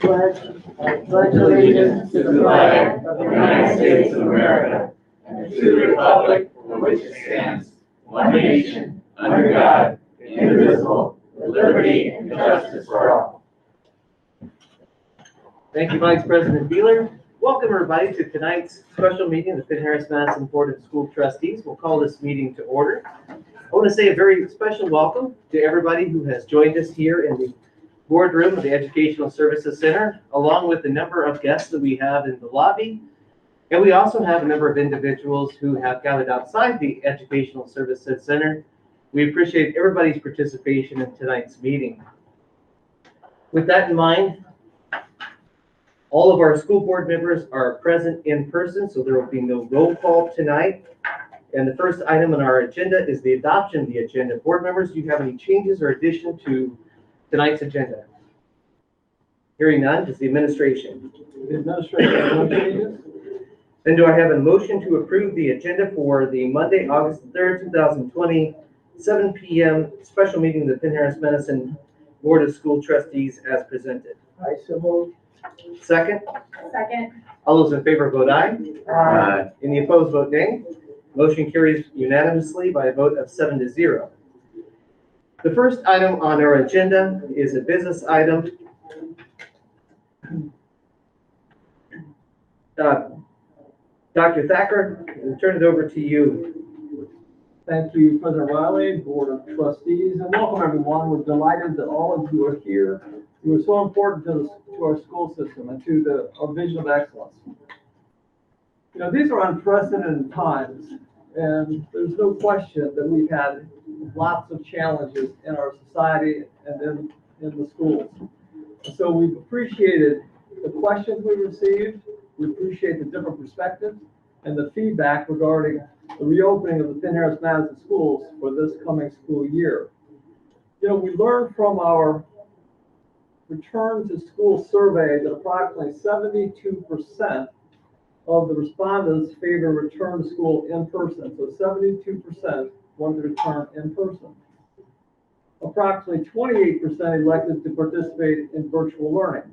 pledge. I pledge allegiance to the flag of the United States of America and to the republic for which it stands, one nation, under God, indivisible, with liberty and justice for all. Thank you, Vice President Beeler. Welcome, everybody, to tonight's special meeting of the Penn-Harris-Madison Board of School Trustees. We'll call this meeting to order. I want to say a very special welcome to everybody who has joined us here in the boardroom of the Educational Services Center, along with a number of guests that we have in the lobby. And we also have a number of individuals who have gathered outside the Educational Services Center. We appreciate everybody's participation in tonight's meeting. With that in mind, all of our school board members are present in person, so there will be no roll call tonight. And the first item on our agenda is the adoption of the agenda. Board members, do you have any changes or addition to tonight's agenda? Hearing none, does the administration? The administration has no changes. Then do I have a motion to approve the agenda for the Monday, August 3rd, 2020, 7 p.m. special meeting of the Penn-Harris-Madison Board of School Trustees as presented? I so move. Second? Second. All those in favor vote aye. Aye. Any opposed vote nay. Motion carries unanimously by a vote of 7-0. The first item on our agenda is a business item. Dr. Thacker, I'll turn it over to you. Thank you, President Riley, Board of Trustees, and welcome everyone. We're delighted that all of you are here. You are so important to our school system and to our vision of excellence. You know, these are unprecedented times, and there's no question that we've had lots of challenges in our society and in the schools. So we've appreciated the questions we received. We appreciate the different perspectives and the feedback regarding the reopening of the Penn-Harris-Madison schools for this coming school year. You know, we learned from our return to school survey that approximately 72% of the respondents favor return to school in person. So 72% want to return in person. Approximately 28% elected to participate in virtual learning.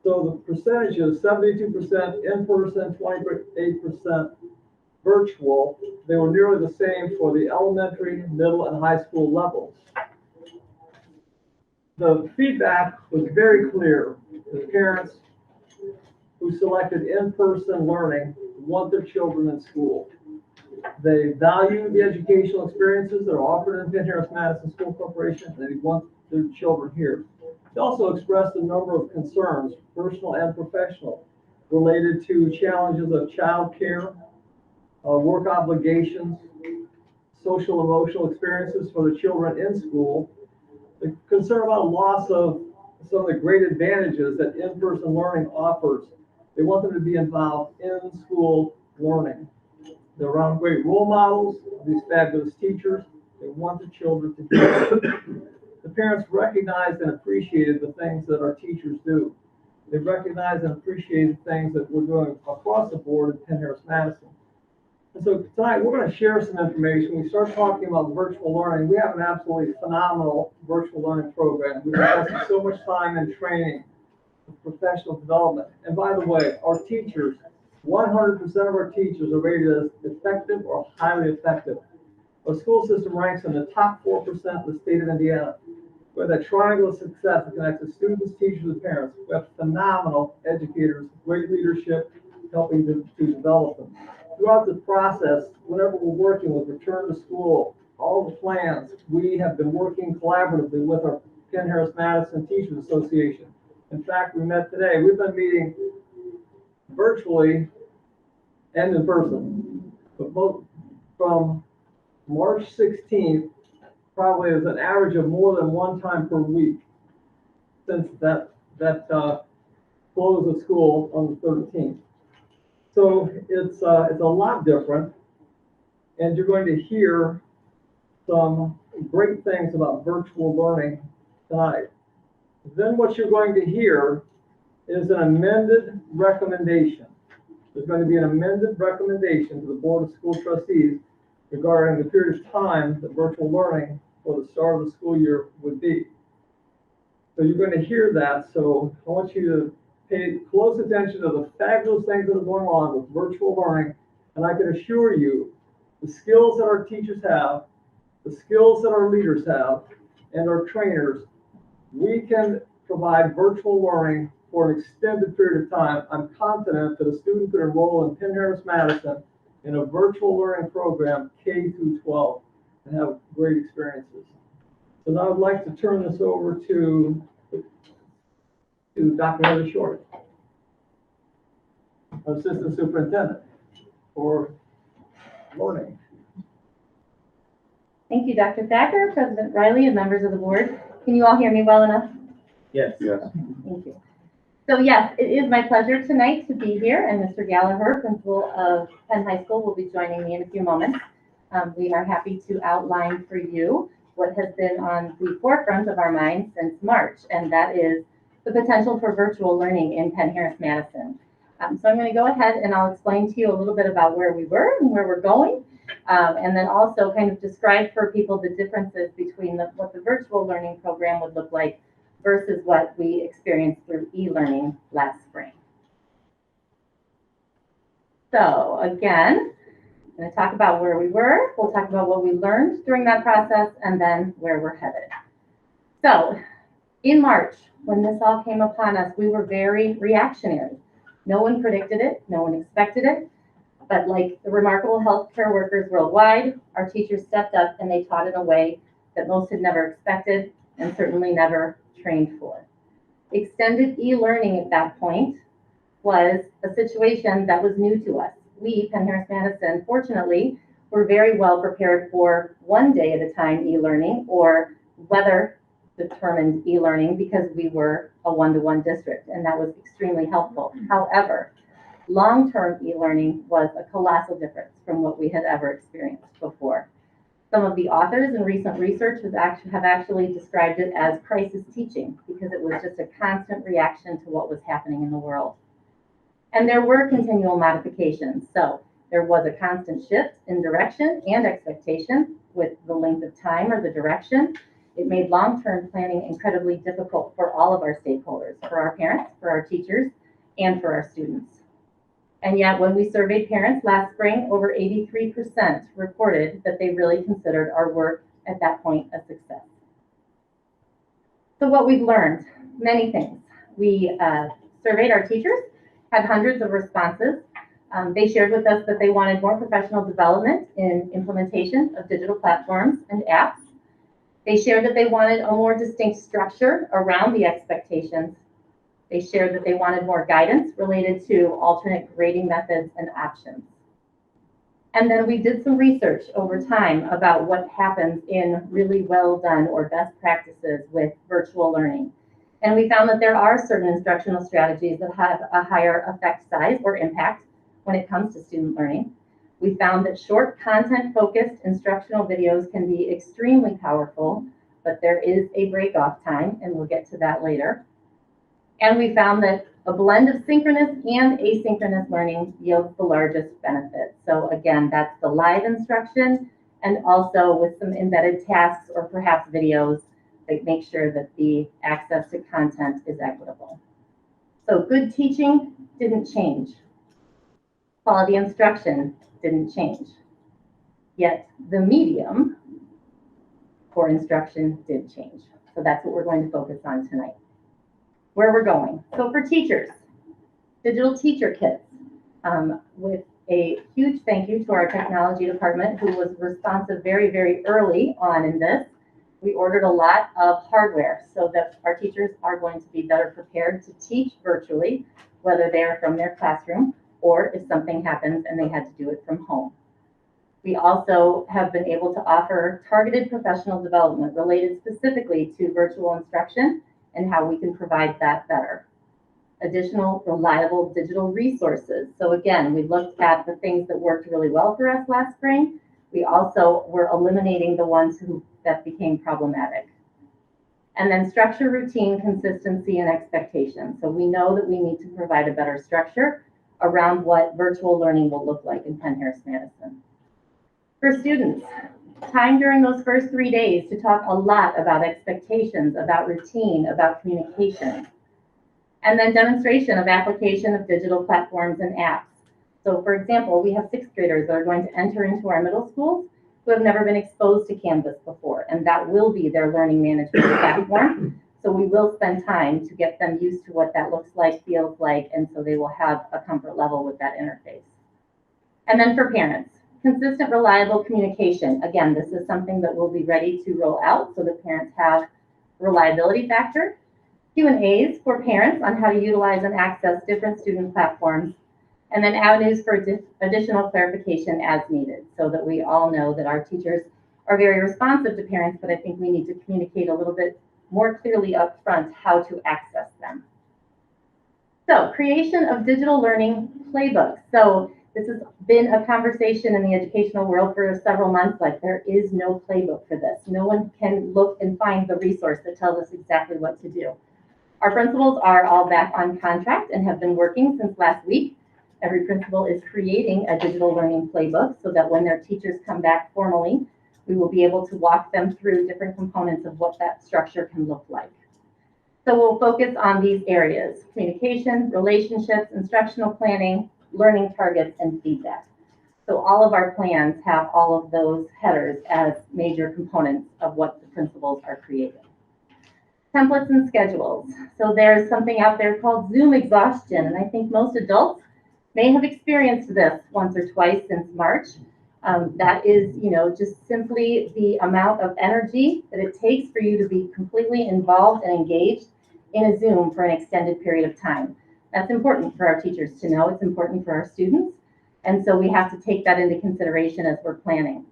So the percentage is 72% in person, 28% virtual. They were nearly the same for the elementary, middle, and high school levels. The feedback was very clear. The parents who selected in-person learning want their children in school. They value the educational experiences that are offered in Penn-Harris-Madison School Corporation, and they want their children here. They also expressed a number of concerns, personal and professional, related to challenges of child care, work obligations, social emotional experiences for the children in school, the concern about a loss of some of the great advantages that in-person learning offers. They want them to be involved in school learning. They're around great role models, these fabulous teachers. They want the children to do it. The parents recognized and appreciated the things that our teachers do. They recognized and appreciated the things that we're doing across the board at Penn-Harris-Madison. And so tonight we're going to share some information. We start talking about virtual learning. We have an absolutely phenomenal virtual learning program. We've invested so much time in training, professional development. And by the way, our teachers, 100% of our teachers are rated as effective or highly effective. Our school system ranks in the top 4% of the state of Indiana. We have that triangle of success that connects the students, teachers, and parents. We have phenomenal educators, great leadership, helping to develop them. Throughout the process, whenever we're working with return to school, all the plans, we have been working collaboratively with our Penn-Harris-Madison Teachers Association. In fact, we met today. We've been meeting virtually and in person, but both from March 16th, probably is an average of more than one time per week since that close of school on the 13th. So it's a lot different, and you're going to hear some great things about virtual learning tonight. Then what you're going to hear is an amended recommendation. There's going to be an amended recommendation to the Board of School Trustees regarding the period of time that virtual learning for the start of the school year would be. So you're going to hear that. So I want you to pay close attention to the fabulous things that are going on with virtual learning. And I can assure you, the skills that our teachers have, the skills that our leaders have, and our trainers, we can provide virtual learning for an extended period of time. I'm confident that a student could enroll in Penn-Harris-Madison in a virtual learning program K through 12 and have great experiences. So now I'd like to turn this over to Dr. Heather Short, Assistant Superintendent for Learning. Thank you, Dr. Thacker, President Riley, and members of the board. Can you all hear me well enough? Yes. Yes. Thank you. So yes, it is my pleasure tonight to be here, and Mr. Gallagher, principal of Penn High School, will be joining me in a few moments. We are happy to outline for you what has been on the forefront of our minds since March, and that is the potential for virtual learning in Penn-Harris-Madison. So I'm going to go ahead and I'll explain to you a little bit about where we were and where we're going, and then also kind of describe for people the differences between what the virtual learning program would look like versus what we experienced through e-learning last spring. So again, I'm going to talk about where we were, we'll talk about what we learned during that process, and then where we're headed. So in March, when this all came upon us, we were very reactionary. No one predicted it, no one expected it, but like the remarkable healthcare workers worldwide, our teachers stepped up and they taught in a way that most had never expected and certainly never trained for. Extended e-learning at that point was a situation that was new to us. We, Penn-Harris-Madison, fortunately, were very well prepared for one day at a time e-learning or weather-determined e-learning because we were a one-to-one district, and that was extremely helpful. However, long-term e-learning was a colossal difference from what we had ever experienced before. Some of the authors in recent research have actually described it as crisis teaching because it was just a constant reaction to what was happening in the world. And there were continual modifications. So there was a constant shift in direction and expectation with the length of time or the direction. It made long-term planning incredibly difficult for all of our stakeholders, for our parents, for our teachers, and for our students. And yet when we surveyed parents last spring, over 83% reported that they really considered our work at that point a success. So what we've learned, many things. We surveyed our teachers, had hundreds of responses. They shared with us that they wanted more professional development in implementation of digital platforms and apps. They shared that they wanted a more distinct structure around the expectations. They shared that they wanted more guidance related to alternate grading methods and options. And then we did some research over time about what happens in really well done or best practices with virtual learning. And we found that there are certain instructional strategies that have a higher effect size or impact when it comes to student learning. We found that short content-focused instructional videos can be extremely powerful, but there is a break-off time, and we'll get to that later. And we found that a blend of synchronous and asynchronous learning yields the largest benefit. So again, that's the live instruction and also with some embedded tasks or perhaps videos that make sure that the access to content is equitable. So good teaching didn't change. Quality instruction didn't change. Yet the medium for instruction did change. So that's what we're going to focus on tonight. Where we're going. So for teachers, digital teacher kits, with a huge thank you to our technology department who was responsive very, very early on in this. We ordered a lot of hardware so that our teachers are going to be better prepared to teach virtually, whether they're from their classroom or if something happens and they had to do it from home. We also have been able to offer targeted professional development related specifically to virtual instruction and how we can provide that better. Additional reliable digital resources. So again, we looked at the things that worked really well for us last spring. We also were eliminating the ones that became problematic. And then structure, routine, consistency, and expectation. So we know that we need to provide a better structure around what virtual learning will look like in Penn-Harris-Madison. For students, Time during those first 3 days to talk a lot about expectations, about routine, about communication. And then demonstration of application of digital platforms and apps. So for example, we have 6th graders that are going to enter into our middle schools who have never been exposed to Canvas before, and that will be their learning management platform. So we will spend time to get them used to what that looks like, feels like, and so they will have a comfort level with that interface. And then for parents, consistent, reliable communication. Again, this is something that we'll be ready to roll out so that parents have reliability factor. Q&As for parents on how to utilize and access different student platforms, and then avenues for additional clarification as needed, so that we all know that our teachers are very responsive to parents, but I think we need to communicate a little bit more clearly up front how to access them. So, creation of digital learning playbooks. So this has been a conversation in the educational world for several months, like there is no playbook for this. No one can look and find the resource that tells us exactly what to do. Our principals are all back on contract and have been working since last week. Every principal is creating a digital learning playbook so that when their teachers come back formally, we will be able to walk them through different components of what that structure can look like. So we'll focus on these areas: communication, relationships, instructional planning, learning targets, and feedback. So all of our plans have all of those headers as major components of what the principals are creating. Templates and schedules. So there's something out there called Zoom exhaustion, and I think most adults may have experienced this once or twice since March. That is, just simply the amount of energy that it takes for you to be completely involved and engaged in a Zoom for an extended period of time. That's important for our teachers to know. It's important for our students. And so we have to take that into consideration as we're planning.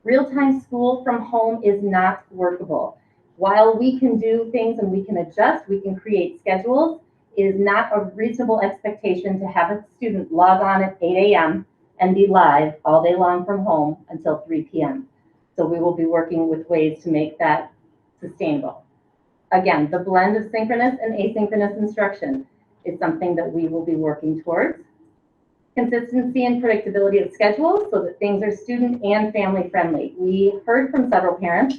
Real-time school from home is not workable. While we can do things and we can adjust, we can create schedules, it is not a reasonable expectation to have a student log on at 8 a.m. and be live all day long from home until 3 p.m. So we will be working with ways to make that sustainable. Again, the blend of synchronous and asynchronous instruction is something that we will be working towards. Consistency and predictability of schedules so that things are student and family friendly. We heard from several parents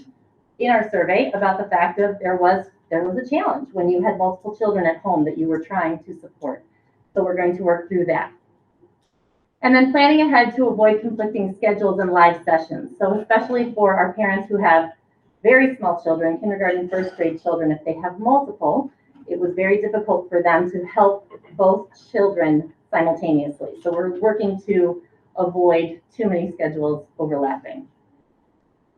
in our survey about the fact that there was a challenge when you had multiple children at home that you were trying to support. So we're going to work through that. And then planning ahead to avoid conflicting schedules and live sessions. So especially for our parents who have very small children, kindergarten, first grade children, if they have multiple, it was very difficult for them to help both children simultaneously. So we're working to avoid too many schedules overlapping.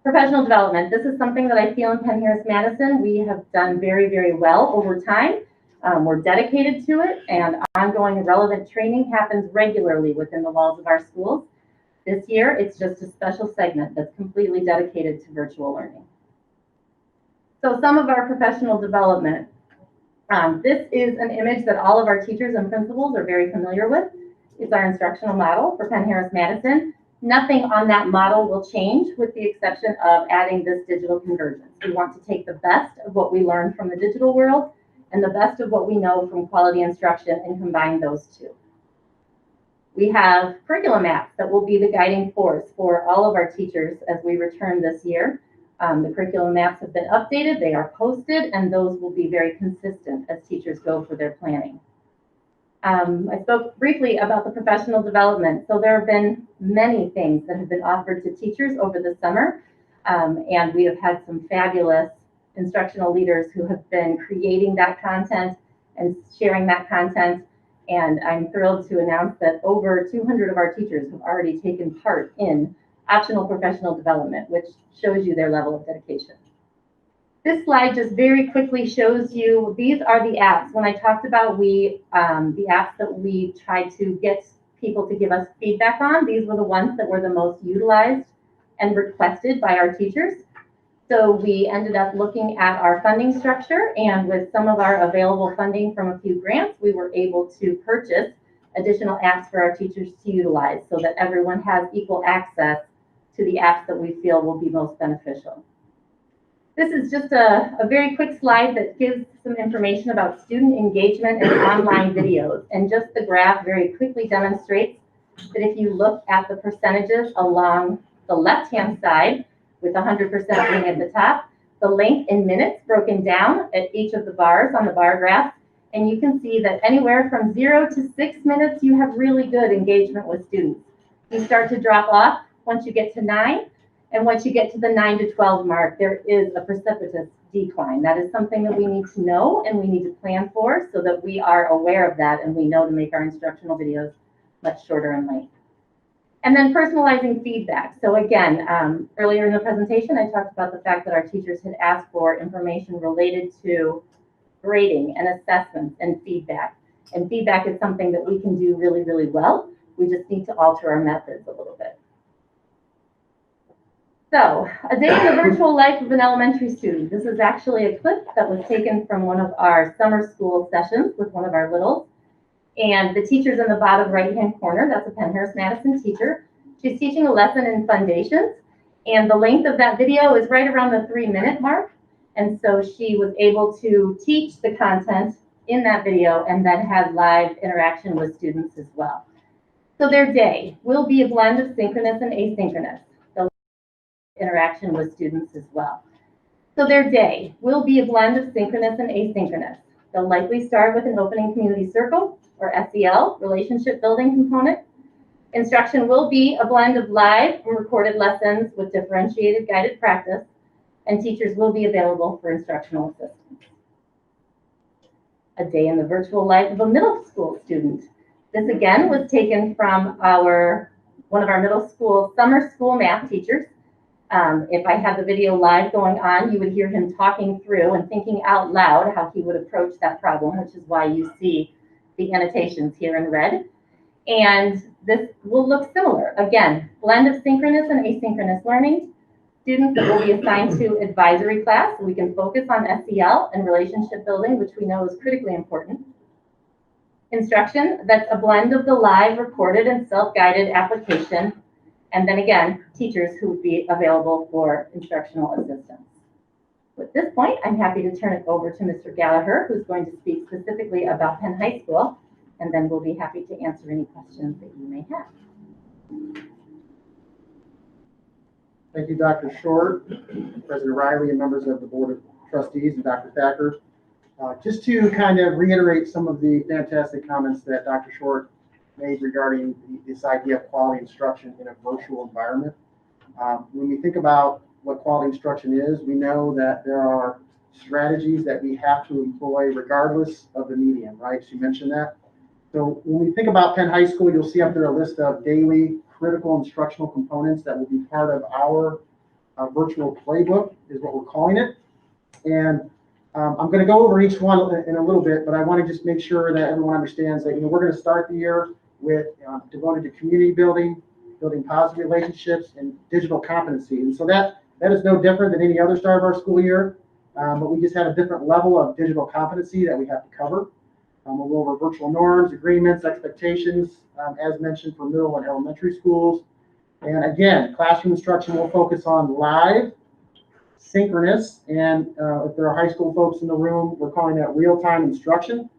Professional development. This is something that I feel in Penn-Harris-Madison we have done very, very well over time. We're dedicated to it, and ongoing relevant training happens regularly within the walls of our schools. This year, it's just a special segment that's completely dedicated to virtual learning. So some of our professional development. This is an image that all of our teachers and principals are very familiar with. It's our instructional model for Penn-Harris-Madison. Nothing on that model will change with the exception of adding this digital convergence. We want to take the best of what we learned from the digital world and the best of what we know from quality instruction and combine those two. We have curriculum maps that will be the guiding force for all of our teachers as we return this year. The curriculum maps have been updated, they are posted, and those will be very consistent as teachers go for their planning. I spoke briefly about the professional development. So there have been many things that have been offered to teachers over the summer, and we have had some fabulous instructional leaders who have been creating that content and sharing that content. And I'm thrilled to announce that over 200 of our teachers have already taken part in optional professional development, which shows you their level of dedication. This slide just very quickly shows you, these are the apps. When I talked about the apps that we tried to get people to give us feedback on, these were the ones that were the most utilized and requested by our teachers. So we ended up looking at our funding structure, and with some of our available funding from a few grants, we were able to purchase additional apps for our teachers to utilize so that everyone has equal access to the apps that we feel will be most beneficial. This is just a very quick slide that gives some information about student engagement and online videos. And just the graph very quickly demonstrates that if you look at the percentages along the left-hand side, with 100% being at the top. The length in minutes broken down at each of the bars on the bar graph. And you can see that anywhere from 0 to 6 minutes, you have really good engagement with students. You start to drop off once you get to 9, and once you get to the 9 to 12 mark, there is a precipitous decline. That is something that we need to know and we need to plan for so that we are aware of that and we know to make our instructional videos much shorter in length. And then personalizing feedback. So again, earlier in the presentation, I talked about the fact that our teachers had asked for information related to grading and assessments and feedback. And feedback is something that we can do really, really well. We just need to alter our methods a little bit. So, a day in the virtual life of an elementary student. This is actually a clip that was taken from one of our summer school sessions with one of our littles. And the teacher's in the bottom right-hand corner. That's a Penn-Harris-Madison teacher. She's teaching a lesson in foundations. And the length of that video is right around the 3-minute mark. And so she was able to teach the content in that video and then had live interaction with students as well. So their day will be a blend of synchronous and asynchronous. Interaction with students as well. So their day will be a blend of synchronous and asynchronous. They'll likely start with an opening community circle, or SEL, relationship building component. Instruction will be a blend of live and recorded lessons with differentiated guided practice, and teachers will be available for instructional assistance. A day in the virtual life of a middle school student. This again was taken from one of our middle school summer school math teachers. If I had the video live going on, you would hear him talking through and thinking out loud how he would approach that problem, which is why you see the annotations here in red. And this will look similar. Again, blend of synchronous and asynchronous learning. Students that will be assigned to advisory class, so we can focus on SEL and relationship building, which we know is critically important. Instruction, that's a blend of the live, recorded, and self-guided application. And then again, teachers who would be available for instructional assistance. At this point, I'm happy to turn it over to Mr. Gallagher, who's going to speak specifically about Penn High School, and then we'll be happy to answer any questions that you may have. Thank you, Dr. Short, President Riley, and members of the Board of Trustees, and Dr. Thacker. Just to kind of reiterate some of the fantastic comments that Dr. Short made regarding this idea of quality instruction in a virtual environment. When we think about what quality instruction is, we know that there are strategies that we have to employ regardless of the medium, right? So you mentioned that. So when we think about Penn High School, you'll see up there a list of daily critical instructional components that will be part of our virtual playbook, is what we're calling it. And I'm going to go over each one in a little bit, but I want to just make sure that everyone understands that we're going to start the year with devoted to community building, building positive relationships, and digital competency. And so that is no different than any other start of our school year, but we just have a different level of digital competency that we have to cover. We'll go over virtual norms, agreements, expectations, as mentioned for middle and elementary schools. And again, classroom instruction will focus on live, synchronous, and if there are high school folks in the room, we're calling that real-time instruction.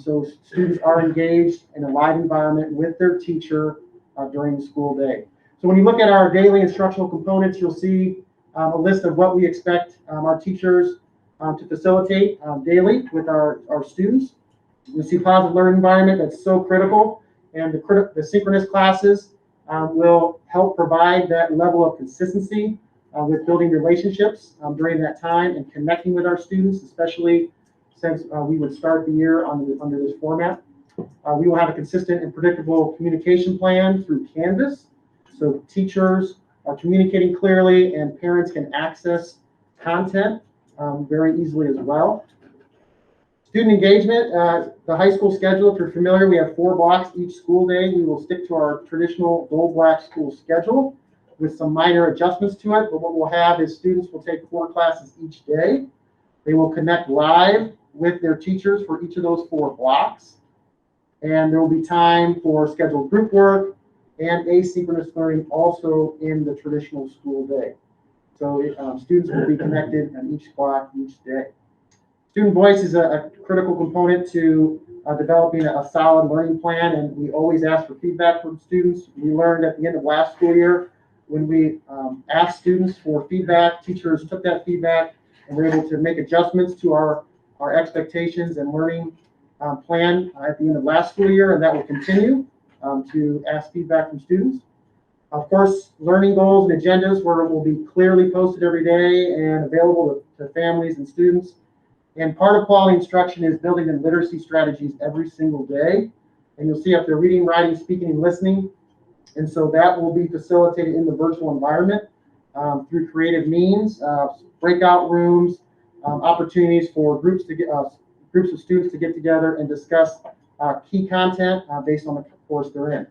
So students are engaged in a live environment with their teacher during the school day. So when you look at our daily instructional components, you'll see a list of what we expect our teachers to facilitate daily with our students. You'll see positive learning environment, that's so critical, and the synchronous classes will help provide that level of consistency with building relationships during that time and connecting with our students, especially since we would start the year under this format. We will have a consistent and predictable communication plan through Canvas, so teachers are communicating clearly and parents can access content very easily as well. Student engagement, the high school schedule, if you're familiar, we have 4 blocks each school day. We will stick to our traditional gold black school schedule with some minor adjustments to it, but what we'll have is students will take 4 classes each day. They will connect live with their teachers for each of those 4 blocks. And there will be time for scheduled group work and asynchronous learning also in the traditional school day. So students will be connected on each block each day. Student voice is a critical component to developing a solid learning plan, and we always ask for feedback from students. We learned at the end of last school year when we asked students for feedback, teachers took that feedback and were able to make adjustments to our expectations and learning plan at the end of last school year, and that will continue to ask feedback from students. Of course, learning goals and agendas will be clearly posted every day and available to families and students. And part of quality instruction is building in literacy strategies every single day. And you'll see up there reading, writing, speaking, and listening. And so that will be facilitated in the virtual environment through creative means, breakout rooms, opportunities for groups of students to get together and discuss key content based on the course they're in.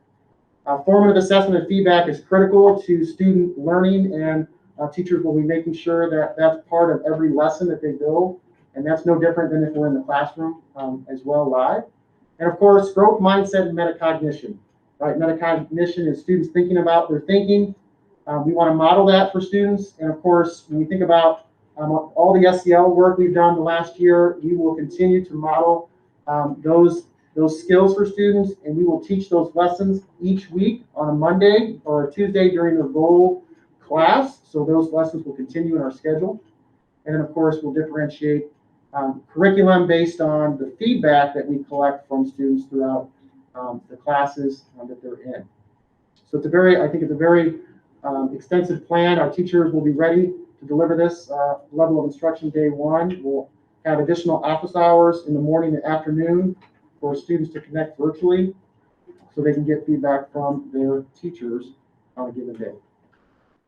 Formative assessment and feedback is critical to student learning, and teachers will be making sure that that's part of every lesson that they build. And that's no different than if we're in the classroom as well live. And of course, growth mindset and metacognition. Right, metacognition is students thinking about their thinking. We want to model that for students. And of course, when we think about all the SEL work we've done the last year, we will continue to model those skills for students, and we will teach those lessons each week on a Monday or a Tuesday during the goal class. So those lessons will continue in our schedule. And then of course, we'll differentiate curriculum based on the feedback that we collect from students throughout the classes that they're in. So it's I think it's a very extensive plan. Our teachers will be ready to deliver this level of instruction day one. We'll have additional office hours in the morning and afternoon for students to connect virtually so they can get feedback from their teachers on a given day.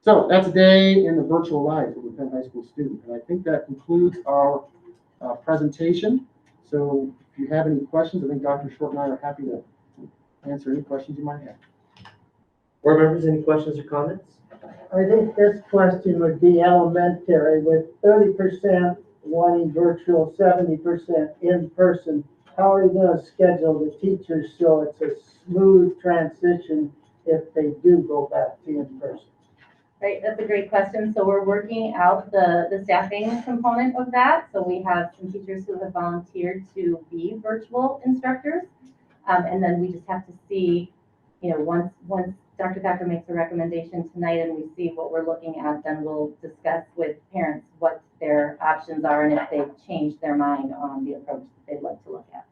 So that's a day in the virtual life of a Penn High School student. And I think that concludes our presentation. So if you have any questions, I think Dr. Short and I are happy to answer any questions you might have. Board members, any questions or comments? I think this question would be elementary, with 30% wanting virtual, 70% in person. How are you going to schedule the teachers so it's a smooth transition if they do go back to in person? Right, that's a great question. So we're working out the staffing component of that. So we have some teachers who have volunteered to be virtual instructors. And then we just have to see, once Dr. Thacker makes a recommendation tonight and we see what we're looking at, then we'll discuss with parents what their options are and if they've changed their mind on the approach that they'd like to look at.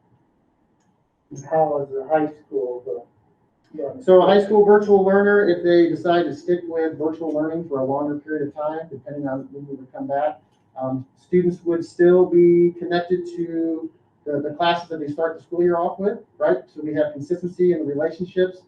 How is the high school going? So a high school virtual learner, if they decide to stick with virtual learning for a longer period of time, depending on when we would come back, students would still be connected to the classes that they start the school year off with, right? So we have consistency in the relationships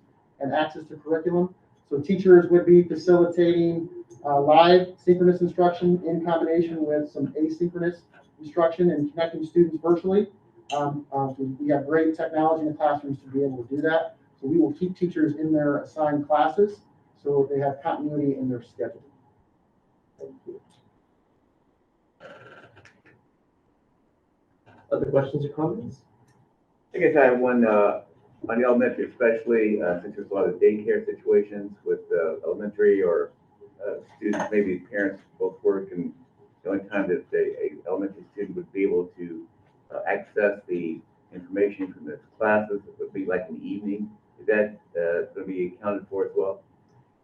and access to curriculum. So teachers would be facilitating live synchronous instruction in combination with some asynchronous instruction and connecting students virtually. We have great technology in the classrooms to be able to do that. So we will keep teachers in their assigned classes so they have continuity in their schedule. Thank you. Other questions or comments? I guess I have one on the elementary, especially since there's a lot of daycare situations with elementary or students, maybe parents both work, and the only time that an elementary student would be able to access the information from the classes would be like in the evening. Is that going to be accounted for as well?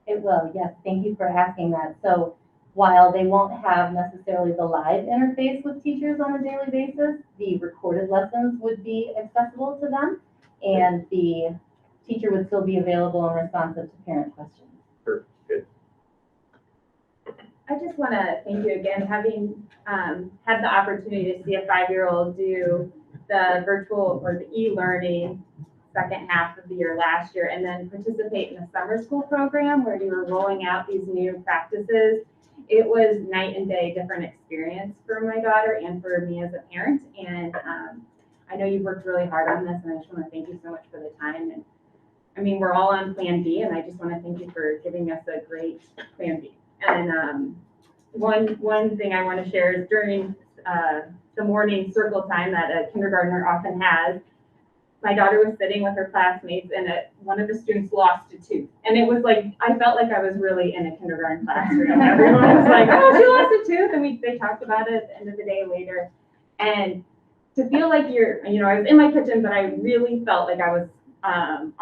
It will, yes. Thank you for asking that. So while they won't have necessarily the live interface with teachers on a daily basis, the recorded lessons would be accessible to them, and the teacher would still be available and responsive to parent questions. Sure. Good. I just want to thank you again, having had the opportunity to see a 5-year-old do the virtual or the e-learning second half of the year last year, and then participate in the summer school program where you were rolling out these new practices. It was night and day different experience for my daughter and for me as a parent. And I know you've worked really hard on this, and I just want to thank you so much for the time. And I mean, we're all on Plan B, and I just want to thank you for giving us a great Plan B. And one thing I want to share is during the morning circle time that a kindergartner often has, my daughter was sitting with her classmates, and one of the students lost a tooth. And it was like, I felt like I was really in a kindergarten classroom. Everyone was like, oh, she lost a tooth. And they talked about it at the end of the day later. And to feel like I was in my kitchen, but I really felt like I was on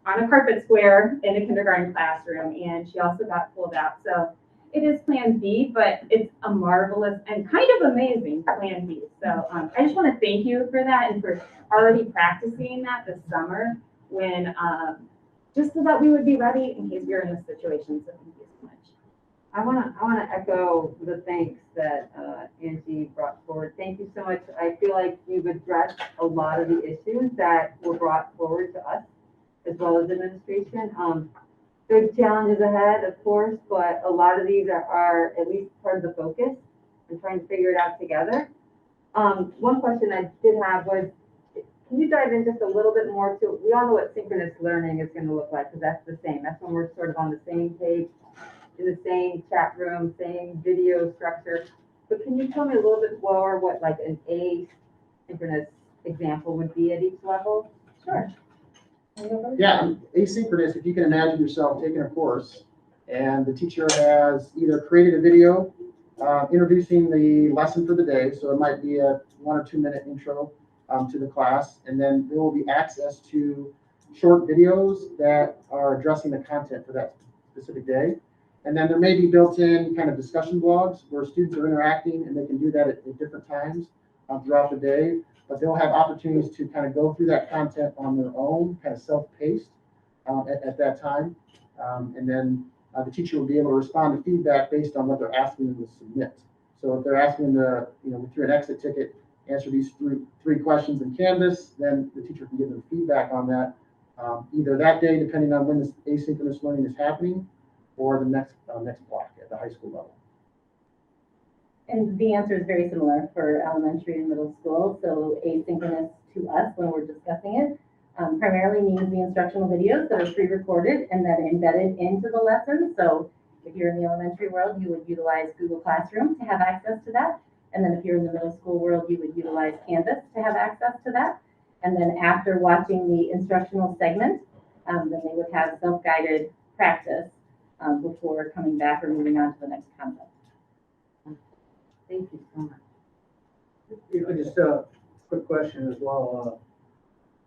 a carpet square in a kindergarten classroom, and she also got pulled out. So it is Plan B, but it's a marvelous and kind of amazing Plan B. So I just want to thank you for that and for already practicing that this summer when just so that we would be ready in case we were in this situation. So thank you so much. I wanna echo the thanks that Angie brought forward. Thank you so much. I feel like you've addressed a lot of the issues that were brought forward to us, as well as administration. Big challenges ahead, of course, but a lot of these are at least part of the focus and trying to figure it out together. One question I did have was, can you dive in just a little bit more to, we all know what synchronous learning is gonna look like, because that's the same. That's when we're sort of on the same page, in the same chat room, same video structure. But can you tell me a little bit more what like an asynchronous example would be at each level? Sure. Yeah, asynchronous, if you can imagine yourself taking a course and the teacher has either created a video introducing the lesson for the day, so it might be a 1 or 2 minute intro to the class, and then there will be access to short videos that are addressing the content for that specific day. And then there may be built-in kind of discussion blogs where students are interacting, and they can do that at different times throughout the day. But they'll have opportunities to kind of go through that content on their own, kind of self-paced at that time. And then the teacher will be able to respond to feedback based on what they're asking them to submit. So if they're asking them to, through an exit ticket, answer these three questions in Canvas, then the teacher can give them feedback on that, either that day, depending on when this asynchronous learning is happening, or the next block at the high school level. And the answer is very similar for elementary and middle school. So asynchronous to us when we're discussing it primarily means the instructional videos that are pre-recorded and then embedded into the lesson. So if you're in the elementary world, you would utilize Google Classroom to have access to that. And then if you're in the middle school world, you would utilize Canvas to have access to that. And then after watching the instructional segment, then they would have self-guided practice before coming back or moving on to the next concept. Thank you so much. Just a quick question as well.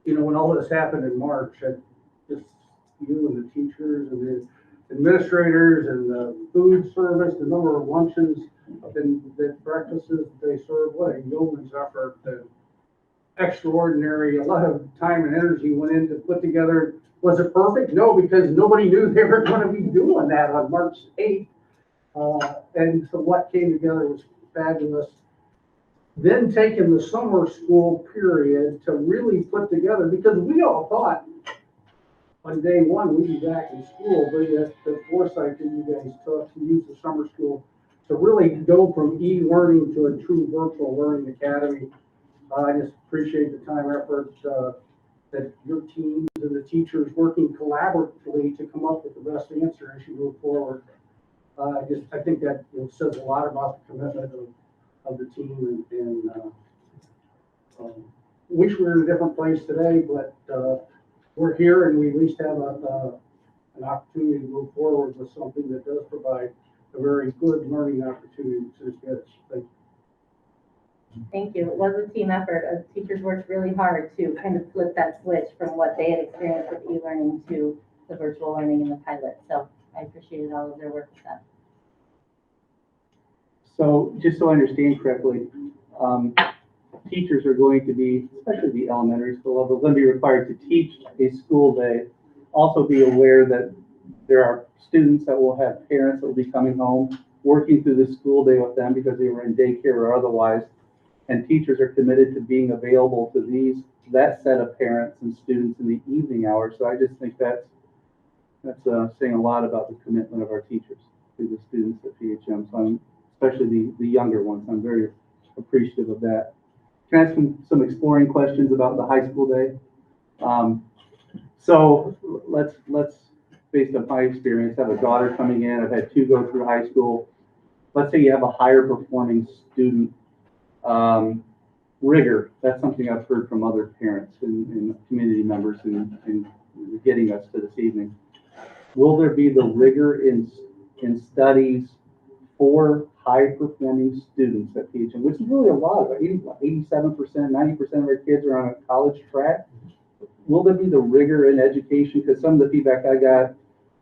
When all this happened in March, just you and the teachers and the administrators and the food service, the number of luncheons and the breakfasts that they served, what a yeoman's effort. Extraordinary. A lot of time and energy went into put together. Was it perfect? No, because nobody knew they were going to be doing that on March 8th. And so what came together was fabulous. Then taking the summer school period to really put together, because we all thought on day one we'd be back in school, but the foresight that you guys took to use the summer school to really go from e-learning to a true virtual learning academy. I just appreciate the time, effort, that your teams and the teachers working collaboratively to come up with the best answer as you move forward. I think that says a lot about the commitment of the team, and wish we were in a different place today, but we're here and we at least have an opportunity to move forward with something that does provide a very good learning opportunity to the kids. Thank you. Thank you. It was a team effort. Teachers worked really hard to kind of flip that switch from what they had experienced with e-learning to the virtual learning in the pilot. So I appreciated all of their work with that. So just so I understand correctly, teachers are going to be, especially the elementary school level, going to be required to teach a school day. Also be aware that there are students that will have parents that will be coming home, working through the school day with them because they were in daycare or otherwise. And teachers are committed to being available to that set of parents and students in the evening hours. So I just think that's saying a lot about the commitment of our teachers to the students at PHM. So especially the younger ones, I'm very appreciative of that. Can I ask some exploring questions about the high school day? So let's, based on my experience, have a daughter coming in. I've had 2 go through high school. Let's say you have a higher performing student. Rigor, that's something I've heard from other parents and community members in getting us to this evening. Will there be the rigor in studies for high-performing students at PHM, which is really a lot of it. 87%, 90% of our kids are on a college track. will there be the rigor in education? Because some of the feedback I got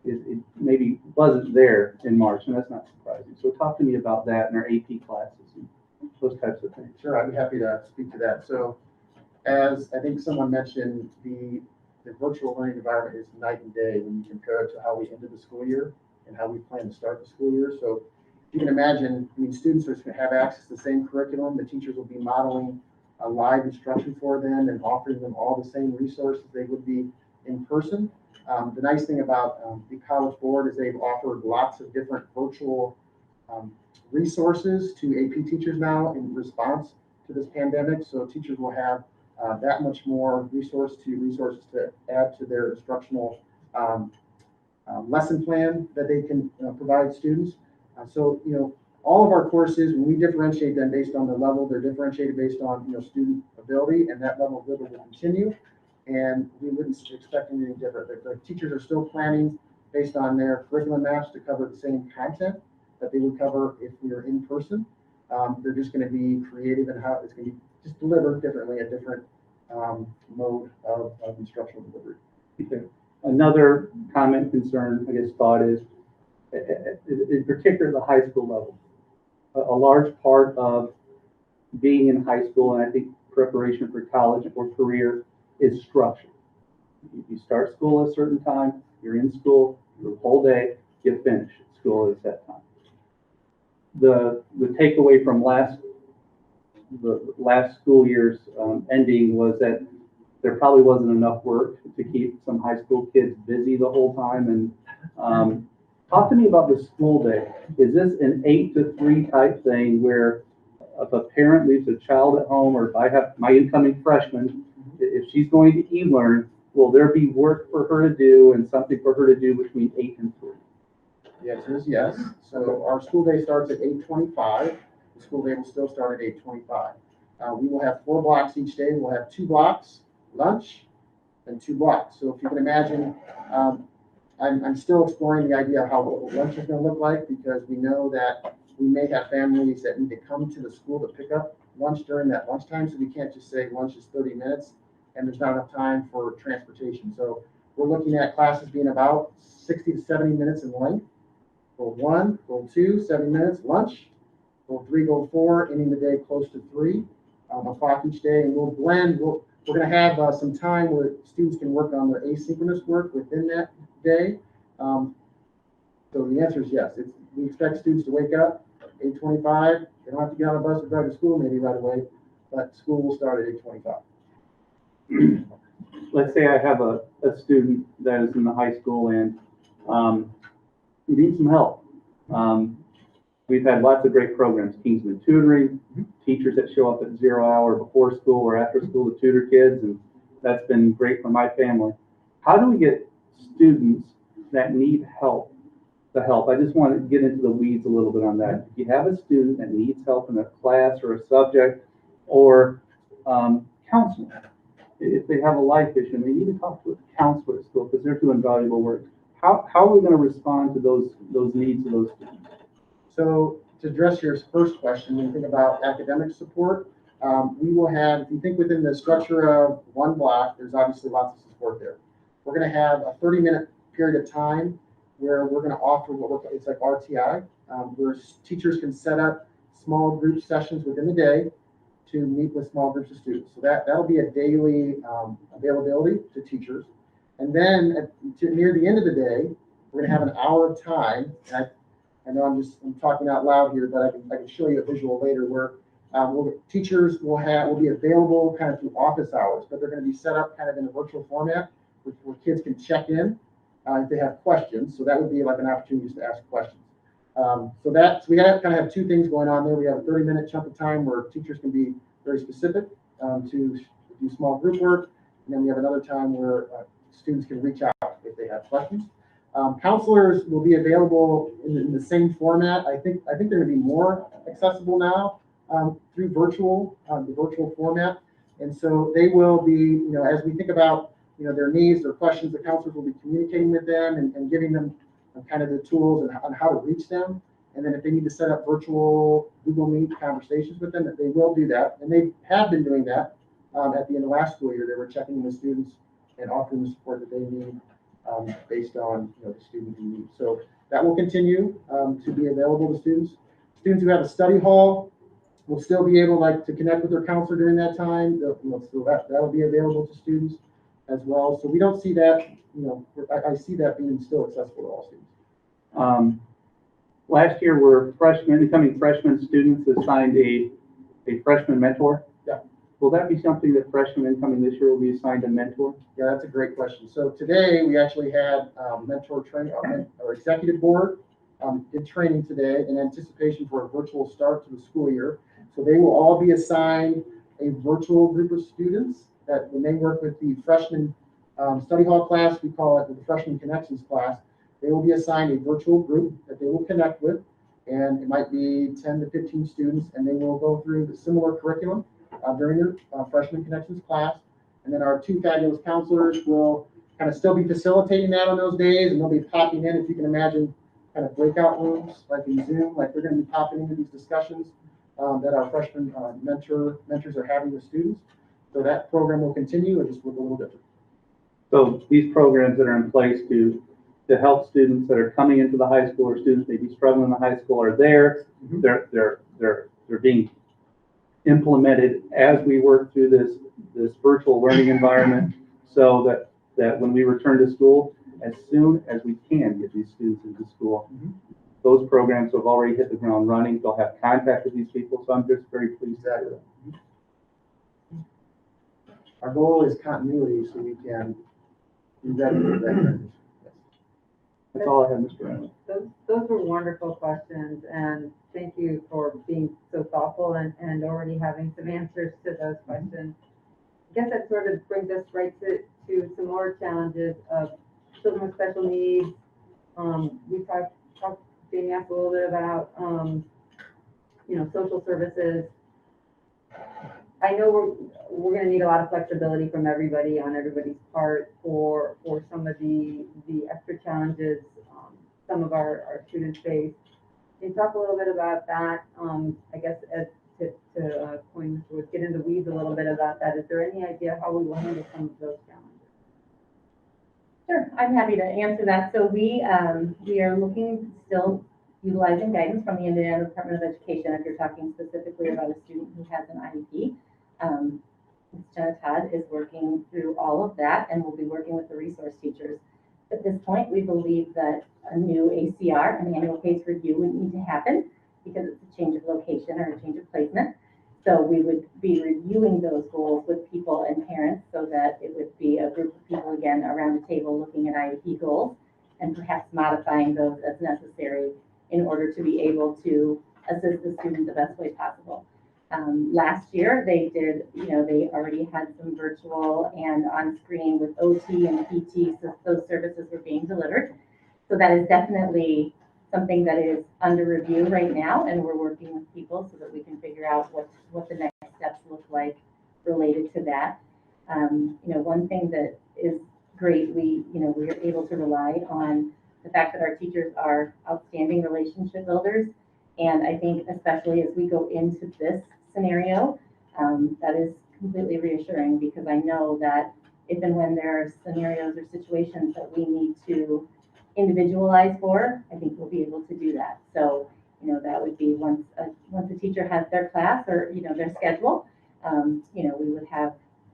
is it maybe wasn't there in March, and that's not surprising. So talk to me about that in our AP classes and those types of things. Sure, I'd be happy to speak to that. So as I think someone mentioned, the virtual learning environment is night and day when you compare it to how we ended the school year and how we plan to start the school year. So you can imagine, I mean, students are going to have access to the same curriculum. The teachers will be modeling a live instruction for them and offering them all the same resources they would be in person. The nice thing about the College Board is they've offered lots of different virtual resources to AP teachers now in response to this pandemic. So teachers will have that much more resources to add to their instructional lesson plan that they can provide students. So, all of our courses, when we differentiate them based on the level, they're differentiated based on, student ability, and that level of rigor will continue. And we wouldn't expect anything different. The teachers are still planning based on their curriculum maps to cover the same content that they would cover if we were in person. They're just going to be creative in how it's going to be just delivered differently, a different mode of instructional delivery. Okay. Another comment, concern, I guess, thought is, in particular, the high school level. A large part of being in high school, and I think preparation for college or career, is structure. You start school at a certain time, you're in school the whole day, you finish school at that time. The takeaway from the last school year's ending was that there probably wasn't enough work to keep some high school kids busy the whole time. And talk to me about the school day. Is this an 8 to 3 type thing where if a parent leaves a child at home, or if I have my incoming freshman, if she's going to e-learn, will there be work for her to do and something for her to do between 8 and 3? The answer is yes. So our school day starts at 8:25. The school day will still start at 8:25. We will have 4 blocks each day. We'll have 2 blocks, lunch, and 2 blocks. So if you can imagine, I'm still exploring the idea of how lunch is going to look like, because we know that we may have families that need to come to the school to pick up lunch during that lunchtime. So we can't just say lunch is 30 minutes and there's not enough time for transportation. So we're looking at classes being about 60 to 70 minutes in length. Goal 1, goal 2, 70 minutes, lunch. Goal 3, goal 4, ending the day close to 3 o'clock each day. And we'll blend, we're going to have some time where students can work on their asynchronous work within that day. So the answer is yes. We expect students to wake up 8:25. They don't have to get on a bus or drive to school maybe right away, but school will start at 8:25. Let's say I have a student that is in the high school and needs some help. We've had lots of great programs, Kingsman tutoring, teachers that show up at 0 hour before school or after school to tutor kids, and that's been great for my family. How do we get students that need help to help? I just want to get into the weeds a little bit on that. If you have a student that needs help in a class or a subject, or counseling, if they have a life issue and they need to talk to a counselor at school because they're doing valuable work, how are we going to respond to those needs of those students? So to address your first question, when you think about academic support, we will have, if you think within the structure of 1 block, there's obviously lots of support there. We're going to have a 30-minute period of time where we're going to offer it's like RTI, where teachers can set up small group sessions within the day to meet with small groups of students. So that'll be a daily availability to teachers. And then near the end of the day, we're going to have an hour of time. And I know I'm talking out loud here, but I can show you a visual later where teachers will be available kind of through office hours, but they're going to be set up kind of in a virtual format where kids can check in if they have questions. So that would be like an opportunity to ask questions. So we kind of have 2 things going on there. We have a 30-minute chunk of time where teachers can be very specific to do small group work, and then we have another time where students can reach out if they have questions. Counselors will be available in the same format. I think they're going to be more accessible now through the virtual format, and so they will be, as we think about their needs, their questions, the counselors will be communicating with them and giving them kind of the tools on how to reach them. And then if they need to set up virtual Google Meet conversations with them, they will do that. And they have been doing that at the end of last school year. They were checking in with students and offering the support that they need based on the student need. So that will continue to be available to students. Students who have a study hall will still be able to connect with their counselor during that time. So that will be available to students as well. So we don't see that, I see that being still accessible to all students. Last year, were incoming freshman students assigned a freshman mentor? Yeah. Will that be something that freshmen incoming this year will be assigned a mentor? Yeah, that's a great question. So today we actually had mentor training, our executive board did training today in anticipation for a virtual start to the school year. So they will all be assigned a virtual group of students that when they work with the freshman study hall class, we call it the freshman connections class, they will be assigned a virtual group that they will connect with. And it might be 10 to 15 students, and they will go through the similar curriculum during their freshman connections class. And then our two fabulous counselors will kind of still be facilitating that on those days, and they'll be popping in, if you can imagine, kind of breakout rooms like in Zoom, like they're going to be popping into these discussions that our freshman mentors are having with students. So that program will continue, it just look a little different. So these programs that are in place to help students that are coming into the high school or students maybe struggling in the high school are there. Mhm. They're being implemented as we work through this virtual learning environment, so that when we return to school, as soon as we can get these students into school, those programs have already hit the ground running. They'll have contact with these people. So I'm just very pleased to hear that. Our goal is continuity, so we can be ready for that transition. That's all I have, Mr. Reynolds. Those were wonderful questions, and thank you for being so thoughtful and already having some answers to those questions. I guess that sort of brings us right to some more challenges of children with special needs. We talked, Jamie asked a little bit about, social services. I know we're going to need a lot of flexibility from everybody on everybody's part for some of the extra challenges some of our students face. Can you talk a little bit about that? I guess to coin this word, get into the weeds a little bit about that. Is there any idea how we will handle some of those challenges? Sure, I'm happy to answer that. So we are looking, still utilizing guidance from the Indiana Department of Education if you're talking specifically about a student who has an IEP. Ms. Jenna Todd is working through all of that and will be working with the resource teachers. At this point, we believe that a new ACR, an annual case review, would need to happen because it's a change of location or a change of placement. So we would be reviewing those goals with people and parents so that it would be a group of people again around the table looking at IEP goals and perhaps modifying those as necessary in order to be able to assist the student the best way possible. Last year, they did, they already had some virtual and on-screen with OT and PT, so those services were being delivered. So that is definitely something that is under review right now, and we're working with people so that we can figure out what the next steps look like related to that. One thing that is great, we are able to rely on the fact that our teachers are outstanding relationship builders. And I think especially as we go into this scenario, that is completely reassuring because I know that if and when there are scenarios or situations that we need to individualize for, I think we'll be able to do that. So, that would be once a teacher has their class or, their schedule, we would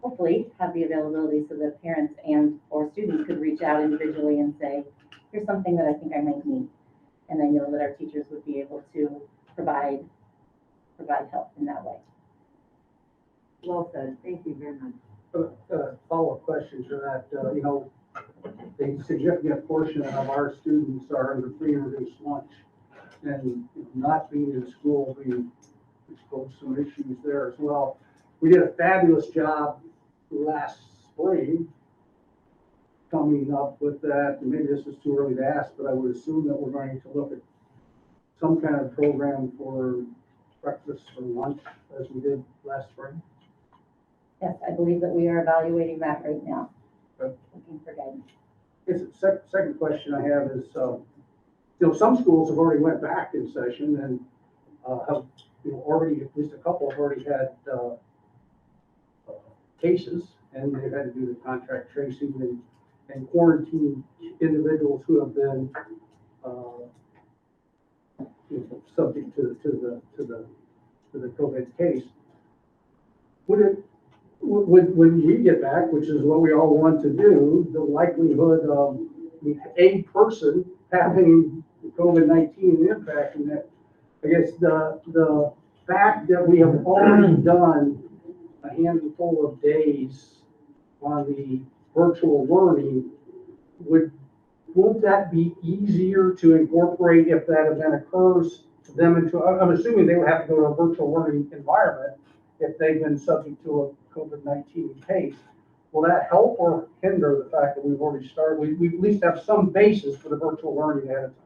hopefully have the availability so that parents or students could reach out individually and say, here's something that I think I might need. And I know that our teachers would be able to provide help in that way. Well said. Thank you very much. Follow-up question to that, a significant portion of our students are under free and reduced lunch. And not being in school, we exposed some issues there as well. We did a fabulous job last spring coming up with that, and maybe this is too early to ask, but I would assume that we're going to look at some kind of program for breakfast or lunch as we did last spring. Yes, I believe that we are evaluating that right now. Good. Looking for guidance. Yes, the second question I have is, some schools have already went back in session and have, already, at least a couple have already had cases, and they've had to do the contact tracing and quarantine individuals who have been, subject to the COVID case. When we get back, which is what we all want to do, the likelihood of a person having COVID-19 impact, and that, I guess the fact that we have already done a handful of days on the virtual learning, won't that be easier to incorporate if that event occurs to them into, I'm assuming they would have to go to a virtual learning environment if they've been subject to a COVID-19 case. Will that help or hinder the fact that we've already started? We at least have some basis for the virtual learning ahead of time.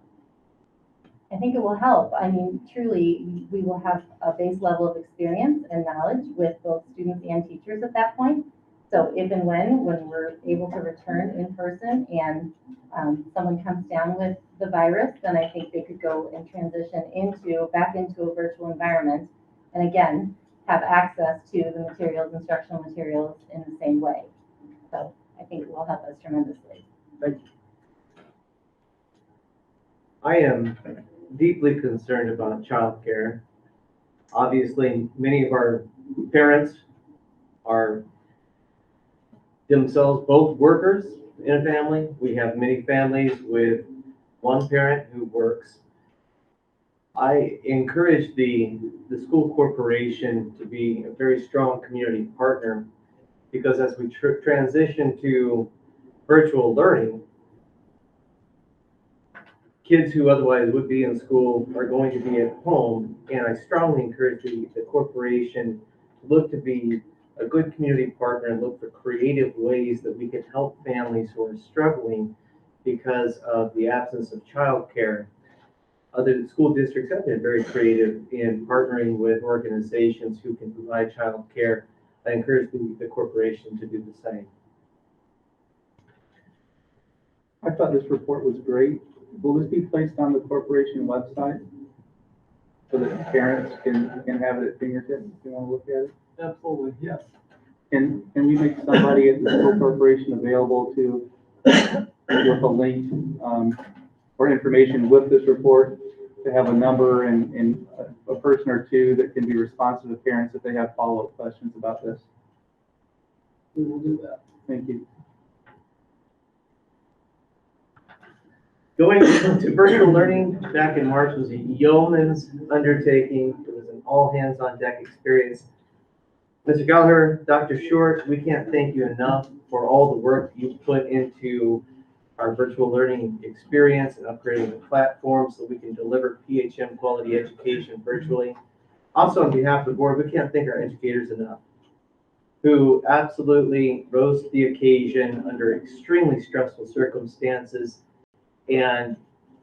I think it will help. I mean, truly, we will have a base level of experience and knowledge with both students and teachers at that point. So if and when we're able to return in person and someone comes down with the virus, then I think they could go and transition back into a virtual environment. And again, have access to the materials, instructional materials in the same way. So I think it will help us tremendously. Thank you. I am deeply concerned about childcare. Obviously, many of our parents are themselves both workers in a family. We have many families with one parent who works. I encourage the school corporation to be a very strong community partner, because as we transition to virtual learning, kids who otherwise would be in school are going to be at home, and I strongly encourage the corporation to look to be a good community partner and look for creative ways that we can help families who are struggling because of the absence of childcare. Other school districts have been very creative in partnering with organizations who can provide childcare. I encourage the corporation to do the same. I thought this report was great. Will this be placed on the corporation website so that parents can have it at fingertips if they want to look at it? Absolutely, yes. Can we make somebody at the school corporation available to, with a link or information with this report, to have a number and a person or two that can be responsive to parents if they have follow-up questions about this? We will do that. Thank you. Going to virtual learning back in March was a yeoman's undertaking. It was an all-hands-on-deck experience. Mr. Gallagher, Dr. Short, we can't thank you enough for all the work you've put into our virtual learning experience and upgrading the platform so we can deliver PHM quality education virtually. Also, on behalf of the board, we can't thank our educators enough, who absolutely rose to the occasion under extremely stressful circumstances and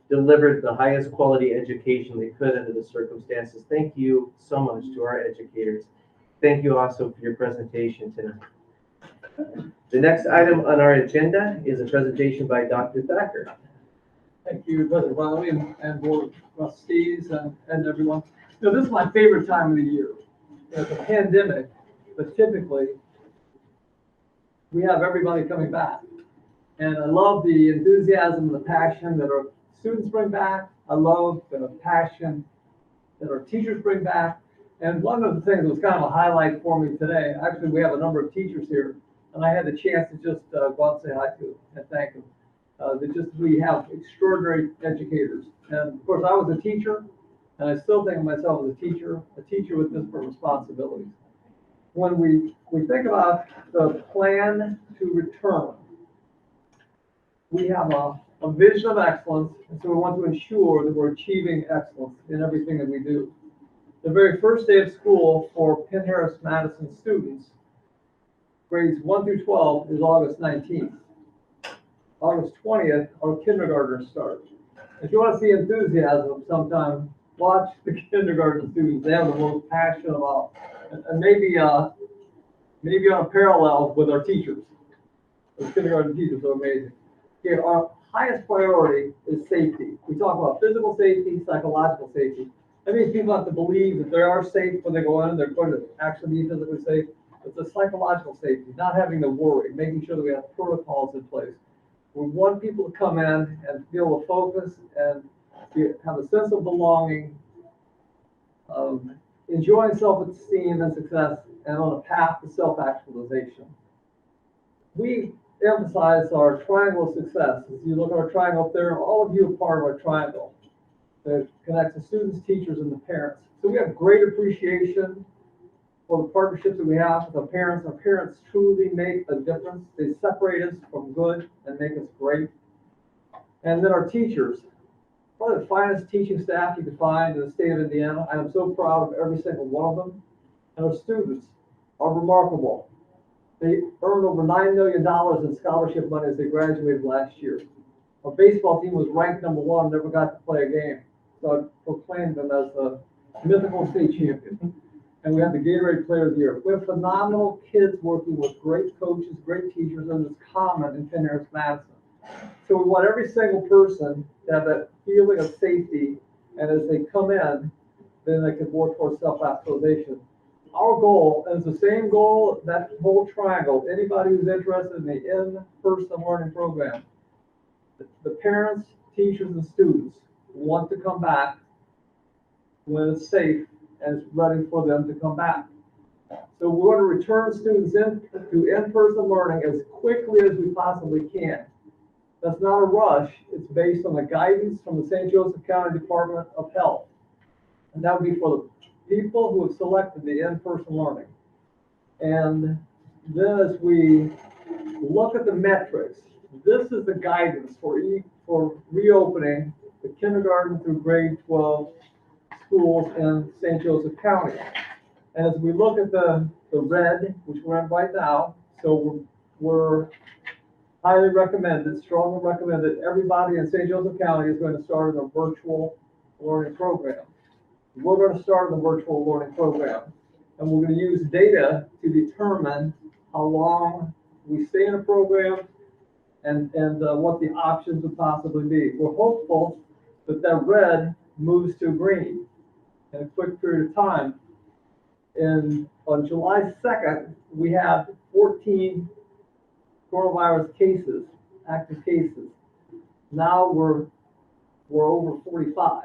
delivered the highest quality education they could under the circumstances. Thank you so much to our educators. Thank you also for your presentation tonight. The next item on our agenda is a presentation by Dr. Thacker. Thank you, President Riley and Board of Trustees and everyone. You know, this is my favorite time of the year. It's a pandemic, but typically we have everybody coming back. And I love the enthusiasm and the passion that our students bring back. I love the passion that our teachers bring back. And one of the things that was kind of a highlight for me today, actually we have a number of teachers here, and I had the chance to just go out and say hi to and thank them. We have extraordinary educators. And of course I was a teacher, and I still think of myself as a teacher with different responsibilities. When we think about the plan to return, we have a vision of excellence, and so we want to ensure that we're achieving excellence in everything that we do. The very first day of school for Penn-Harris-Madison students, grades 1 through 12, is August 19th. August 20th, our kindergartners start. If you want to see enthusiasm sometime, watch the kindergarten students. They have the most passion about, and maybe on a parallel with our teachers. The kindergarten teachers are amazing. Okay, our highest priority is safety. We talk about physical safety, psychological safety. That means people have to believe that they are safe when they go in, they're going to actually be physically safe. It's a psychological safety, not having to worry, making sure that we have protocols in place. We want people to come in and be able to focus and have a sense of belonging, enjoying self-esteem and success, and on a path to self-actualization. We emphasize our triangle of success. As you look at our triangle up there, all of you are part of our triangle that connects the students, teachers, and the parents. So we have great appreciation for the partnerships that we have with our parents. Our parents truly make a difference. They separate us from good and make us great. And then our teachers, probably the finest teaching staff you can find in the state of Indiana. I am so proud of every single one of them. And our students are remarkable. They earned over $9 million in scholarship money as they graduated last year. Our baseball team was ranked #1, never got to play a game. So I proclaimed them as a mythical state champion. And we have the Gatorade Player of the Year. We have phenomenal kids working with great coaches, great teachers, and it's common in Penn-Harris-Madison. So we want every single person to have that feeling of safety, and as they come in, then they can work towards self-actualization. Our goal, and it's the same goal, that whole triangle, anybody who's interested in the in-person learning program, the parents, teachers, and students want to come back when it's safe and it's ready for them to come back. So we want to return students to in-person learning as quickly as we possibly can. That's not a rush. It's based on the guidance from the St. Joseph County Department of Health. And that would be for the people who have selected the in-person learning. And then as we look at the metrics, this is the guidance for reopening the kindergarten through grade 12 schools in St. Joseph County. And as we look at the red, which we're in right now, so we're highly recommended, strongly recommended, everybody in St. Joseph County is going to start in a virtual learning program. We're going to start in the virtual learning program, and we're going to use data to determine how long we stay in a program and what the options would possibly be. We're hopeful that that red moves to green in a quick period of time. And on July 2nd, we had 14 coronavirus cases, active cases. Now we're over 45.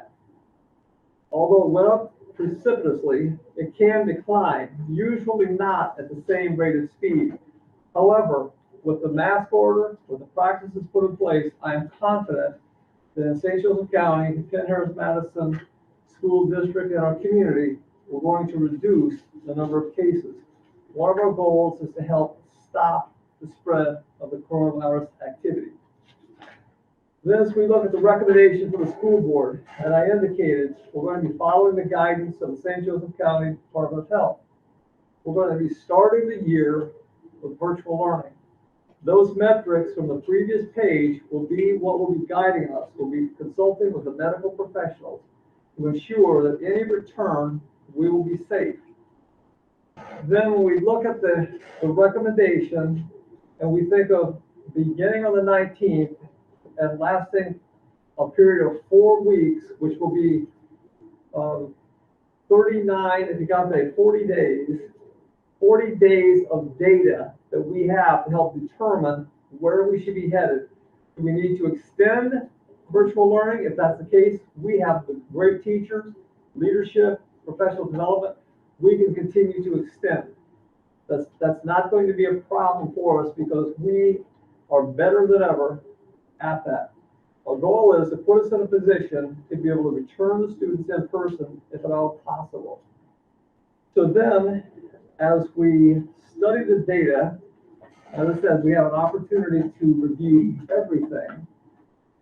Although it went up precipitously, it can decline, usually not at the same rate of speed. However, with the mask order, with the practices put in place, I am confident that in St. Joseph County, Penn-Harris-Madison School District, and our community, we're going to reduce the number of cases. One of our goals is to help stop the spread of the coronavirus activity. Then as we look at the recommendation for the school board, and I indicated, we're going to be following the guidance of the St. Joseph County Department of Health. We're going to be starting the year with virtual learning. Those metrics from the previous page will be what will be guiding us. We'll be consulting with the medical professionals to ensure that any return, we will be safe. Then when we look at the recommendation, and we think of beginning on the 19th and lasting a period of 4 weeks, which will be 39, if you calculate 40 days of data that we have to help determine where we should be headed. Do we need to extend virtual learning? If that's the case, we have the great teachers, leadership, professional development. We can continue to extend. That's not going to be a problem for us because we are better than ever at that. Our goal is to put us in a position to be able to return the students in person if at all possible. So then, as we study the data, as I said, we have an opportunity to review everything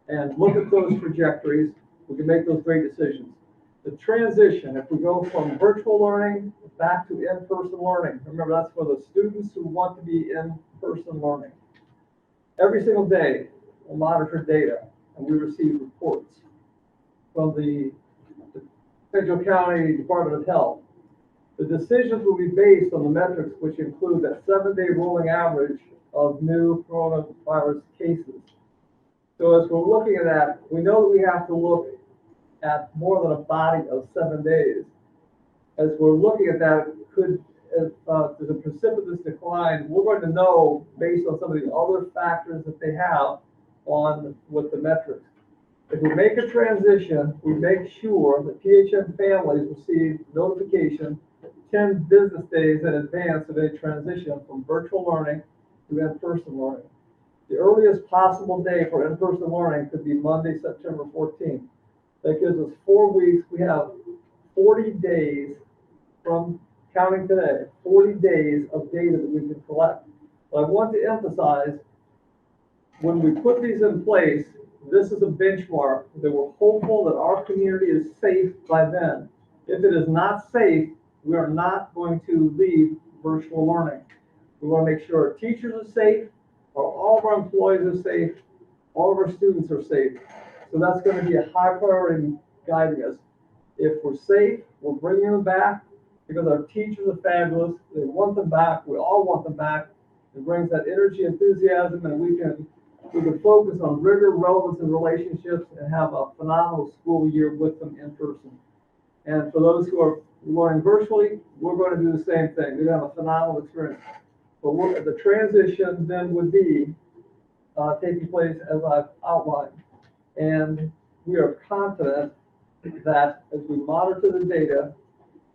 and look at those trajectories. We can make those great decisions. The transition, if we go from virtual learning back to in-person learning, remember that's for the students who want to be in-person learning. Every single day, we'll monitor data and we receive reports from the St. Joseph County Department of Health. The decisions will be based on the metrics which include that 7-day rolling average of new coronavirus cases. So as we're looking at that, we know that we have to look at more than a body of 7 days. As we're looking at that, if there's a precipitous decline, we're going to know based on some of the other factors that they have on with the metrics. If we make a transition, we make sure that PHM families receive notification 10 business days in advance of a transition from virtual learning to in-person learning. The earliest possible day for in-person learning could be Monday, September 14th. That gives us 4 weeks. We have 40 days from counting today, 40 days of data that we can collect. But I want to emphasize, when we put these in place, this is a benchmark that we're hopeful that our community is safe by then. If it is not safe, we are not going to leave virtual learning. We want to make sure our teachers are safe, all of our employees are safe, all of our students are safe. So that's going to be a high priority guiding us. If we're safe, we're bringing them back because our teachers are fabulous. They want them back. We all want them back. It brings that energy, enthusiasm, and we can focus on rigor, relevance, and relationships and have a phenomenal school year with them in person. And for those who are learning virtually, we're going to do the same thing. They're going to have a phenomenal experience. But the transition then would be taking place as I've outlined. And we are confident that as we monitor the data,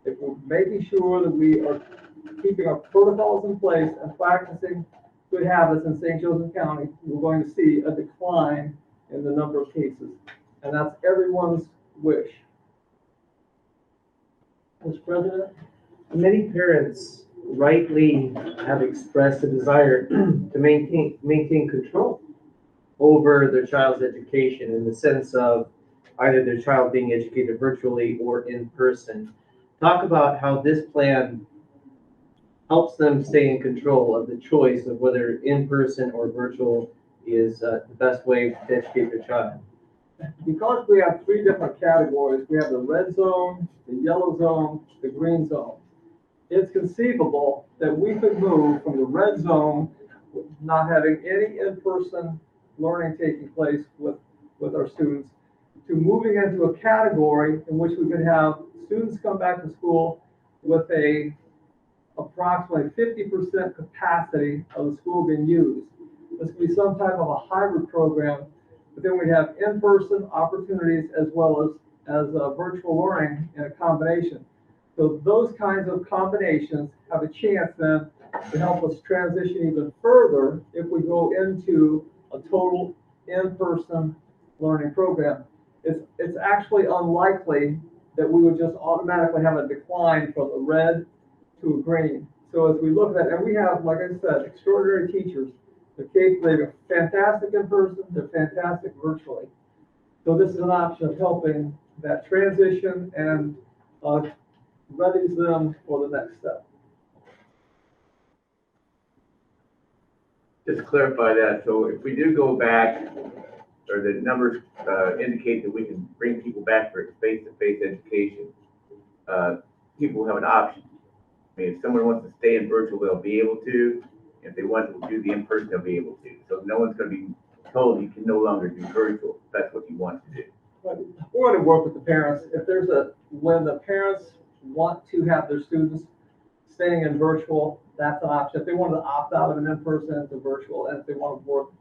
if we're making sure that we are keeping our protocols in place and practicing good habits in St. Joseph County, we're going to see a decline in the number of cases. And that's everyone's wish. Mr. President? Many parents rightly have expressed a desire to maintain control over their child's education in the sense of either their child being educated virtually or in person. Talk about how this plan helps them stay in control of the choice of whether in person or virtual is the best way to educate their child. Because we have 3 different categories, we have the red zone, the yellow zone, the green zone. It's conceivable that we could move from the red zone, not having any in-person learning taking place with our students, to moving into a category in which we could have students come back to school with a approximately 50% capacity of the school being used. This could be some type of a hybrid program, but then we have in-person opportunities as well as virtual learning in a combination. So those kinds of combinations have a chance then to help us transition even further if we go into a total in-person learning program. It's actually unlikely that we would just automatically have a decline from a red to a green. So as we look at it, and we have, like I said, extraordinary teachers. They're fantastic in person, they're fantastic virtually. So this is an option of helping that transition and readies them for the next step. Just to clarify that, so if we do go back, or the numbers indicate that we can bring people back for face-to-face education, people have an option. I mean, if someone wants to stay in virtual, they'll be able to. If they want to do the in-person, they'll be able to. So no one's going to be told you can no longer do virtual. If that's what you want to do. We're going to work with the parents. When the parents want to have their students staying in virtual, that's an option. If they want to opt out of an in-person into virtual, and if they want to work,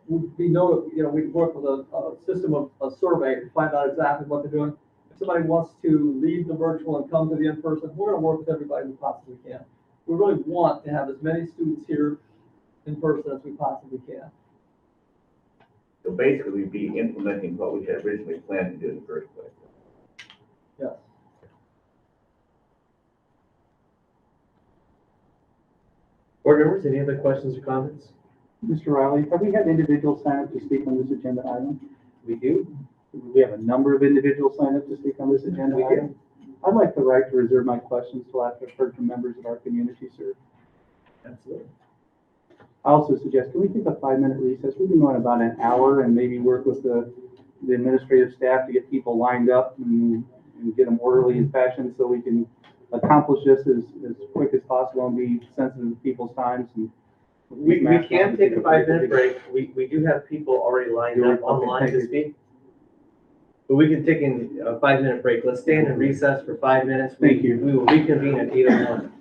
we'd work with a system of a survey to find out exactly what they're doing. If somebody wants to leave the virtual and come to the in-person, we're going to work with everybody we possibly can. We really want to have as many students here in person as we possibly can. So basically, we'd be implementing what we had originally planned to do in the first place. Yes. Board members, any other questions or comments? Mr. Riley, have we had individuals sign up to speak on this agenda item? We do. We have a number of individuals sign up to speak on this agenda We do. item. I'd like the right to reserve my questions till after I've heard from members of our community, sir. Absolutely. I also suggest, can we take a 5-minute recess? We've been going about an hour and maybe work with the administrative staff to get people lined up and get them orderly in fashion so we can accomplish this as quick as possible and be sensitive to people's times. And We can take a 5-minute break. We do have people already lined up online to speak. But we can take a 5-minute break. Let's stand and recess for 5 minutes. Thank you. We will reconvene at 8:01.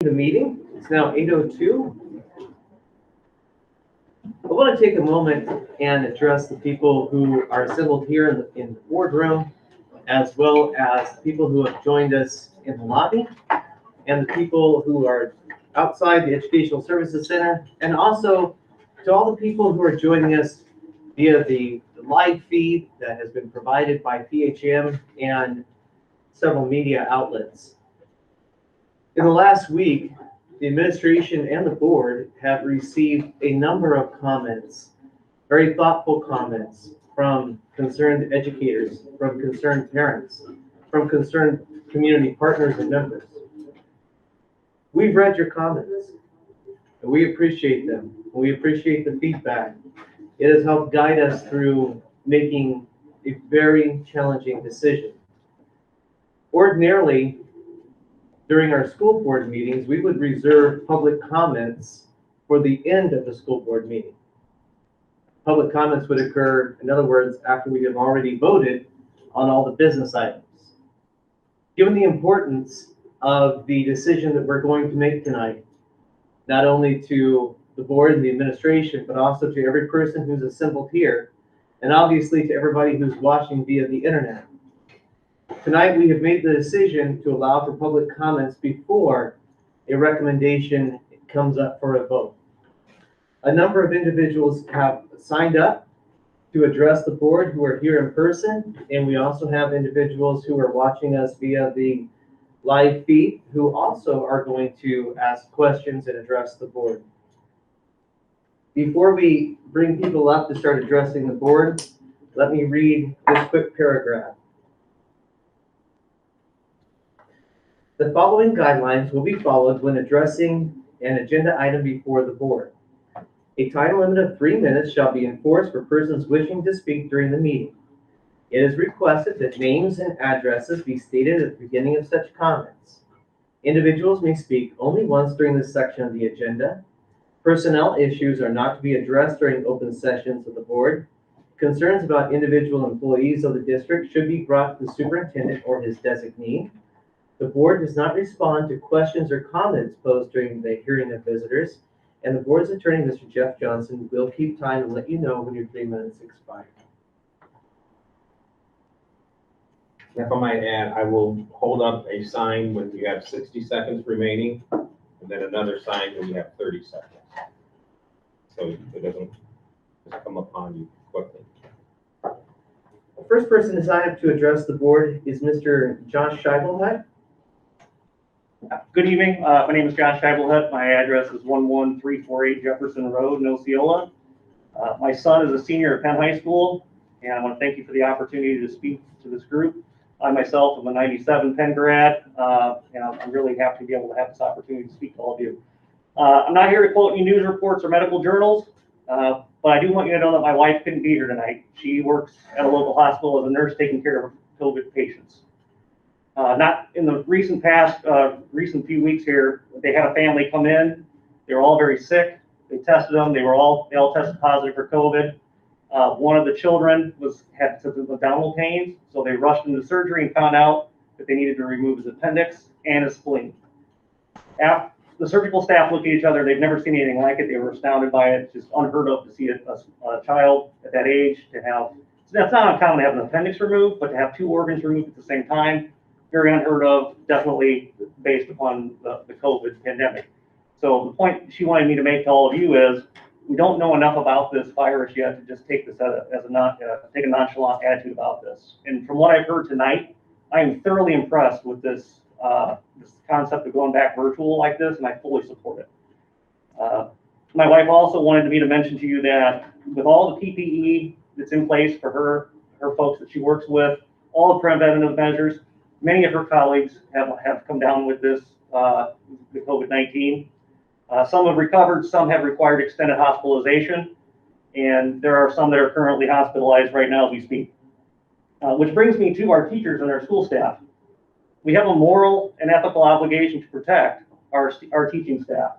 The meeting, it's now 8:02. I want to take a moment and address the people who are assembled here in the boardroom, as well as the people who have joined us in the lobby, and the people who are outside the Educational Services Center, and also to all the people who are joining us via the live feed that has been provided by PHM and several media outlets. In the last week, the administration and the board have received a number of comments, very thoughtful comments from concerned educators, from concerned parents, from concerned community partners and members. We've read your comments, and we appreciate them. We appreciate the feedback. It has helped guide us through making a very challenging decision. Ordinarily, during our school board meetings, we would reserve public comments for the end of the school board meeting. Public comments would occur, in other words, after we have already voted on all the business items. Given the importance of the decision that we're going to make tonight, not only to the board and the administration, but also to every person who's assembled here, and obviously to everybody who's watching via the internet. Tonight, we have made the decision to allow for public comments before a recommendation comes up for a vote. A number of individuals have signed up to address the board who are here in person, and we also have individuals who are watching us via the live feed who also are going to ask questions and address the board. Before we bring people up to start addressing the board, let me read this quick paragraph. The following guidelines will be followed when addressing an agenda item before the board. A time limit of 3 minutes shall be enforced for persons wishing to speak during the meeting. It is requested that names and addresses be stated at the beginning of such comments. Individuals may speak only once during this section of the agenda. Personnel issues are not to be addressed during open sessions of the board. Concerns about individual employees of the district should be brought to the superintendent or his designee. The board does not respond to questions or comments posed during the hearing of visitors, and the board's attorney, Mr. Jeff Johnson, will keep time and let you know when your 3 minutes expire. If I might add, I will hold up a sign when you have 60 seconds remaining, and then another sign when you have 30 seconds. So it doesn't just come upon you quickly. The first person to sign up to address the board is Mr. Josh Scheibelhut. Good evening. My name is Josh Scheibelhut. My address is 11348 Jefferson Road in Osceola. My son is a senior at Penn High School, and I want to thank you for the opportunity to speak to this group. I myself am a 97 Penn grad, and I'm really happy to be able to have this opportunity to speak to all of you. I'm not here to quote any news reports or medical journals, but I do want you to know that my wife couldn't be here tonight. She works at a local hospital as a nurse taking care of COVID patients. Not in the recent past, recent few weeks here, they had a family come in. They were all very sick. They tested them. They all tested positive for COVID. One of the children had some abdominal pains, so they rushed into surgery and found out that they needed to remove his appendix and his spleen. After the surgical staff looked at each other, they've never seen anything like it. They were astounded by it. It's just unheard of to see a child at that age to have. That's not uncommon to have an appendix removed, but to have 2 organs removed at the same time, very unheard of, definitely based upon the COVID pandemic. So the point she wanted me to make to all of you is, we don't know enough about this virus yet to just take this take a nonchalant attitude about this. And from what I've heard tonight, I am thoroughly impressed with this concept of going back virtual like this, and I fully support it. My wife also wanted me to mention to you that with all the PPE that's in place for her folks that she works with, all the preventative measures, many of her colleagues have come down with this, the COVID-19. Some have recovered, some have required extended hospitalization, and there are some that are currently hospitalized right now as we speak. Which brings me to our teachers and our school staff. We have a moral and ethical obligation to protect our teaching staff.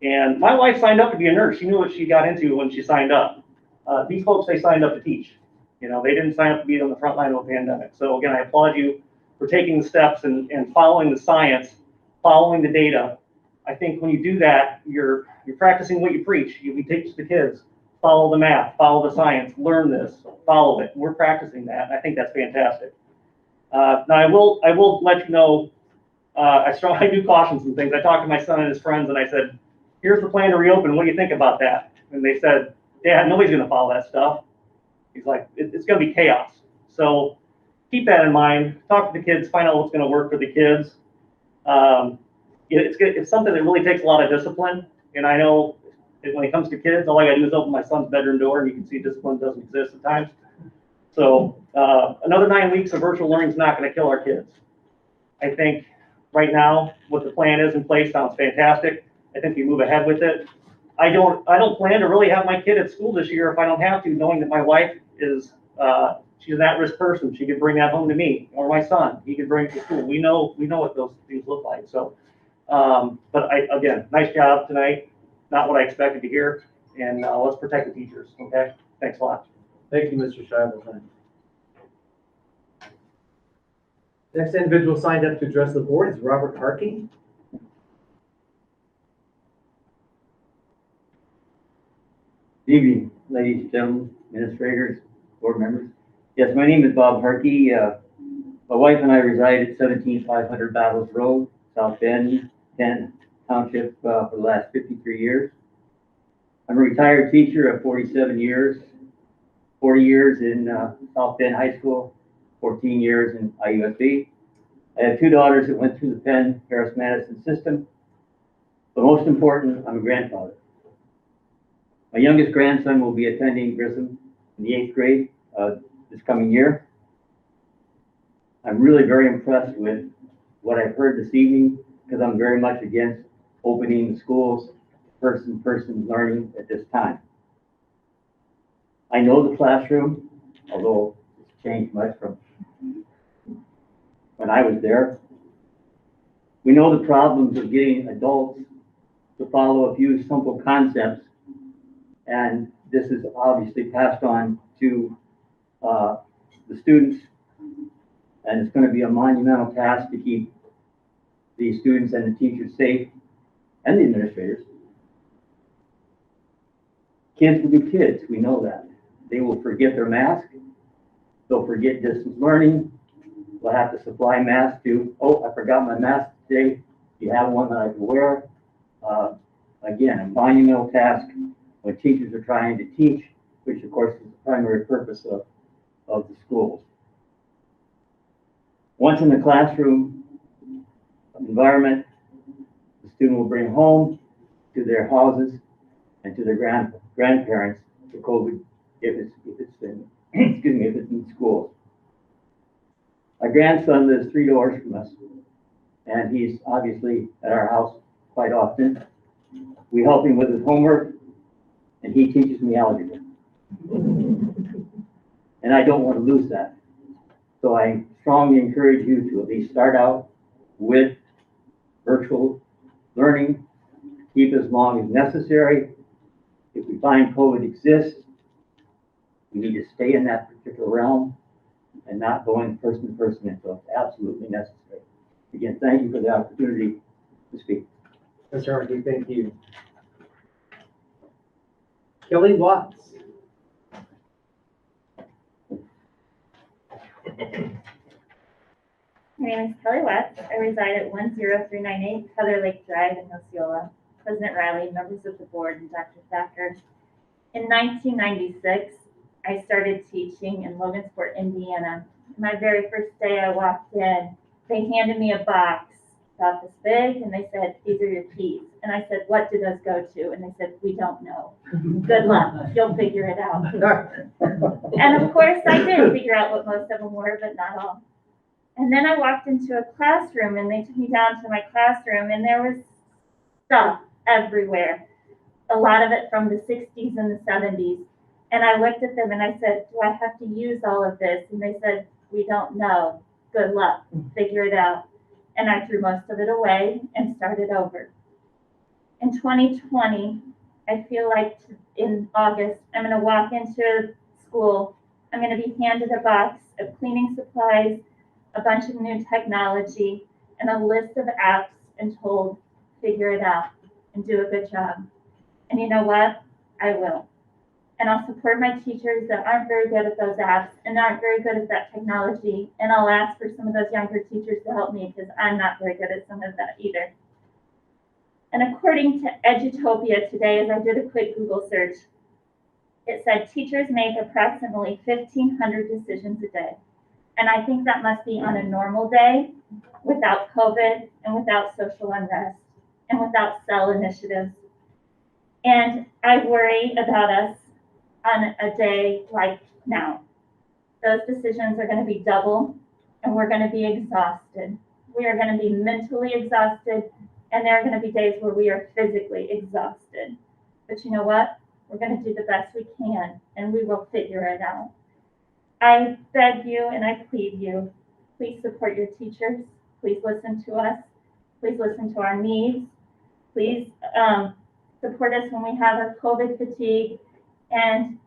And my wife signed up to be a nurse. She knew what she got into when she signed up. These folks, they signed up to teach. You know, they didn't sign up to be on the front line of a pandemic. So again, I applaud you for taking the steps and following the science following the data. I think when you do that, you're practicing what you preach. We teach the kids, follow the math, follow the science, learn this, follow it. We're practicing that. I think that's fantastic. Now I will let you know, I do caution some things. I talked to my son and his friends and I said, here's the plan to reopen. What do you think about that? And they said, Dad, nobody's going to follow that stuff. He's like, it's going to be chaos. So keep that in mind. Talk to the kids, find out what's going to work for the kids. It's something that really takes a lot of discipline. And I know when it comes to kids, all I got to do is open my son's bedroom door and you can see discipline doesn't exist at times. So another 9 weeks of virtual learning is not going to kill our kids. I think right now, what the plan is in place sounds fantastic. I think we move ahead with it. I don't plan to really have my kid at school this year if I don't have to, knowing that my wife is, she's an at-risk person. She could bring that home to me, or my son, he could bring it to school. We know what those things look like. So, but again, nice job tonight. Not what I expected to hear. And let's protect the teachers, okay? Thanks a lot. Thank you, Mr. Scheibelhut. Next individual signed up to address the board is Robert Harkey. Good evening, ladies and gentlemen, administrators, board members. Yes, my name is Bob Harkey. My wife and I reside at 17500 Battles Road, South Bend, Penn Township for the last 53 years. I'm a retired teacher of 47 years, 40 years in South Bend High School, 14 years in IUSB. I have two daughters that went through the Penn-Harris-Madison system. But most important, I'm a grandfather. My youngest grandson will be attending Grissom in the 8th grade this coming year. I'm really very impressed with what I've heard this evening because I'm very much against opening the schools person-to-person learning at this time. I know the classroom, although it's changed much from when I was there. We know the problems of getting adults to follow a few simple concepts, and this is obviously passed on to the students, and it's going to be a monumental task to keep the students and the teachers safe, and the administrators. Kids will be kids, we know that. They will forget their mask, they'll forget distance learning, we'll have to supply masks to, oh, I forgot my mask today, do you have one that I can wear? Again, a monumental task when teachers are trying to teach, which of course is the primary purpose of the schools. Once in the classroom environment, the student will bring home to their houses and to their grandparents the COVID if it's in, excuse me, if it's in schools. My grandson lives 3 doors from us, and he's obviously at our house quite often. We help him with his homework, and he teaches me algebra. And I don't want to lose that. So I strongly encourage you to at least start out with virtual learning, keep as long as necessary. If we find COVID exists, we need to stay in that particular realm and not going person to person until it's absolutely necessary. Again, thank you for the opportunity to speak. Mr. Harkey, thank you. Kelly Watts. My name is Kelly Watts. I reside at 10398 Heather Lake Drive in Osceola. President Riley, members of the board, and Dr. Thacker. In 1996, I started teaching in Logansport, Indiana. My very first day I walked in, they handed me a box about this big, and they said, these are your keys. And I said, what do those go to? And they said, we don't know. Good luck, you'll figure it out. And of course, I did figure out what most of them were, but not all. And then I walked into a classroom, and they took me down to my classroom, and there was stuff everywhere. A lot of it from the 60s and the 70s. And I looked at them and I said, do I have to use all of this? And they said, we don't know. Good luck, figure it out. And I threw most of it away and started over. In 2020, I feel like in August, I'm going to walk into school. I'm going to be handed a box of cleaning supplies, a bunch of new technology, and a list of apps and told, figure it out and do a good job. And you know what? I will. And I'll support my teachers that aren't very good at those apps and aren't very good at that technology. And I'll ask for some of those younger teachers to help me because I'm not very good at some of that either. And according to Edutopia today, as I did a quick Google search, it said teachers make approximately 1,500 decisions a day. And I think that must be on a normal day without COVID and without social unrest and without cell initiatives. And I worry about us on a day like now. Those decisions are going to be double and we're going to be exhausted. We are going to be mentally exhausted and there are going to be days where we are physically exhausted. But you know what? We're going to do the best we can and we will figure it out. I beg you and I plead you, please support your teachers. Please listen to us. Please listen to our needs. Please support us when we have our COVID fatigue and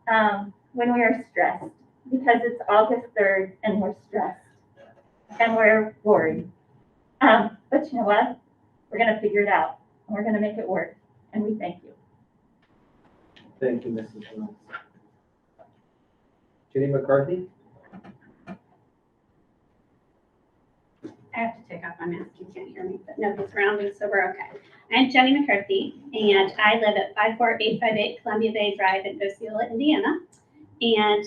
when we are stressed, because it's August 3rd and we're stressed and we're worried. But you know what? We're going to figure it out and we're going to make it work. And we thank you. Thank you, Mrs. Jones. Jenny McCarthy? I have to take off my mask, you can't hear me, but nobody's around me, so we're okay. I'm Jenny McCarthy, and I live at 54858 Columbia Bay Drive in Osceola, Indiana. And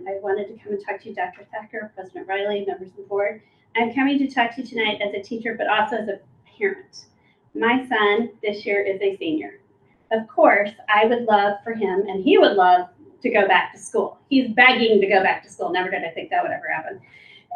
I wanted to come and talk to you, Dr. Thacker, President Riley, members of the board. I'm coming to talk to you tonight as a teacher, but also as a parent. My son this year is a senior. Of course, I would love for him, and he would love to go back to school. He's begging to go back to school. Never did I think that would ever happen.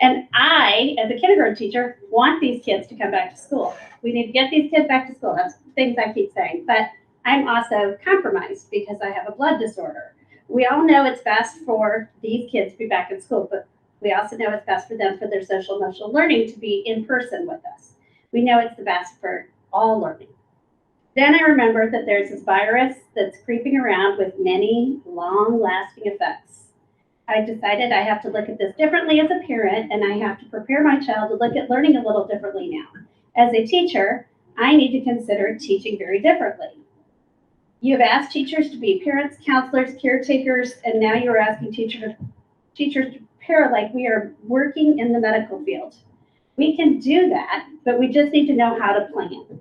And I, as a kindergarten teacher, want these kids to come back to school. We need to get these kids back to school. That's things I keep saying. But I'm also compromised because I have a blood disorder. We all know it's best for these kids to be back in school, but we also know it's best for them for their social emotional learning to be in person with us. We know it's the best for all learning. Then I remember that there's this virus that's creeping around with many long-lasting effects. I decided I have to look at this differently as a parent, and I have to prepare my child to look at learning a little differently now. As a teacher, I need to consider teaching very differently. You have asked teachers to be parents, counselors, caretakers, and now you're asking teachers to prepare like we are working in the medical field. We can do that, but we just need to know how to plan.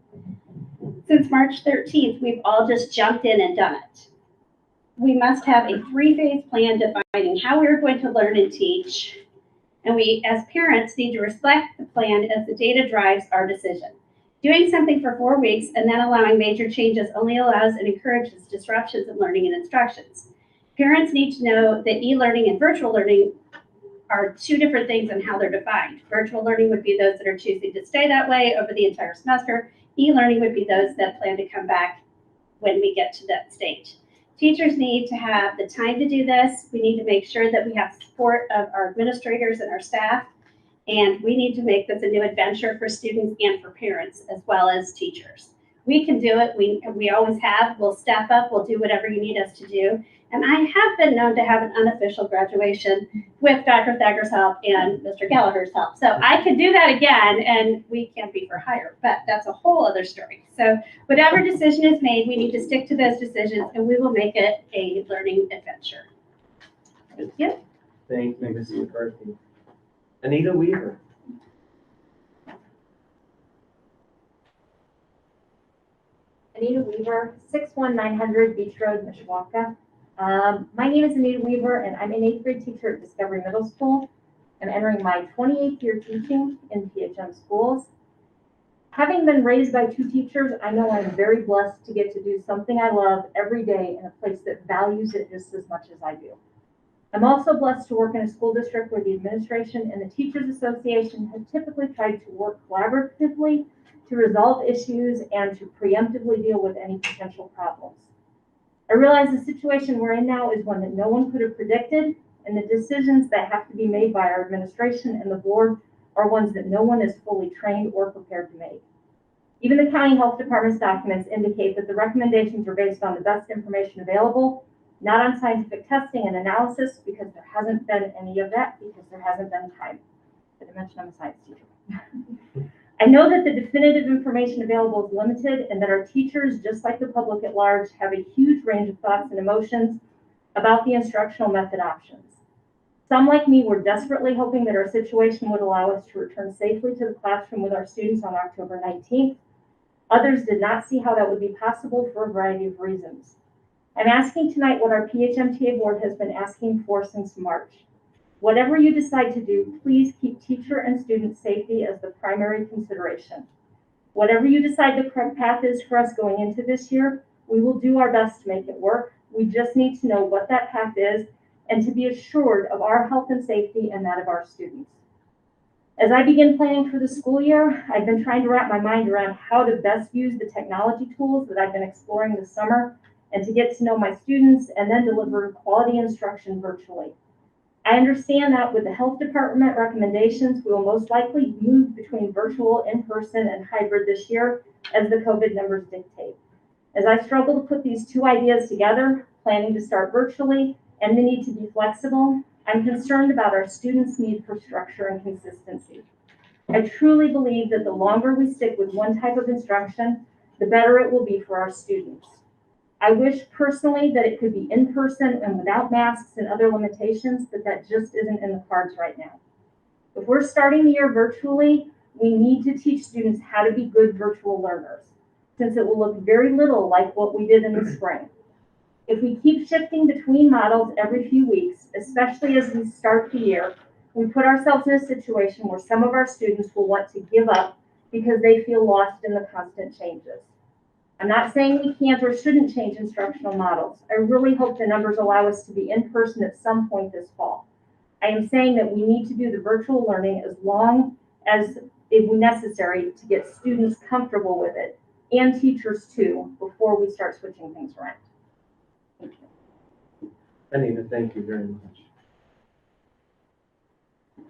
Since March 13th, we've all just jumped in and done it. We must have a 3-phase plan defining how we're going to learn and teach. And we, as parents, need to respect the plan as the data drives our decision. Doing something for 4 weeks and then allowing major changes only allows and encourages disruptions in learning and instructions. Parents need to know that e-learning and virtual learning are 2 different things and how they're defined. Virtual learning would be those that are choosing to stay that way over the entire semester. E-learning would be those that plan to come back when we get to that stage. Teachers need to have the time to do this. We need to make sure that we have support of our administrators and our staff. And we need to make this a new adventure for students and for parents as well as teachers. We can do it. We always have. We'll step up. We'll do whatever you need us to do. And I have been known to have an unofficial graduation with Dr. Thacker's help and Mr. Gallagher's help. So I could do that again, and we can't be for hire, but that's a whole other story. So whatever decision is made, we need to stick to those decisions, and we will make it a learning adventure. Thank you. Thank you, Mrs. McCarthy. Anita Weaver. Anita Weaver, 61900 Beach Road, Mishawaka. My name is Anita Weaver, and I'm an 8th grade teacher at Discovery Middle School. I'm entering my 28th year teaching in PHM schools. Having been raised by 2 teachers, I know I'm very blessed to get to do something I love every day in a place that values it just as much as I do. I'm also blessed to work in a school district where the administration and the Teachers Association have typically tried to work collaboratively to resolve issues and to preemptively deal with any potential problems. I realize the situation we're in now is one that no one could have predicted, and the decisions that have to be made by our administration and the board are ones that no one is fully trained or prepared to make. Even the county health department's documents indicate that the recommendations are based on the best information available, not on scientific testing and analysis, because there hasn't been any of that, because there hasn't been time. Did I mention I'm a science teacher? I know that the definitive information available is limited and that our teachers, just like the public at large, have a huge range of thoughts and emotions about the instructional method options. Some, like me, were desperately hoping that our situation would allow us to return safely to the classroom with our students on October 19th. Others did not see how that would be possible for a variety of reasons. I'm asking tonight what our PHMTA board has been asking for since March. Whatever you decide to do, please keep teacher and student safety as the primary consideration. Whatever you decide the correct path is for us going into this year, we will do our best to make it work. We just need to know what that path is and to be assured of our health and safety and that of our students. As I begin planning for the school year, I've been trying to wrap my mind around how to best use the technology tools that I've been exploring this summer and to get to know my students and then deliver quality instruction virtually. I understand that with the health department recommendations, we will most likely move between virtual, in-person, and hybrid this year as the COVID numbers dictate. As I struggle to put these two ideas together, planning to start virtually and the need to be flexible, I'm concerned about our students' need for structure and consistency. I truly believe that the longer we stick with one type of instruction, the better it will be for our students. I wish personally that it could be in person and without masks and other limitations, but that just isn't in the cards right now. If we're starting the year virtually, we need to teach students how to be good virtual learners, since it will look very little like what we did in the spring. If we keep shifting between models every few weeks, especially as we start the year, we put ourselves in a situation where some of our students will want to give up because they feel lost in the constant changes. I'm not saying we can't or shouldn't change instructional models. I really hope the numbers allow us to be in person at some point this fall. I am saying that we need to do the virtual learning as long as it will be necessary to get students comfortable with it, and teachers too, before we start switching things around. Thank you. Anita, thank you very much.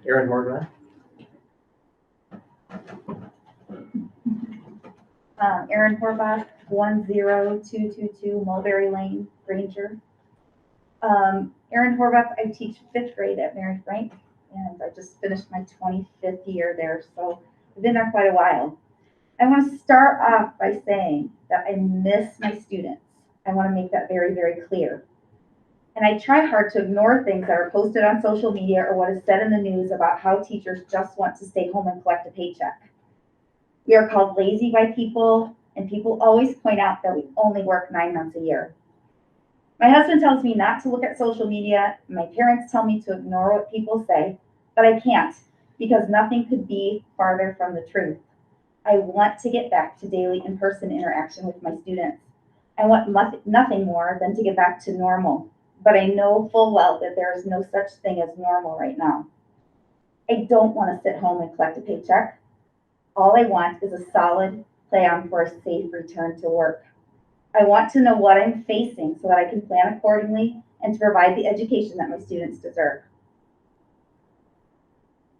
Aaron Horvath? Erin Horvath, 10222 Mulberry Lane, Granger. Erin Horvath, I teach 5th grade at Mary Frank, and I just finished my 25th year there, so I've been there quite a while. I want to start off by saying that I miss my students. I want to make that very, very clear. And I try hard to ignore things that are posted on social media or what is said in the news about how teachers just want to stay home and collect a paycheck. We are called lazy by people, and people always point out that we only work 9 months a year. My husband tells me not to look at social media, and my parents tell me to ignore what people say, but I can't, because nothing could be farther from the truth. I want to get back to daily in-person interaction with my students. I want nothing more than to get back to normal, but I know full well that there is no such thing as normal right now. I don't want to sit home and collect a paycheck. All I want is a solid plan for a safe return to work. I want to know what I'm facing so that I can plan accordingly and to provide the education that my students deserve.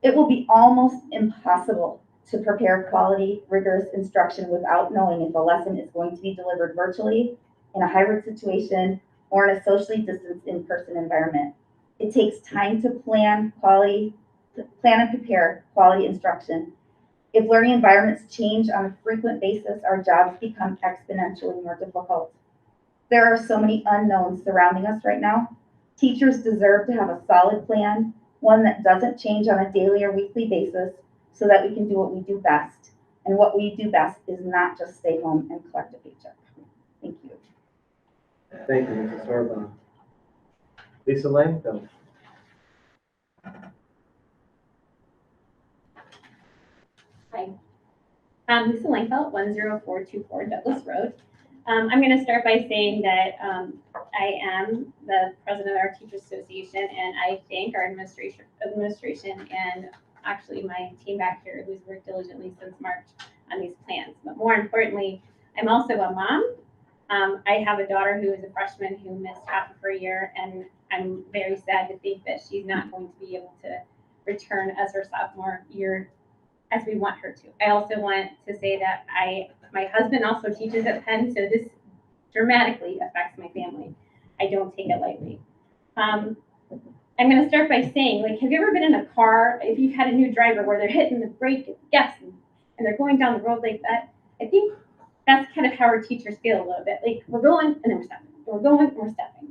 It will be almost impossible to prepare quality, rigorous instruction without knowing if a lesson is going to be delivered virtually, in a hybrid situation, or in a socially distanced in-person environment. It takes time to plan and prepare quality instruction. If learning environments change on a frequent basis, our jobs become exponentially more difficult. There are so many unknowns surrounding us right now. Teachers deserve to have a solid plan, one that doesn't change on a daily or weekly basis, so that we can do what we do best. And what we do best is not just stay home and collect a paycheck. Thank you. Thank you, Mrs. Horvath. Lisa Langfeld? Hi. Lisa Langfeld, 10424 Douglas Road. I'm going to start by saying that I am the president of our Teachers Association, and I thank our administration and actually my team back here who's worked diligently since March on these plans. But more importantly, I'm also a mom. I have a daughter who is a freshman who missed half of her year, and I'm very sad to think that she's not going to be able to return as her sophomore year as we want her to. I also want to say that my husband also teaches at Penn, so this dramatically affects my family. I don't take it lightly. I'm going to start by saying, like, have you ever been in a car, if you've had a new driver, where they're hitting the brake and gas, and and they're going down the road like that, I think that's kind of how our teachers feel a little bit. Like, we're going and then we're stopping. We're going and we're stopping.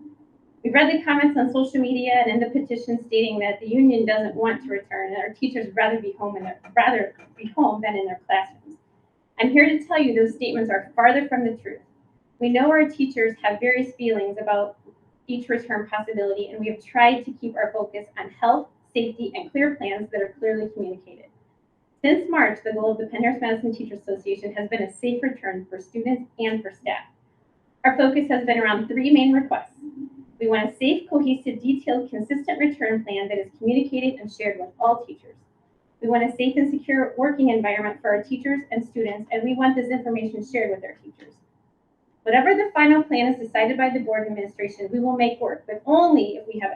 We've read the comments on social media and in the petition stating that the union doesn't want to return and our teachers would rather be home than in their classrooms. I'm here to tell you those statements are farther from the truth. We know our teachers have various feelings about each return possibility, and we have tried to keep our focus on health, safety, and clear plans that are clearly communicated. Since March, the goal of the Penn-Harris-Madison Teachers Association has been a safe return for students and for staff. Our focus has been around three main requests. We want a safe, cohesive, detailed, consistent return plan that is communicated and shared with all teachers. We want a safe and secure working environment for our teachers and students, and we want this information shared with our teachers. Whatever the final plan is decided by the board of administration, we will make work, but only if we have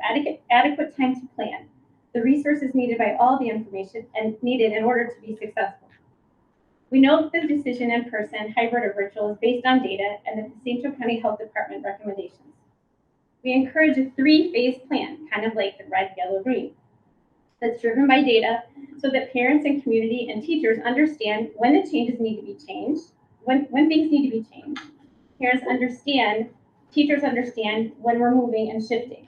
adequate time to plan, the resources needed by all the information and needed in order to be successful. We know that the decision in person, hybrid, or virtual is based on data and the St. Joe County Health Department recommendations. We encourage a three-phase plan, kind of like the red, yellow, green, that's driven by data so that parents and community and teachers understand when the changes need to be changed, when things need to be changed. Parents understand, teachers understand when we're moving and shifting.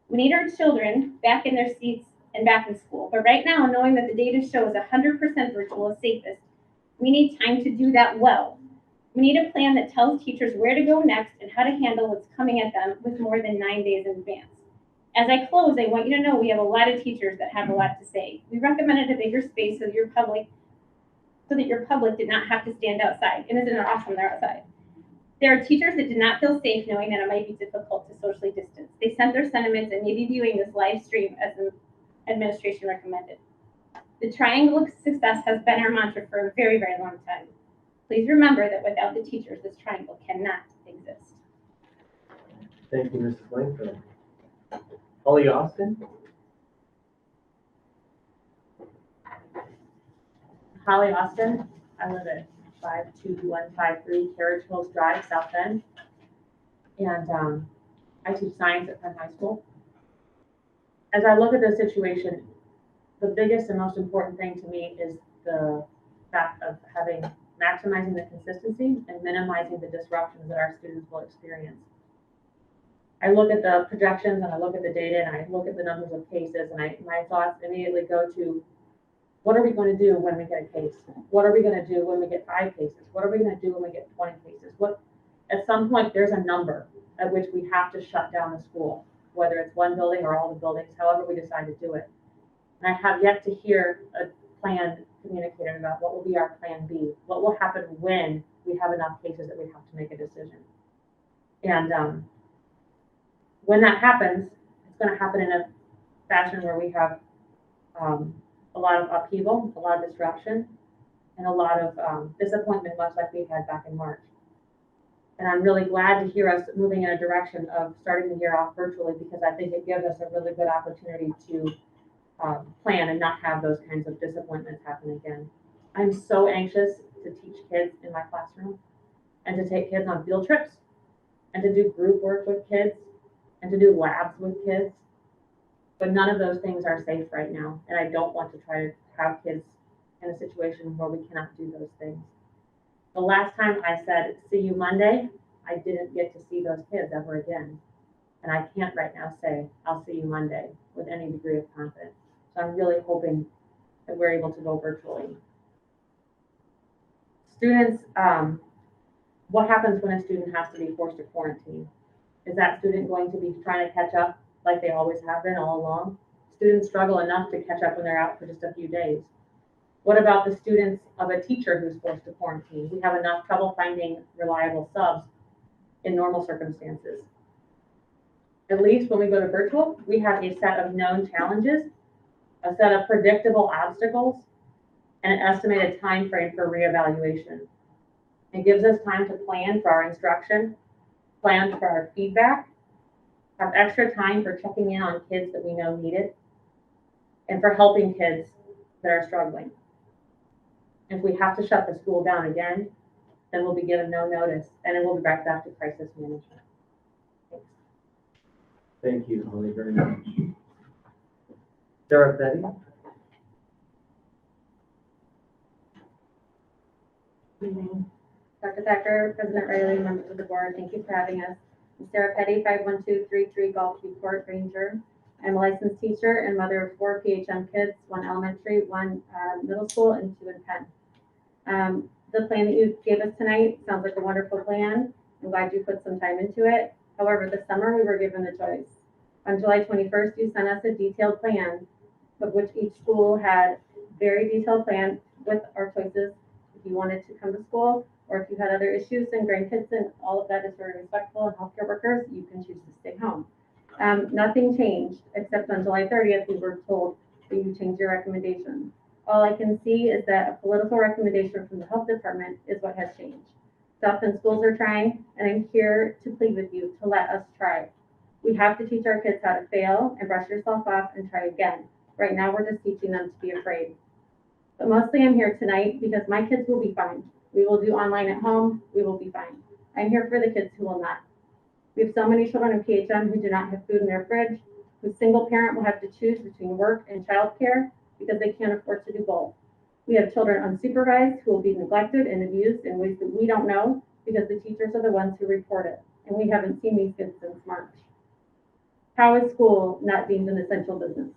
We need our children back in their seats and back in school. But right now, knowing that the data shows 100% virtual is safest, we need time to do that well. We need a plan that tells teachers where to go next and how to handle what's coming at them with more than 9 days in advance. As I close, I want you to know we have a lot of teachers that have a lot to say. We recommended a bigger space so that your public did not have to stand outside. And isn't it awesome they're outside? There are teachers that did not feel safe knowing that it might be difficult to socially distance. They sent their sentiments and may be viewing this live stream as the administration recommended. The triangle of success has been our mantra for a very, very long time. Please remember that without the teachers, this triangle cannot exist. Thank you, Mrs. Langford. Holly Austin? Holly Austin. I live at 52153 Carriage Hills Drive, South Bend. And I teach science at Penn High School. As I look at this situation, the biggest and most important thing to me is the fact of maximizing the consistency and minimizing the disruptions that our students will experience. I look at the projections and I look at the data and I look at the numbers of cases and my thoughts immediately go to, what are we going to do when we get a case? What are we going to do when we get 5 cases? What are we going to do when we get 20 cases? At some point, there's a number at which we have to shut down the school, whether it's one building or all the buildings, however we decide to do it. And I have yet to hear a plan communicated about what will be our plan B, what will happen when we have enough cases that we have to make a decision. And when that happens, it's going to happen in a fashion where we have a lot of upheaval, a lot of disruption, and a lot of disappointment, much like we had back in March. And I'm really glad to hear us moving in a direction of starting the year off virtually, because I think it gives us a really good opportunity to plan and not have those kinds of disappointments happen again. I'm so anxious to teach kids in my classroom and to take kids on field trips and to do group work with kids and to do labs with kids. But none of those things are safe right now. And I don't want to try to have kids in a situation where we cannot do those things. The last time I said, see you Monday, I didn't get to see those kids ever again. And I can't right now say, I'll see you Monday with any degree of confidence. So I'm really hoping that we're able to go virtually. Students, what happens when a student has to be forced to quarantine? Is that student going to be trying to catch up like they always have been all along? Students struggle enough to catch up when they're out for just a few days. What about the students of a teacher who's forced to quarantine? We have enough trouble finding reliable subs in normal circumstances. At least when we go to virtual, we have a set of known challenges, a set of predictable obstacles, and an estimated time frame for reevaluation. It gives us time to plan for our instruction, plan for our feedback, have extra time for checking in on kids that we know need it, and for helping kids that are struggling. If we have to shut the school down again, then we'll be given no notice, and it will be back to crisis management. Thanks. Thank you, Holly, very much. Sarah Betty? evening. Dr. Thacker, President Riley, members of the board, thank you for having us. I'm Sarah Petty, 51233 Gulfview Court Ranger. I'm a licensed teacher and mother of 4 PHM kids, 1 elementary, 1 middle school, and 2 in Penn. The plan that you gave us tonight sounds like a wonderful plan. I'm glad you put some time into it. However, this summer we were given the choice. On July 21st, you sent us a detailed plan of which each school had very detailed plan with our choices if you wanted to come to school or if you had other issues and grandkids, and all of that is very respectful, and healthcare workers, you can choose to stay home. Nothing changed except on July 30th, we were told that you changed your recommendation. All I can see is that a political recommendation from the health department is what has changed. South Bend schools are trying, and I'm here to plead with you to let us try. We have to teach our kids how to fail and brush yourself off and try again. Right now, we're just teaching them to be afraid. But mostly I'm here tonight because my kids will be fine. We will do online at home. We will be fine. I'm here for the kids who will not. We have so many children in PHM who do not have food in their fridge, whose single parent will have to choose between work and childcare because they can't afford to do both. We have children unsupervised who will be neglected and abused in ways that we don't know because the teachers are the ones who report it, and we haven't seen these kids since March. How is school not deemed an essential business?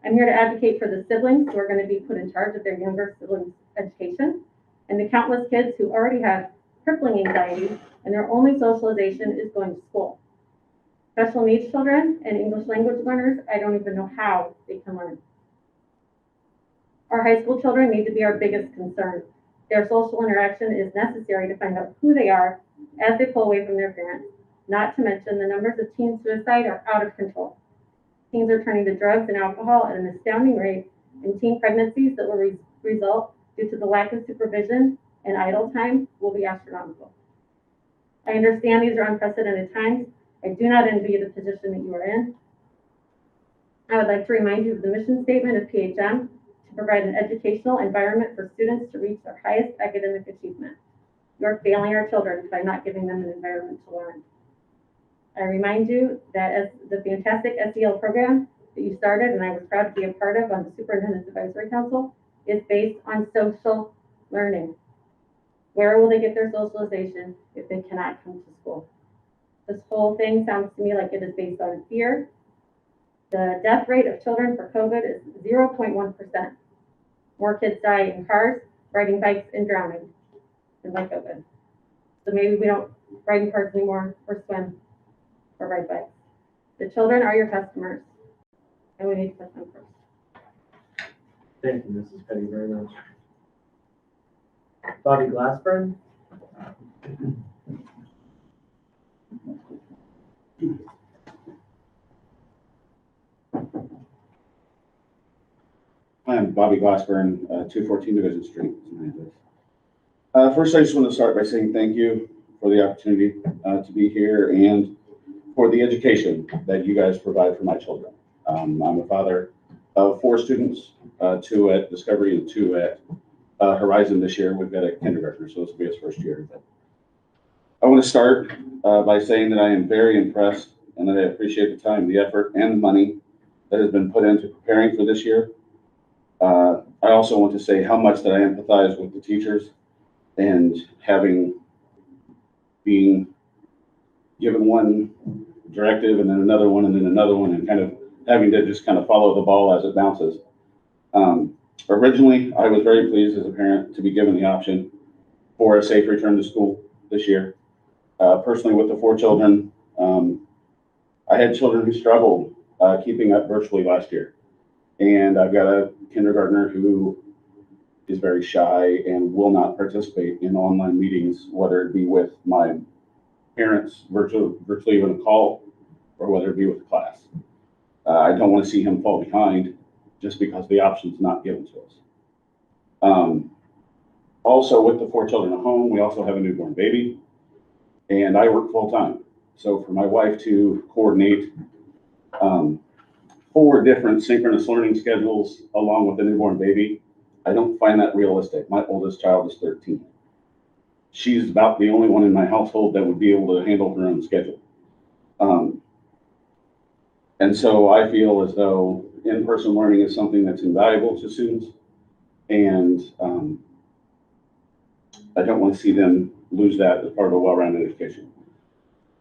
I'm here to advocate for the siblings who are going to be put in charge of their younger siblings' education, and the countless kids who already have crippling anxiety and their only socialization is going to school. Special needs children and English language learners, I don't even know how they can learn. Our high school children need to be our biggest concern. Their social interaction is necessary to find out who they are as they pull away from their parents, not to mention the numbers of teen suicide are out of control. Teens are turning to drugs and alcohol at an astounding rate, and teen pregnancies that will result due to the lack of supervision and idle time will be astronomical. I understand these are unprecedented times. I do not envy the position that you are in. I would like to remind you of the mission statement of PHM to provide an educational environment for students to reach their highest academic achievement. You are failing our children by not giving them an environment to learn. I remind you that as the fantastic SEL program that you started and I was proud to be a part of on the Superintendent's Advisory Council is based on social learning. Where will they get their socialization if they cannot come to school? This whole thing sounds to me like it is based on fear. The death rate of children for COVID is 0.1%. More kids die in cars, riding bikes, and drowning than by COVID. So maybe we don't ride in cars anymore or swim or ride bikes. The children are your customers, and we need to put them first. Thank you, Mrs. Petty, very much. Bobby Glassburn? I'm Bobby Glassburn, 214 Division Street. First, I just want to start by saying thank you for the opportunity to be here and for the education that you guys provide for my children. I'm a father of 4 students, 2 at Discovery and 2 at Horizon this year. We've got a kindergartner, so this will be his first year. But I want to start by saying that I am very impressed and that I appreciate the time, the effort, and the money that has been put into preparing for this year. I also want to say how much that I empathize with the teachers and being given one directive and then another one and then another one and kind of having to just kind of follow the ball as it bounces. Originally, I was very pleased as a parent to be given the option for a safe return to school this year. Personally, with the 4 children, I had children who struggled keeping up virtually last year. And I've got a kindergartner who is very shy and will not participate in online meetings, whether it be with my parents virtually on a call or whether it be with the class. I don't want to see him fall behind just because the option's not given to us. Also, with the 4 children at home, we also have a newborn baby, and I work full time. So for my wife to coordinate 4 different synchronous learning schedules along with a newborn baby, I don't find that realistic. My oldest child is 13. She's about the only one in my household that would be able to handle her own schedule. And so I feel as though in-person learning is something that's invaluable to students. And I don't want to see them lose that as part of a well-rounded education.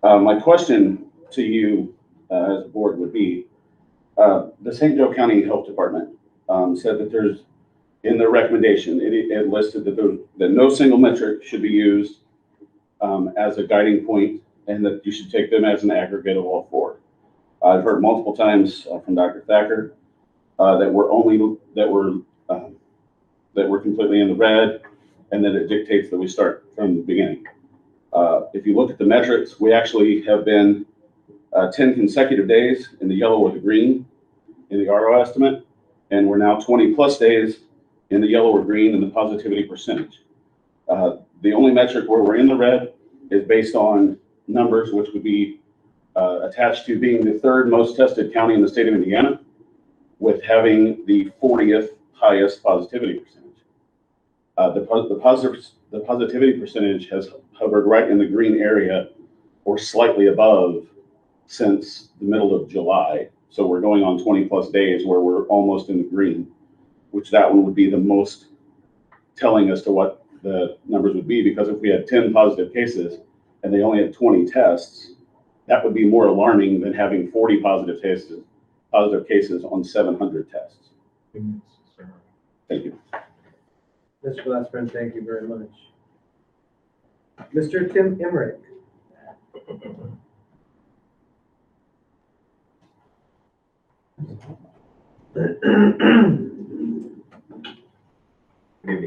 My question to you as a board would be, the St. Joe County Health Department said that there's, in their recommendation, it listed that no single metric should be used as a guiding point, and that you should take them as an aggregate of all four. I've heard multiple times from Dr. Thacker that we're completely in the red, and that it dictates that we start from the beginning. If you look at the metrics, we actually have been 10 consecutive days in the yellow or the green in the RO estimate, and we're now 20 plus days in the yellow or green in the positivity percentage. The only metric where we're in the red is based on numbers, which would be attached to being the third most tested county in the state of Indiana, with having the 40th highest positivity percentage. The positivity percentage has hovered right in the green area or slightly above since the middle of July. So we're going on 20 plus days where we're almost in the green, which that one would be the most telling as to what the numbers would be, because if we had 10 positive cases and they only had 20 tests, that would be more alarming than having 40 positive cases on 700 tests. Thank you. Mr. Glassman, thank you very much. Mr. Tim Emmerich. Maybe.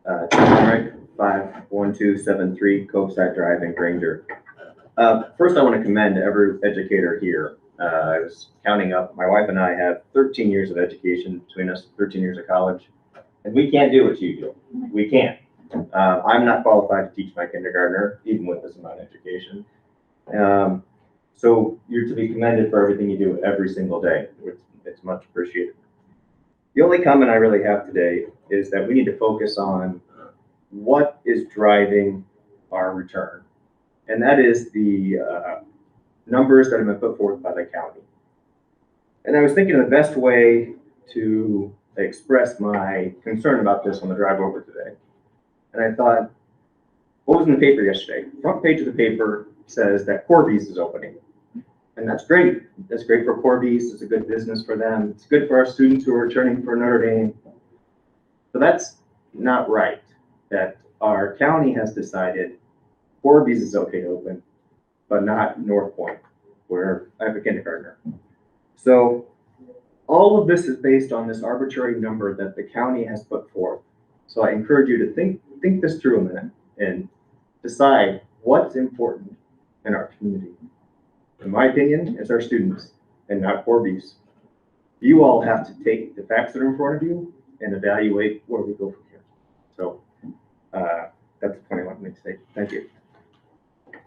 Tim Emmerich, 51273 Coveside Drive in Granger. First, I want to commend every educator here. I was counting up, my wife and I have 13 years of education between us, 13 years of college, and we can't do what you do. We can't. I'm not qualified to teach my kindergartner, even with this amount of education. So you're to be commended for everything you do every single day. It's much appreciated. The only comment I really have today is that we need to focus on what is driving our return. And that is the numbers that have been put forth by the county. And I was thinking of the best way to express my concern about this on the drive over today. And I thought, what was in the paper yesterday? Front page of the paper says that Corby's is opening. And that's great. That's great for Corby's. It's a good business for them. It's good for our students who are returning for Notre Dame. But that's not right, that our county has decided Corby's is okay to open, but not North Point, where I have a kindergartner. So all of this is based on this arbitrary number that the county has put forth. So I encourage you to think this through a minute and decide what's important in our community. In my opinion, it's our students and not Corby's. You all have to take the facts that are in front of you and evaluate where we go from here. So that's the point I want to make today. Thank you.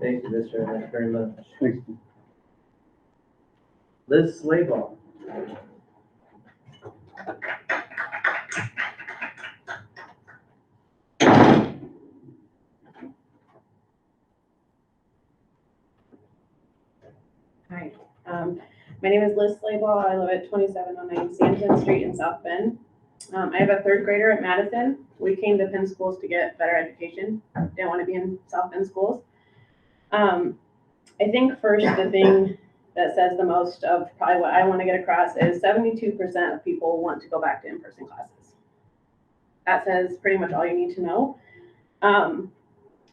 Thank you, Mr. Emmerich, very much. Thank you. Liz Slayball. Hi, my name is Liz Slayball. I live at 2709 Santon Street in South Bend. I have a third grader at Madison. We came to Penn schools to get better education. Didn't want to be in South Bend schools. I think first the thing that says the most of probably what I want to get across is 72% of people want to go back to in-person classes. That says pretty much all you need to know.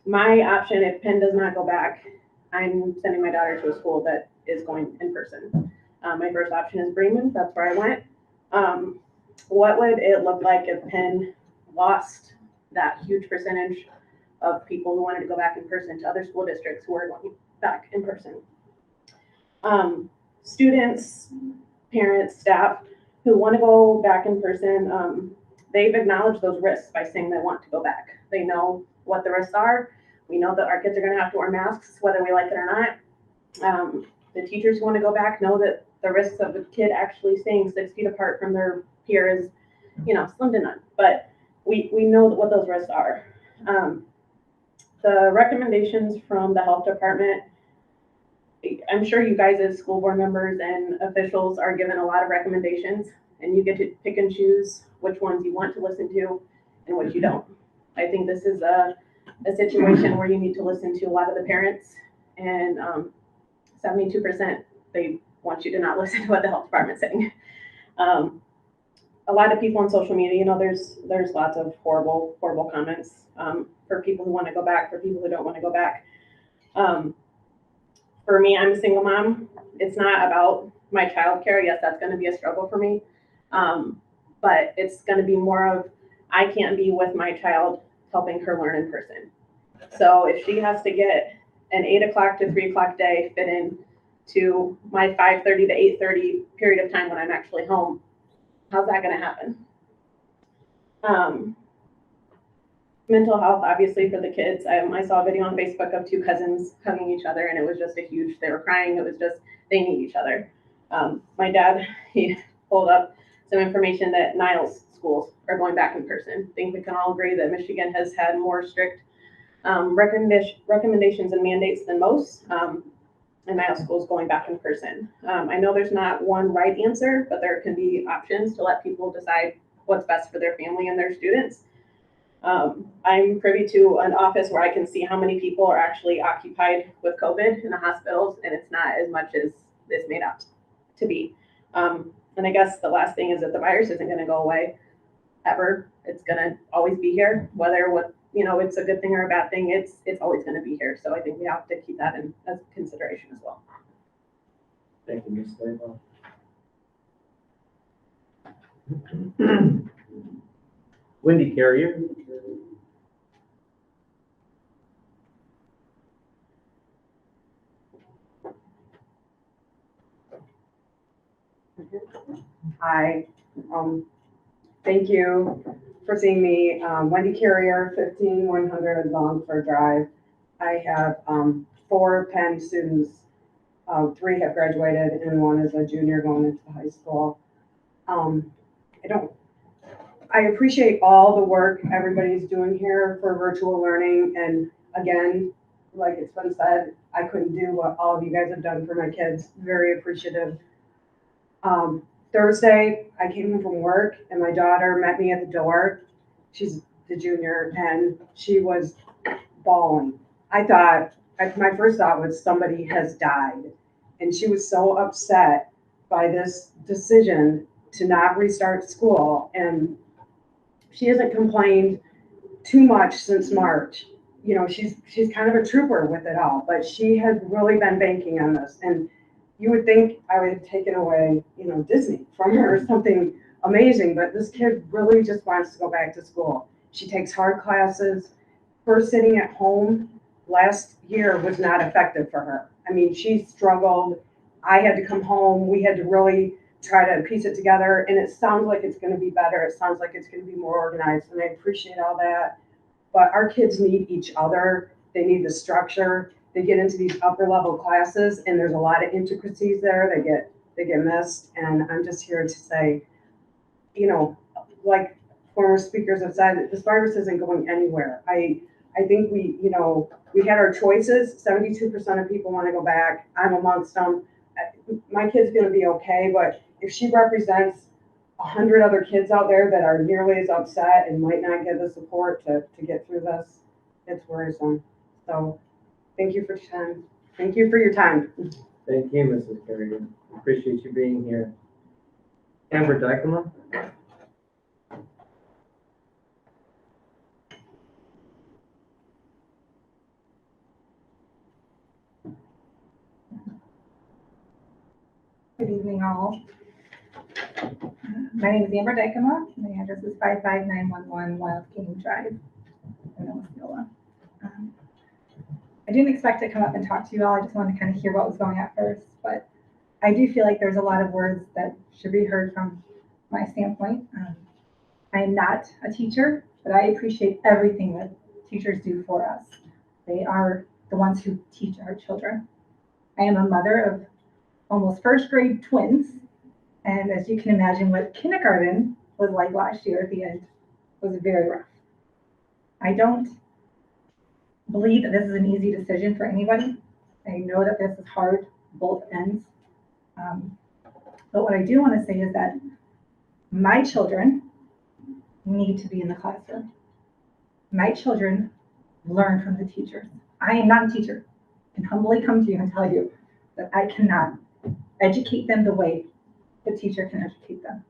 My option, if Penn does not go back, I'm sending my daughter to a school that is going in person. My first option is Bremen. That's where I went. What would it look like if Penn lost that huge percentage of people who wanted to go back in person to other school districts who are going back in person? Students, parents, staff who want to go back in person, they've acknowledged those risks by saying they want to go back. They know what the risks are. We know that our kids are going to have to wear masks, whether we like it or not. The teachers who want to go back know that the risks of the kid actually staying 6 feet apart from their peer is, slim to none. But we know what those risks are. The recommendations from the health department, I'm sure you guys as school board members and officials are given a lot of recommendations, and you get to pick and choose which ones you want to listen to and which you don't. I think this is a situation where you need to listen to a lot of the parents, and 72%, they want you to not listen to what the health department's saying. A lot of people on social media, you know, there's lots of horrible comments for people who want to go back, for people who don't want to go back. For me, I'm a single mom. It's not about my childcare. Yes, that's going to be a struggle for me. But it's going to be more of, I can't be with my child helping her learn in person. So if she has to get an 8 o'clock to 3 o'clock day fit in to my 5:30 to 8:30 period of time when I'm actually home, how's that going to happen? Mental health, obviously, for the kids. I saw a video on Facebook of 2 cousins hugging each other, and it was just they were crying. It was just, they need each other. My dad, he pulled up some information that Niles schools are going back in person. I think we can all agree that Michigan has had more strict recommendations and mandates than most, and Niles schools going back in person. I know there's not one right answer, but there can be options to let people decide what's best for their family and their students. I'm privy to an office where I can see how many people are actually occupied with COVID in the hospitals, and it's not as much as it's made out to be. And I guess the last thing is that the virus isn't going to go away ever. It's going to always be here, whether it's a good thing or a bad thing. It's always going to be here. So I think we have to keep that in as consideration as well. Thank you, Ms. Slayball. Wendy Carrier. Hi, thank you for seeing me. Wendy Carrier, 15100 Longford Drive. I have 4 Penn students. 3 have graduated and 1 is a junior going into high school. I appreciate all the work everybody's doing here for virtual learning. And again, like it's been said, I couldn't do what all of you guys have done for my kids. Very appreciative. Thursday, I came home from work and my daughter met me at the door. She's the junior and she was bawling. My first thought was somebody has died. And she was so upset by this decision to not restart school. And she hasn't complained too much since March. You know, she's kind of a trooper with it all, but she has really been banking on this. And you would think I would have taken away, Disney from her or something amazing, but this kid really just wants to go back to school. She takes hard classes. Her sitting at home last year was not effective for her. I mean, she struggled. I had to come home. We had to really try to piece it together, and it sounds like it's going to be better. It sounds like it's going to be more organized, and I appreciate all that. But our kids need each other. They need the structure. They get into these upper level classes, and there's a lot of intricacies there. They get missed, and I'm just here to say, like former speakers have said, this virus isn't going anywhere. I think we had our choices. 72% of people want to go back. I'm amongst them. My kid's going to be okay, but if she represents 100 other kids out there that are nearly as upset and might not get the support to get through this, it's worrisome. So thank you for your time. Thank you for your time. Thank you, Mrs. Carrier. Appreciate you being here. Amber Dykema. Good evening, all. My name is Amber Dykema. My address is 55911 Wild King Drive in Osceola. I didn't expect to come up and talk to you all. I just wanted to kind of hear what was going on first, but I do feel like there's a lot of words that should be heard from my standpoint. I am not a teacher, but I appreciate everything that teachers do for us. They are the ones who teach our children. I am a mother of almost first grade twins. And as you can imagine, what kindergarten was like last year at the end was very rough. I don't believe that this is an easy decision for anybody. I know that this is hard, both ends. But what I do want to say is that my children need to be in the classroom. my children learn from the teachers. I am not a teacher. I can humbly come to you and tell you that I cannot educate them the way the teacher can educate them.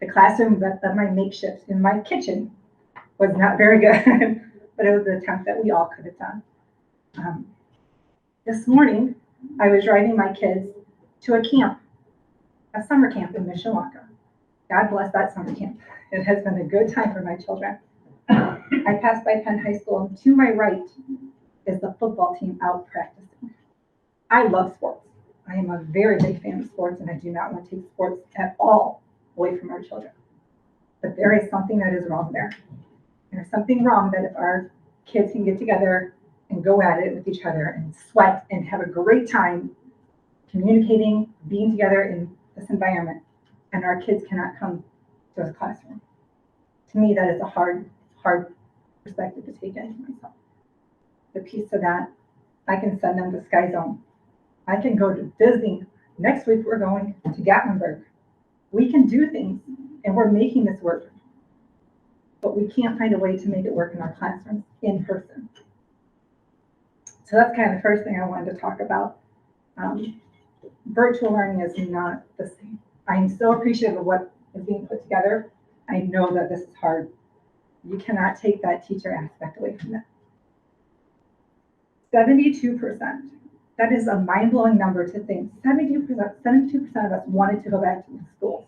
The classroom that my makeshift in my kitchen was not very good, but it was an attempt that we all could have done. This morning, I was driving my kids to a camp, a summer camp in Mishawaka. God bless that summer camp. It has been a good time for my children. I passed by Penn High School, and to my right is the football team out practicing. I love sports. I am a very big fan of sports, and I do not want to take sports at all away from our children. But there is something that is wrong there. There's something wrong that if our kids can get together and go at it with each other and sweat and have a great time communicating, being together in this environment, and our kids cannot come to a classroom. To me, that is a hard perspective to take into myself. The piece of that, I can send them to Sky Zone. I can go to Disney. Next week, we're going to Gatlinburg. We can do things, and we're making this work. But we can't find a way to make it work in our classrooms in person. So that's kind of the first thing I wanted to talk about. Virtual learning is not the same. I'm so appreciative of what is being put together. I know that this is hard. You cannot take that teacher aspect away from that. 72%. That is a mind-blowing number to think. 72% of us wanted to go back to the schools.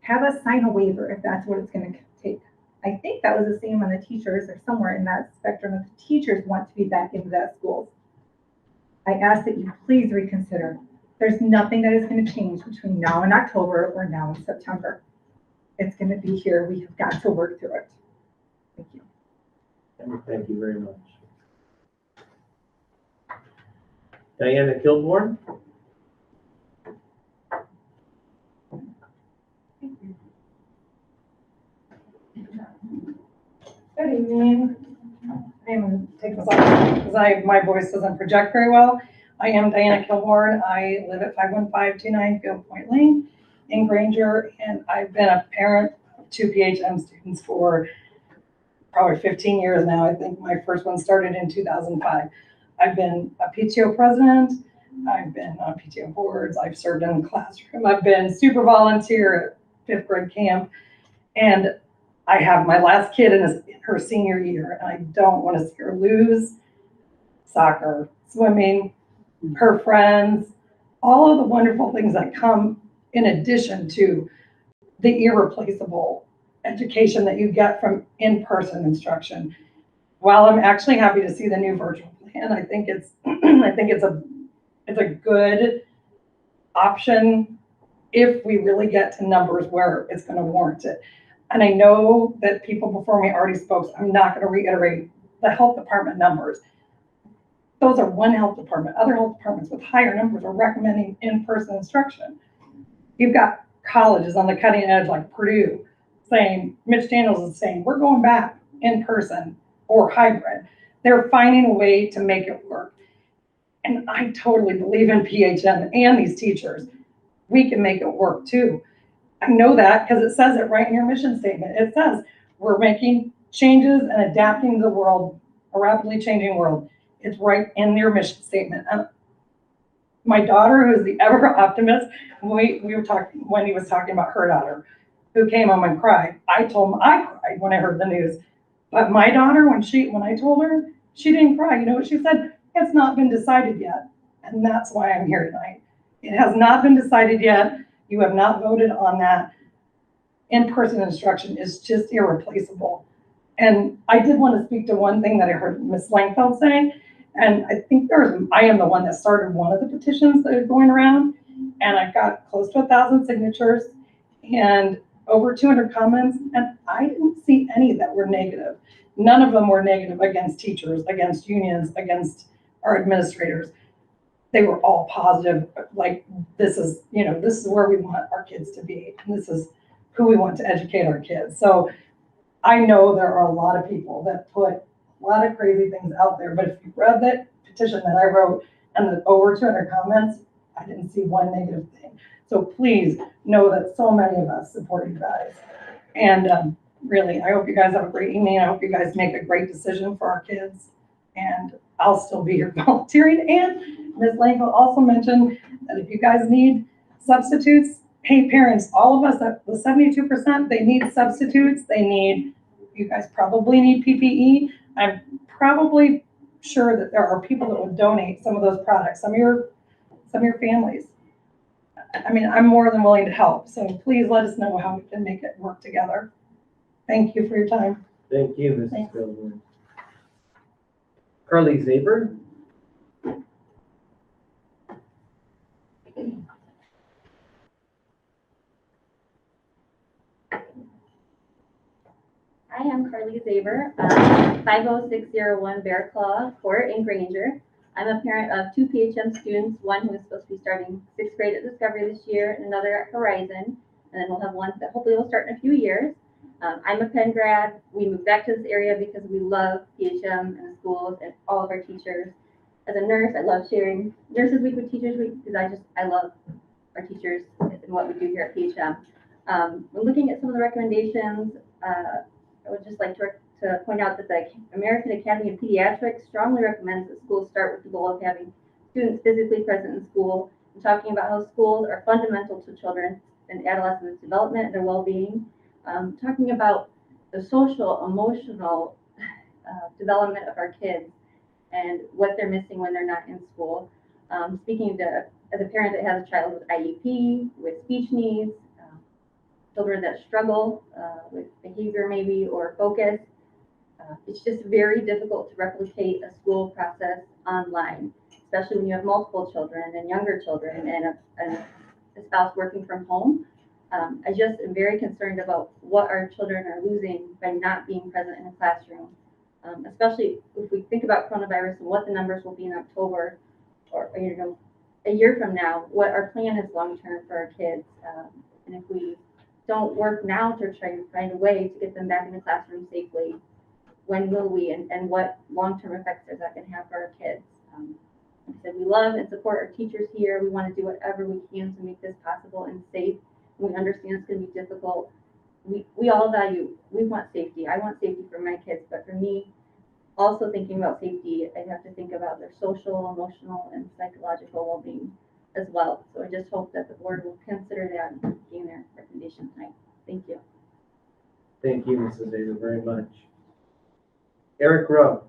Have us sign a waiver if that's what it's going to take. I think that was the same on the teachers, or somewhere in that spectrum of the teachers want to be back into that schools. I ask that you please reconsider. There's nothing that is going to change between now and October or now and September. It's going to be here. We have got to work through it. Thank you. Thank you very much. Diana Kilborn. Good evening. I'm going to take this off because my voice doesn't project very well. I am Diana Kilborn. I live at 51529 Field Point Lane in Granger, and I've been a parent of 2 PHM students for probably 15 years now. I think my first one started in 2005. I've been a PTO president. I've been on PTO boards. I've served in the classroom. I've been super volunteer at 5th grade camp. And I have my last kid in her senior year, and I don't want to see her lose soccer, swimming, her friends, all of the wonderful things that come in addition to the irreplaceable education that you get from in-person instruction. While I'm actually happy to see the new virtual plan, I think it's a good option if we really get to numbers where it's going to warrant it. And I know that people before me already spoke, so I'm not going to reiterate the health department numbers. Those are one health department. Other health departments with higher numbers are recommending in-person instruction. You've got colleges on the cutting edge like Purdue saying, Mitch Daniels is saying, we're going back in person or hybrid. They're finding a way to make it work. And I totally believe in PHM and these teachers. We can make it work too. I know that because it says it right in your mission statement. It says we're making changes and adapting to the world, a rapidly changing world. It's right in your mission statement. And my daughter, who's the ever optimist, we were talking, Wendy was talking about her daughter who came home and cried. I told him I cried when I heard the news. But my daughter, when I told her, she didn't cry. You know what she said? It's not been decided yet. And that's why I'm here tonight. It has not been decided yet. You have not voted on that. In-person instruction is just irreplaceable. And I did want to speak to one thing that I heard Ms. Langfeld say. And I think I am the one that started one of the petitions that are going around. And I got close to 1,000 signatures and over 200 comments. And I didn't see any that were negative. None of them were negative against teachers, against unions, against our administrators. They were all positive, like this is where we want our kids to be. And this is who we want to educate our kids. So I know there are a lot of people that put a lot of crazy things out there, but if you read that petition that I wrote and the over 200 comments, I didn't see one negative thing. So please know that so many of us support you guys. And really, I hope you guys have a great evening. I hope you guys make a great decision for our kids. And I'll still be here volunteering. And Ms. Langville also mentioned that if you guys need substitutes, hey, parents, all of us, the 72%, they need substitutes. You guys probably need PPE. I'm probably sure that there are people that would donate some of those products, some of your families. I mean, I'm more than willing to help, so please let us know how we can make it work together. Thank you for your time. Thank you, Mrs. Thanks. Billborn. Carly Zaber? I am Carly Zaber, 50601 Bear Claw Court in Granger. I'm a parent of 2 PHM students, one who is supposed to be starting 6th grade at Discovery this year and another at Horizon. And then we'll have one that hopefully will start in a few years. I'm a Penn grad. We moved back to this area because we love PHM and the schools and all of our teachers. As a nurse, I love sharing Nurses Week with Teachers Week because I love our teachers and what we do here at PHM. When looking at some of the recommendations, I would just like to point out that the American Academy of Pediatrics strongly recommends that schools start with the goal of having students physically present in school and talking about how schools are fundamental to children and adolescents' development and their well-being. Talking about the social, emotional development of our kids and what they're missing when they're not in school. Speaking as a parent that has a child with IEP, with speech needs, children that struggle with behavior maybe or focus. It's just very difficult to replicate a school process online, especially when you have multiple children and younger children and a spouse working from home. I just am very concerned about what our children are losing by not being present in a classroom, especially if we think about coronavirus and what the numbers will be in October or a year from now, what our plan is long-term for our kids. And if we don't work now to try to find a way to get them back in the classroom safely, when will we, and what long-term effects is that going to have for our kids? Like I said, we love and support our teachers here. We want to do whatever we can to make this possible and safe. We understand it's going to be difficult. We all we want safety. I want safety for my kids, but for me, also thinking about safety, I have to think about their social, emotional, and psychological well-being as well. So I just hope that the board will consider that in their recommendation tonight. Thank you. Thank you, Mrs. Zaber, very much. Eric Rowe.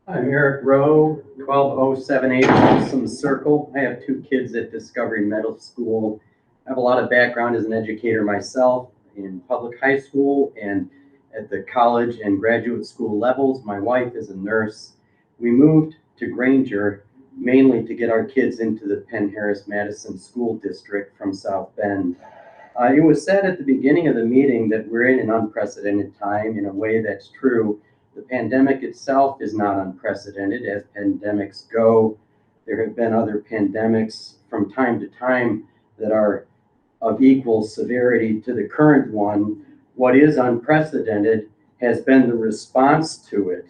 I'm Eric Rowe, 12078 Folsom Circle. I have 2 kids at Discovery Middle School. I have a lot of background as an educator myself in public high school and at the college and graduate school levels. My wife is a nurse. We moved to Granger mainly to get our kids into the Penn-Harris-Madison school district from South Bend. It was said at the beginning of the meeting that we're in an unprecedented time. In a way, that's true. The pandemic itself is not unprecedented. As pandemics go, there have been other pandemics from time to time that are of equal severity to the current one. What is unprecedented has been the response to it.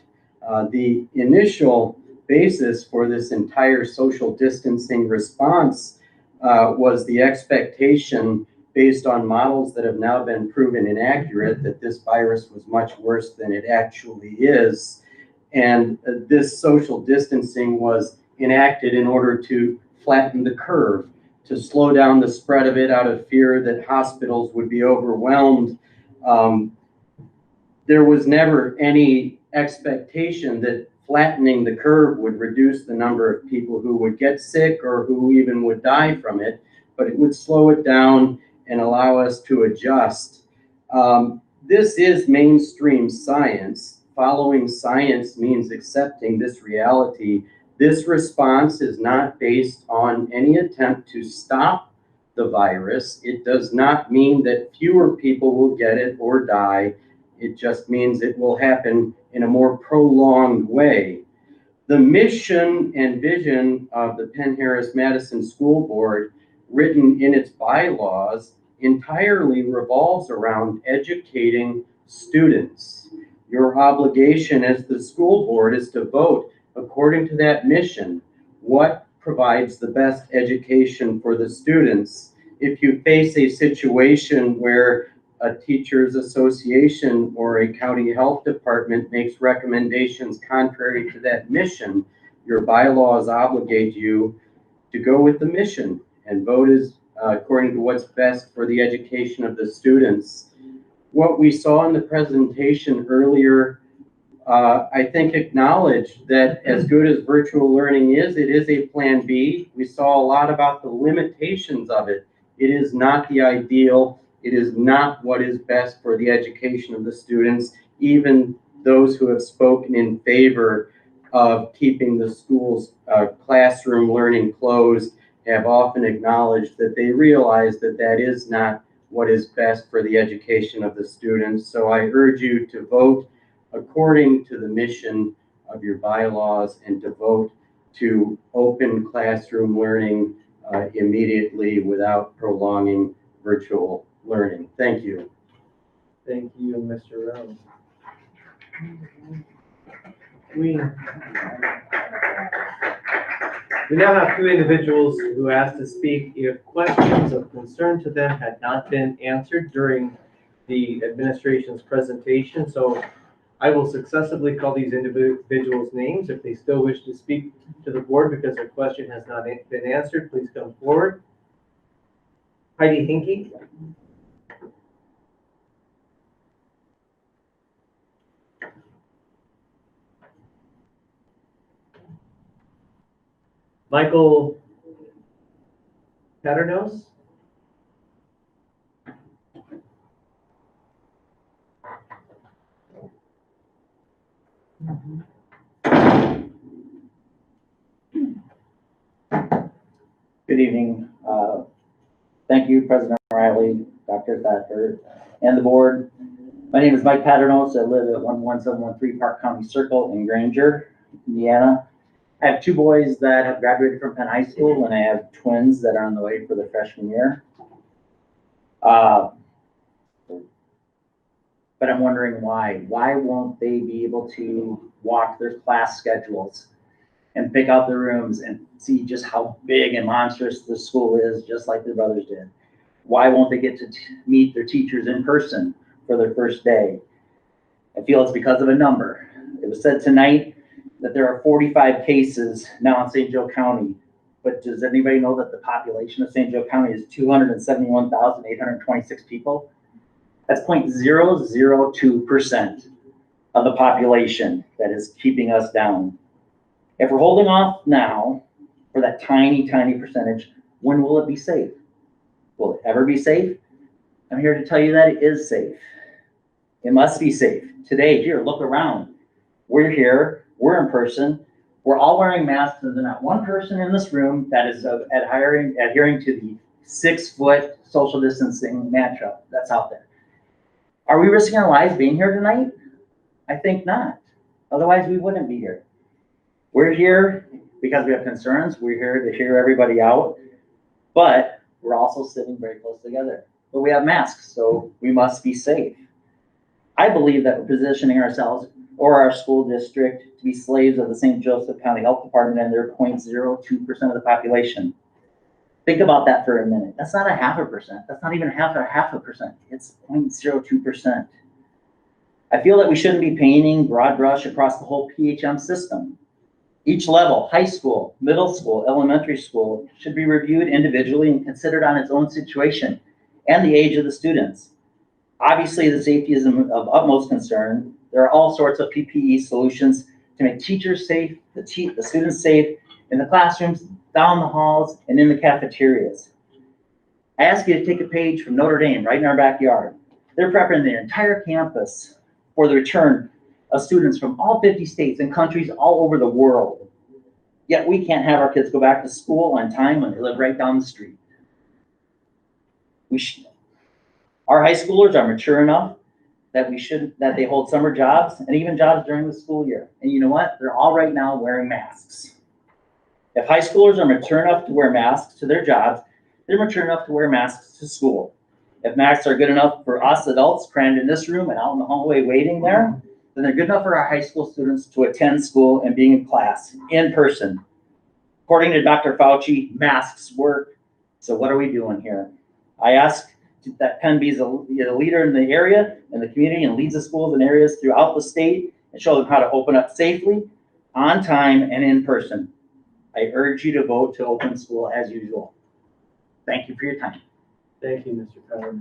The initial basis for this entire social distancing response was the expectation, based on models that have now been proven inaccurate, that this virus was much worse than it actually is. And this social distancing was enacted in order to flatten the curve, to slow down the spread of it out of fear that hospitals would be overwhelmed. There was never any expectation that flattening the curve would reduce the number of people who would get sick or who even would die from it, but it would slow it down and allow us to adjust. This is mainstream science. Following science means accepting this reality. This response is not based on any attempt to stop the virus. It does not mean that fewer people will get it or die. It just means it will happen in a more prolonged way. The mission and vision of the Penn-Harris-Madison School Board, written in its bylaws, entirely revolves around educating students. Your obligation as the school board is to vote according to that mission. What provides the best education for the students. If you face a situation where a teacher's association or a county health department makes recommendations contrary to that mission, your bylaws obligate you to go with the mission and vote as according to what's best for the education of the students. What we saw in the presentation earlier, I think acknowledged that as good as virtual learning is, it is a plan B. We saw a lot about the limitations of it. It is not the ideal. It is not what is best for the education of the students. Even those who have spoken in favor of keeping the school's classroom learning closed have often acknowledged that they realize that that is not what is best for the education of the students. So I urge you to vote according to the mission of your bylaws and to vote to open classroom learning immediately without prolonging virtual learning. Thank you. Thank you, Mr. Rowe. We now have two individuals who asked to speak if questions of concern to them had not been answered during the administration's presentation. So I will successively call these individuals' names. If they still wish to speak to the board because their question has not been answered, please come forward. Heidi Hinkie. Michael Paternos. Good evening. Thank you, President Riley, Dr. Thacker, and the board. My name is Mike Paternos. I live at 11713 Park County Circle in Granger, Indiana. I have two boys that have graduated from Penn High School, and I have twins that are on the way for their freshman year. But I'm wondering why. Why won't they be able to walk their class schedules and pick out the rooms and see just how big and monstrous the school is, just like their brothers did? Why won't they get to meet their teachers in person for their first day? I feel it's because of a number. It was said tonight that there are 45 cases now in St. Joe County, but does anybody know that the population of St. Joe County is 271,826 people? That's 0.002% of the population that is keeping us down. If we're holding off now for that tiny, tiny percentage, when will it be safe? Will it ever be safe? I'm here to tell you that it is safe. It must be safe. Today, here, look around. We're here, we're in person, we're all wearing masks, and there's not one person in this room that is adhering to the 6-foot social distancing mantra that's out there. Are we risking our lives being here tonight? I think not. Otherwise, we wouldn't be here. We're here because we have concerns. We're here to hear everybody out, but we're also sitting very close together. But we have masks, so we must be safe. I believe that we're positioning ourselves or our school district to be slaves of the St. Joseph County Health Department and their 0.02% of the population. Think about that for a minute. That's not a 0.5%. That's not even half a percent. It's 0.02%. I feel that we shouldn't be painting broad brush across the whole PHM system. Each level, high school, middle school, elementary school, should be reviewed individually and considered on its own situation and the age of the students. Obviously, the safety is of utmost concern. There are all sorts of PPE solutions to make teachers safe, the students safe, in the classrooms, down the halls, and in the cafeterias. I ask you to take a page from Notre Dame right in our backyard. They're prepping their entire campus for the return of students from all 50 states and countries all over the world. Yet we can't have our kids go back to school on time when they live right down the street. Our high schoolers are mature enough that they hold summer jobs and even jobs during the school year. And you know what? They're all right now wearing masks. If high schoolers are mature enough to wear masks to their jobs, they're mature enough to wear masks to school. If masks are good enough for us adults crammed in this room and out in the hallway waiting there, then they're good enough for our high school students to attend school and being in class in person. According to Dr. Fauci, masks work. So what are we doing here? I ask that Penn be a leader in the area and the community and leads the schools and areas throughout the state and show them how to open up safely, on time, and in person. I urge you to vote to open school as usual. Thank you for your time. Thank you, Mr. Powers.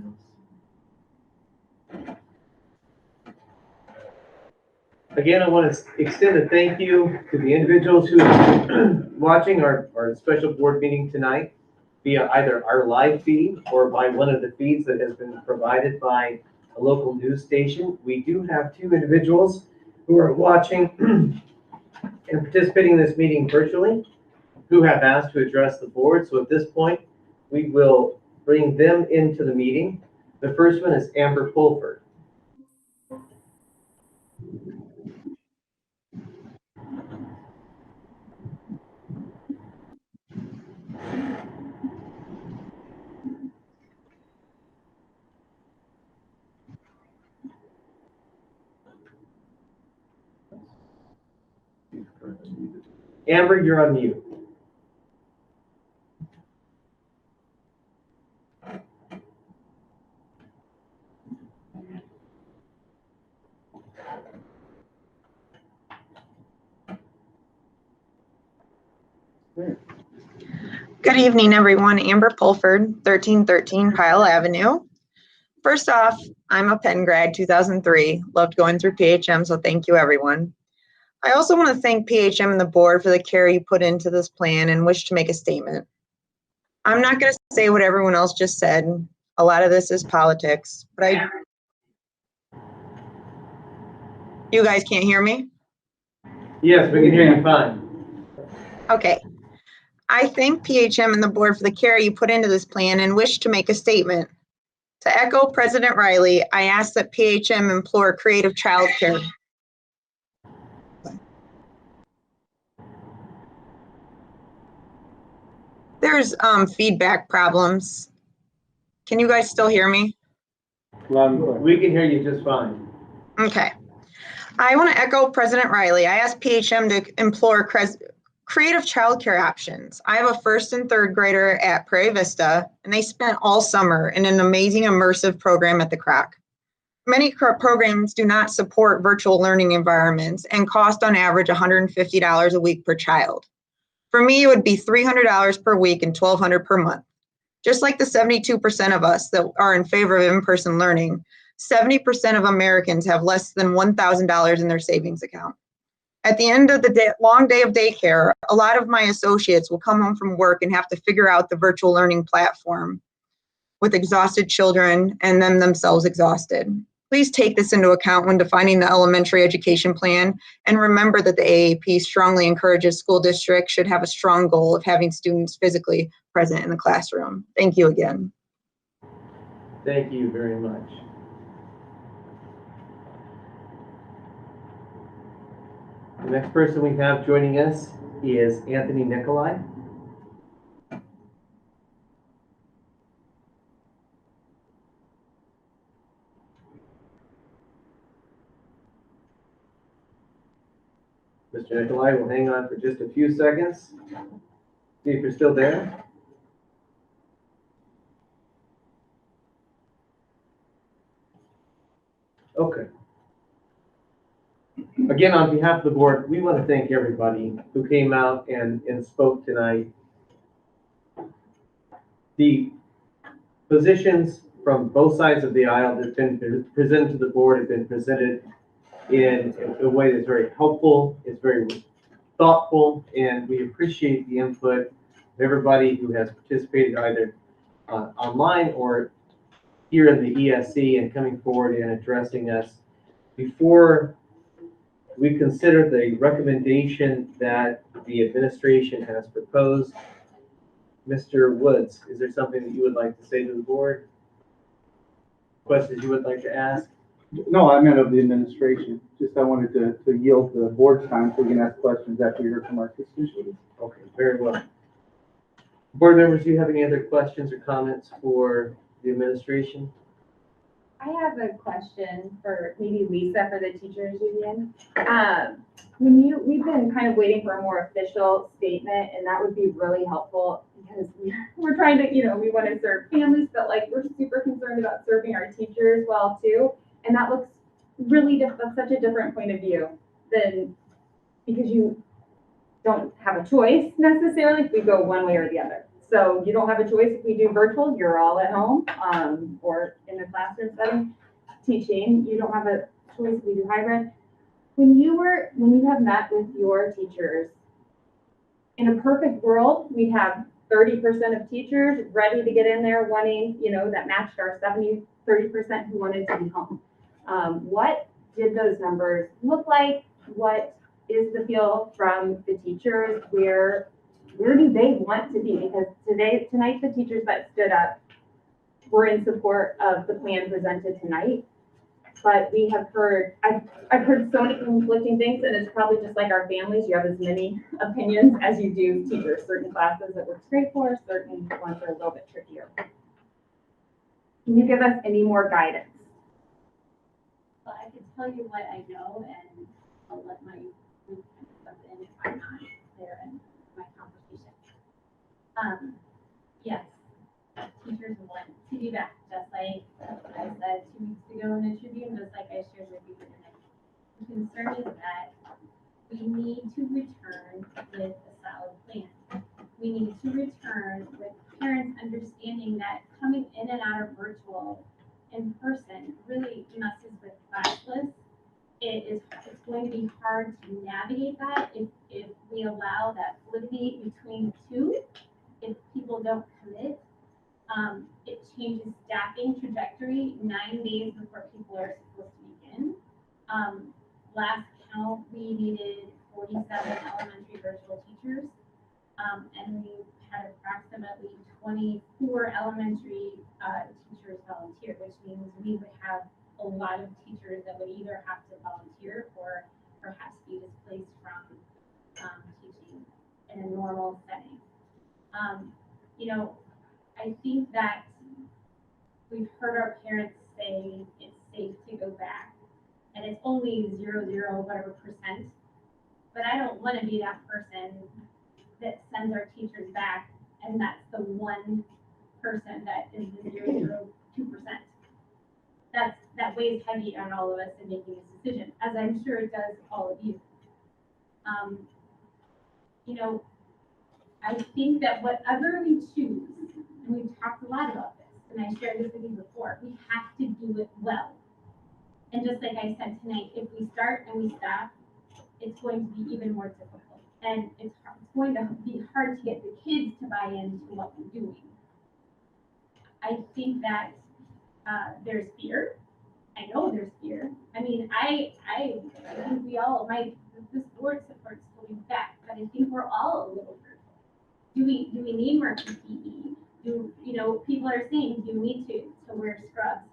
Again, I want to extend a thank you to the individuals who are watching our special board meeting tonight via either our live feed or by one of the feeds that has been provided by a local news station. We do have 2 individuals who are watching and participating in this meeting virtually who have asked to address the board. So at this point, we will bring them into the meeting. The first one is Amber Pulford. Amber, you're on mute. Good evening, everyone. Amber Pulford, 1313 Kyle Avenue. First off, I'm a Penn grad, 2003. Loved going through PHM, so thank you, everyone. I also want to thank PHM and the board for the care you put into this plan and wish to make a statement. I'm not going to say what everyone else just said. A lot of this is politics, but You guys can't hear me? Yes, we can hear you fine. Okay. I thank PHM and the board for the care you put into this plan and wish to make a statement. To echo President Riley, I ask that PHM implore creative childcare. There's feedback problems. Can you guys still hear me? We can hear you just fine. Okay. I want to echo President Riley. I asked PHM to implore creative childcare options. I have a 1st and 3rd grader at Prairie Vista, and they spent all summer in an amazing immersive program at the Croc. Many programs do not support virtual learning environments and cost on average $150 a week per child. For me, it would be $300 per week and $1,200 per month. Just like the 72% of us that are in favor of in-person learning, 70% of Americans have less than $1,000 in their savings account. At the end of the long day of daycare, a lot of my associates will come home from work and have to figure out the virtual learning platform with exhausted children and them themselves exhausted. Please take this into account when defining the elementary education plan, and remember that the AAP strongly encourages school districts should have a strong goal of having students physically present in the classroom. Thank you again. Thank you very much. The next person we have joining us is Anthony Nicolai. Mr. Nicolai will hang on for just a few seconds. See if you're still there. Okay. Again, on behalf of the board, we want to thank everybody who came out and spoke tonight. The positions from both sides of the aisle that have been presented to the board have been presented in a way that's very helpful, it's very thoughtful, and we appreciate the input of everybody who has participated either online or here in the ESC and coming forward and addressing us. Before we consider the recommendation that the administration has proposed, Mr. Woods, is there something that you would like to say to the board? Questions you would like to ask? No, I meant of the administration. Just I wanted to yield the board's time so we can ask questions after we heard from our constituents. Okay, very well. Board members, do you have any other questions or comments for the administration? I have a question for maybe Lisa for the teachers union. we've been kind of waiting for a more official statement, and that would be really helpful because we're trying to, we want to serve families, but like we're super concerned about serving our teachers well too. And that looks really that's such a different point of view than because you don't have a choice necessarily if we go one way or the other. So you don't have a choice if we do virtual, you're all at home, or in a classroom setting teaching. You don't have a choice if we do hybrid. When you have met with your teachers, in a perfect world, we have 30% of teachers ready to get in there wanting, that matched our 30% who wanted to be home. What did those numbers look like? What is the feel from the teachers? Where do they want to be? Because tonight, the teachers that stood up were in support of the plan presented tonight. But we have heard, I've heard so many conflicting things, and it's probably just like our families. You have as many opinions as you do teachers. Certain classes it works great for, certain ones are a little bit trickier. Can you give us any more guidance? Well, I can tell you what I know, and I'll let my group jump in if I'm not there in my conversation. Yes, teachers want to be back, just like I said 2 weeks ago in the Tribune, just like I shared with you tonight. The concern is that we need to return with a solid plan. We need to return with parents understanding that coming in and out of virtual in person really messes with class lists. It's going to be hard to navigate that if we allow that fluidity between the two. If people don't commit, it changes staffing trajectory 9 days before people are supposed to begin. Last count, we needed 47 elementary virtual teachers, and we had approximately 24 elementary teachers volunteer, which means we would have a lot of teachers that would either have to volunteer or perhaps be displaced from teaching in a normal setting. I think that we've heard our parents say it's safe to go back, and it's only 0.0 whatever %. But I don't want to be that person that sends our teachers back, and that's the one person that is the 0.02%. That weighs heavy on all of us in making this decision, as I'm sure it does all of you. I think that whatever we choose, and we've talked a lot about this, and I shared this with you before, we have to do it well. And just like I said tonight, if we start and we stop, it's going to be even more difficult. And it's going to be hard to get the kids to buy into what we're doing. I think that there's fear. I know there's fear. I mean, I think we all, this board supports going back, but I think we're all a little fearful. Do we need more PPE? People are saying, do we need to wear scrubs?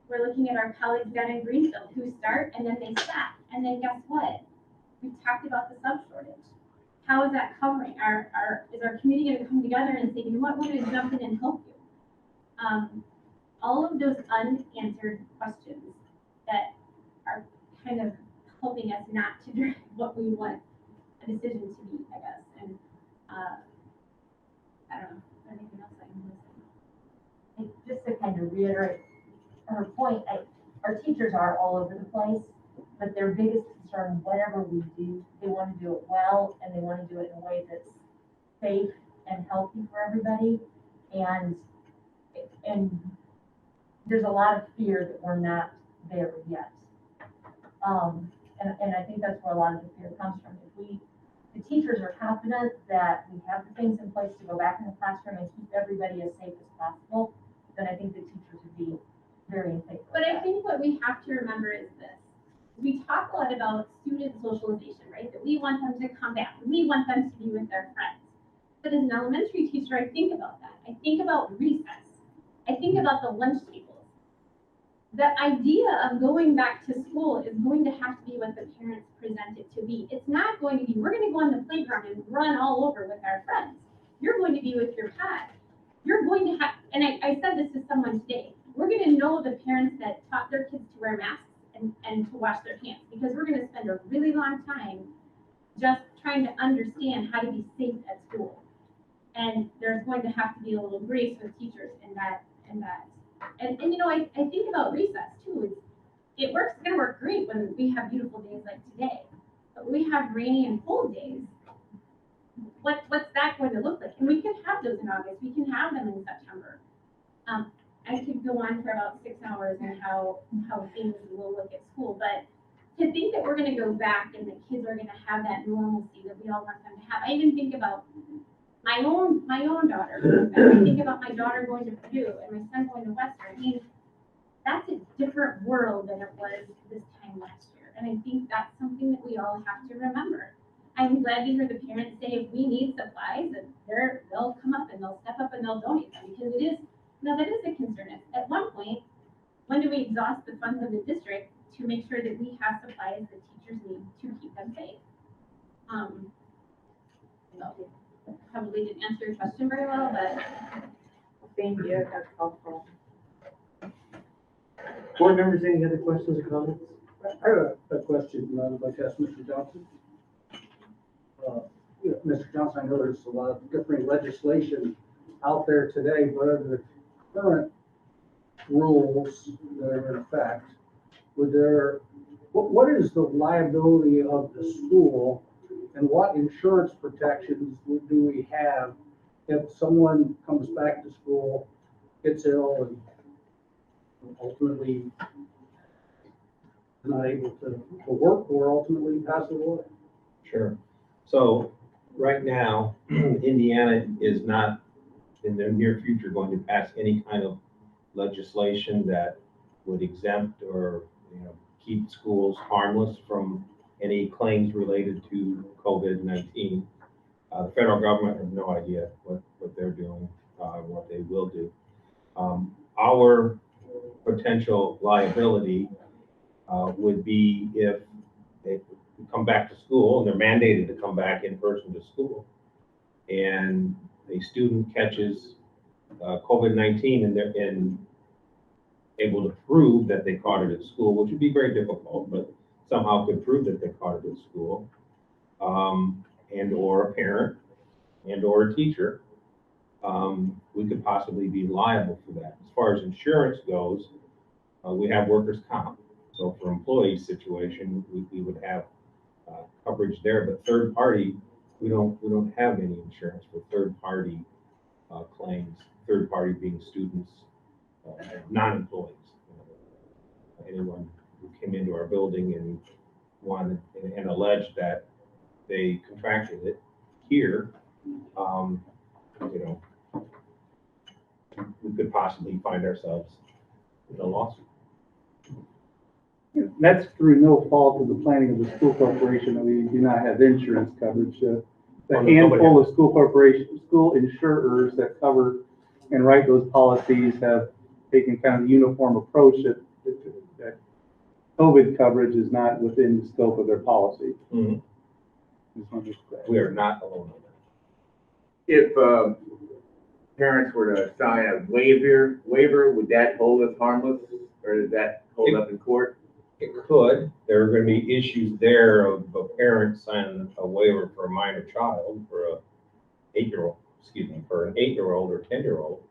We're looking at our colleagues down in Greenfield who start and then they stop. And then guess what? We've talked about the sub shortage. How is that covering? Is our community going to come together and say, you know what, we're going to jump in and help you? All of those unanswered questions that are kind of helping us not to drive what we want a decision to be, I guess. And I don't know, anything else I can say? Just to kind of reiterate her point, our teachers are all over the place, but their biggest concern, whatever we do, they want to do it well, and they want to do it in a way that's safe and healthy for everybody. And there's a lot of fear that we're not there yet. And I think that's where a lot of the fear comes from. If the teachers are confident that we have the things in place to go back in the classroom and keep everybody as safe as possible, then I think the teachers would be very in favor. But I think what we have to remember is this. We talk a lot about student socialization, right? That we want them to come back. We want them to be with their friends. But as an elementary teacher, I think about that. I think about recess. I think about the lunch tables. The idea of going back to school is going to have to be what the parents present it to be. It's not going to be, we're going to go on the playground and run all over with our friends. You're going to be with your pad. You're going to have, and I said this to someone today, we're going to know the parents that taught their kids to wear masks and to wash their hands, because we're going to spend a really long time just trying to understand how to be safe at school. And there's going to have to be a little grace with teachers in that. And you know, I think about recess too. It's gonna work great when we have beautiful days like today. But when we have rainy and cold days, what's that going to look like? And we can have those in August, we can have them in September. I could go on for about 6 hours on how things will look at school, but to think that we're gonna go back and the kids are gonna have that normalcy that we all want them to have. I even think about my own daughter. I think about my daughter going to Purdue and my son going to Western. I mean, that's a different world than it was this time last year. And I think that's something that we all have to remember. I'm glad to hear the parents say if we need supplies, that they'll come up and they'll step up and they'll donate them, because it is, that is a concern. At one point, when do we exhaust the funds of the district to make sure that we have supplies that teachers need to keep them safe? Probably didn't answer your question very well, but thank you, that's helpful. Board members, any other questions or comments? I have a question I'd like to ask Mr. Johnson. Mr. Johnson, I know there's a lot of different legislation out there today, but under the current rules that are in effect, what is the liability of the school, and what insurance protections do we have if someone comes back to school, gets ill, and ultimately not able to work, or ultimately passes away? Sure. So right now, Indiana is not in the near future going to pass any kind of legislation that would exempt or keep schools harmless from any claims related to COVID-19. The federal government has no idea what they're doing, what they will do. Our potential liability would be if they come back to school, and they're mandated to come back in person to school, and a student catches COVID-19 and they're able to prove that they caught it at school, which would be very difficult, but somehow could prove that they caught it at school, and or a parent and or a teacher, we could possibly be liable for that. As far as insurance goes, we have workers' comp. So for employee situation, we would have coverage there, but third party, we don't have any insurance for third party claims. Third party being students, non-employees, anyone who came into our building and wanted and alleged that they contracted it here, we could possibly find ourselves in a lawsuit. That's through no fault of the planning of the school corporation that we do not have insurance coverage. The handful of school insurers that cover and write those policies have taken kind of a uniform approach that COVID coverage is not within the scope of their policy. Mm-hmm. We are not alone on that. If parents were to sign a waiver, would that hold us harmless, or does that hold up in court? It could. There are going to be issues there of a parent signing a waiver for a minor child, for an 8-year-old or 10-year-old.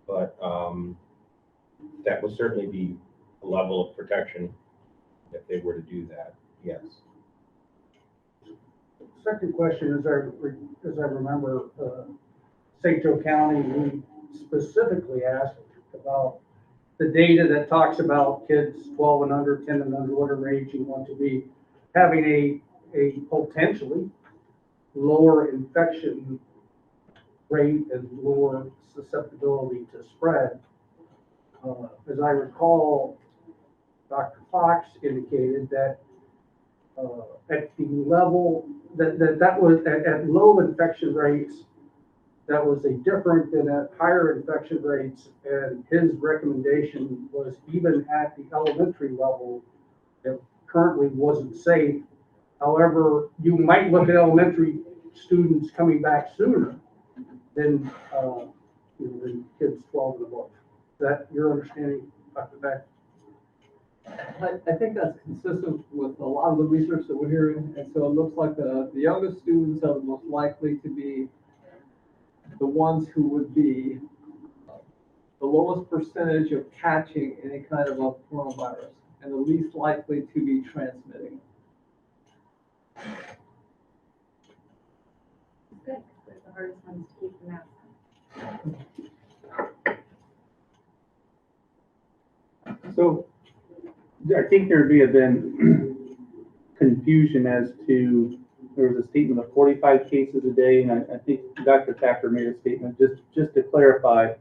But that would certainly be a level of protection if they were to do that. Yes. Second question, as I remember, St. Joe County, we specifically asked about the data that talks about kids 12 and under, 10 and under, whatever age you want to be, having a potentially lower infection rate and lower susceptibility to spread. As I recall, Dr. Fox indicated that at the level that was at low infection rates, that was a different than at higher infection rates, and his recommendation was even at the elementary level, it currently wasn't safe. However, you might look at elementary students coming back sooner than than kids 12 and above. Is that your understanding, Dr. Beck? I think that's consistent with a lot of the research that we're hearing, and so it looks like the youngest students are the most likely to be the ones who would be the lowest percentage of catching any kind of a coronavirus, and the least likely to be transmitting. Good, they're the hardest ones to keep the mask on. So I think there'd be been confusion as to, there was a statement of 45 cases a day, and I think Dr. Thacker made a statement, just to clarify,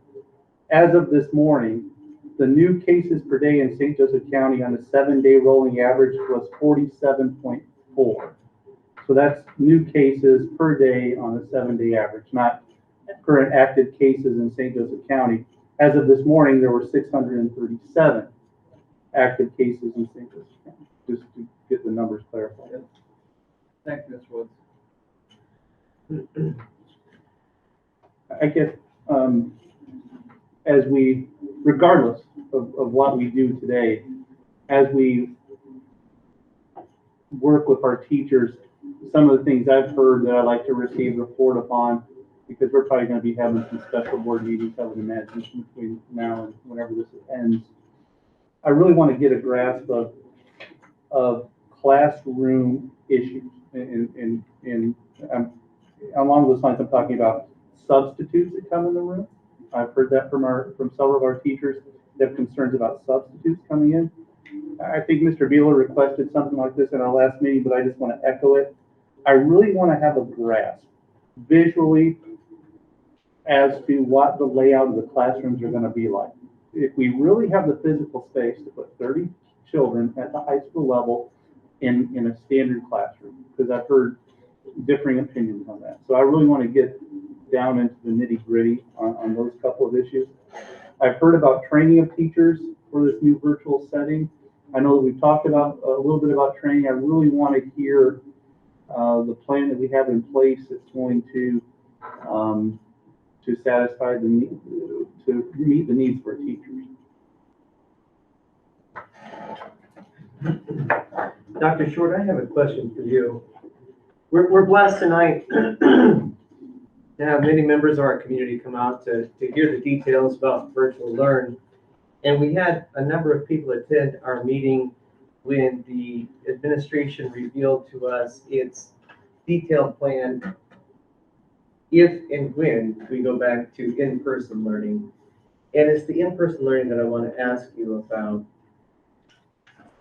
as of this morning, the new cases per day in St. Joseph County on a 7-day rolling average was 47.4. So that's new cases per day on a 7-day average, not current active cases in St. Joseph County. As of this morning, there were 637 active cases in St. Joseph County, just to get the numbers clarified. Thank you, Ms. Woods. I guess, as we, regardless of what we do today, as we work with our teachers, some of the things I've heard that I'd like to receive report upon, because we're probably going to be having some special board meetings, I would imagine, between now and whenever this ends. I really want to get a grasp of classroom issues. Along those lines, I'm talking about substitutes that come in the room. I've heard that from several of our teachers. They have concerns about substitutes coming in. I think Mr. Beeler requested something like this in our last meeting, but I just want to echo it. I really want to have a grasp visually as to what the layout of the classrooms are going to be like. If we really have the physical space to put 30 children at the high school level in a standard classroom, because I've heard differing opinions on that. So I really want to get down into the nitty gritty on those couple of issues. I've heard about training of teachers for this new virtual setting. I know that we've talked about a little bit about training. I really want to hear the plan that we have in place that's going to satisfy the need, to meet the needs for teachers. Dr. Short, I have a question for you. We're blessed tonight to have many members of our community come out to hear the details about virtual learn. And we had a number of people attend our meeting when the administration revealed to us its detailed plan if and when we go back to in-person learning. And it's the in-person learning that I want to ask you about.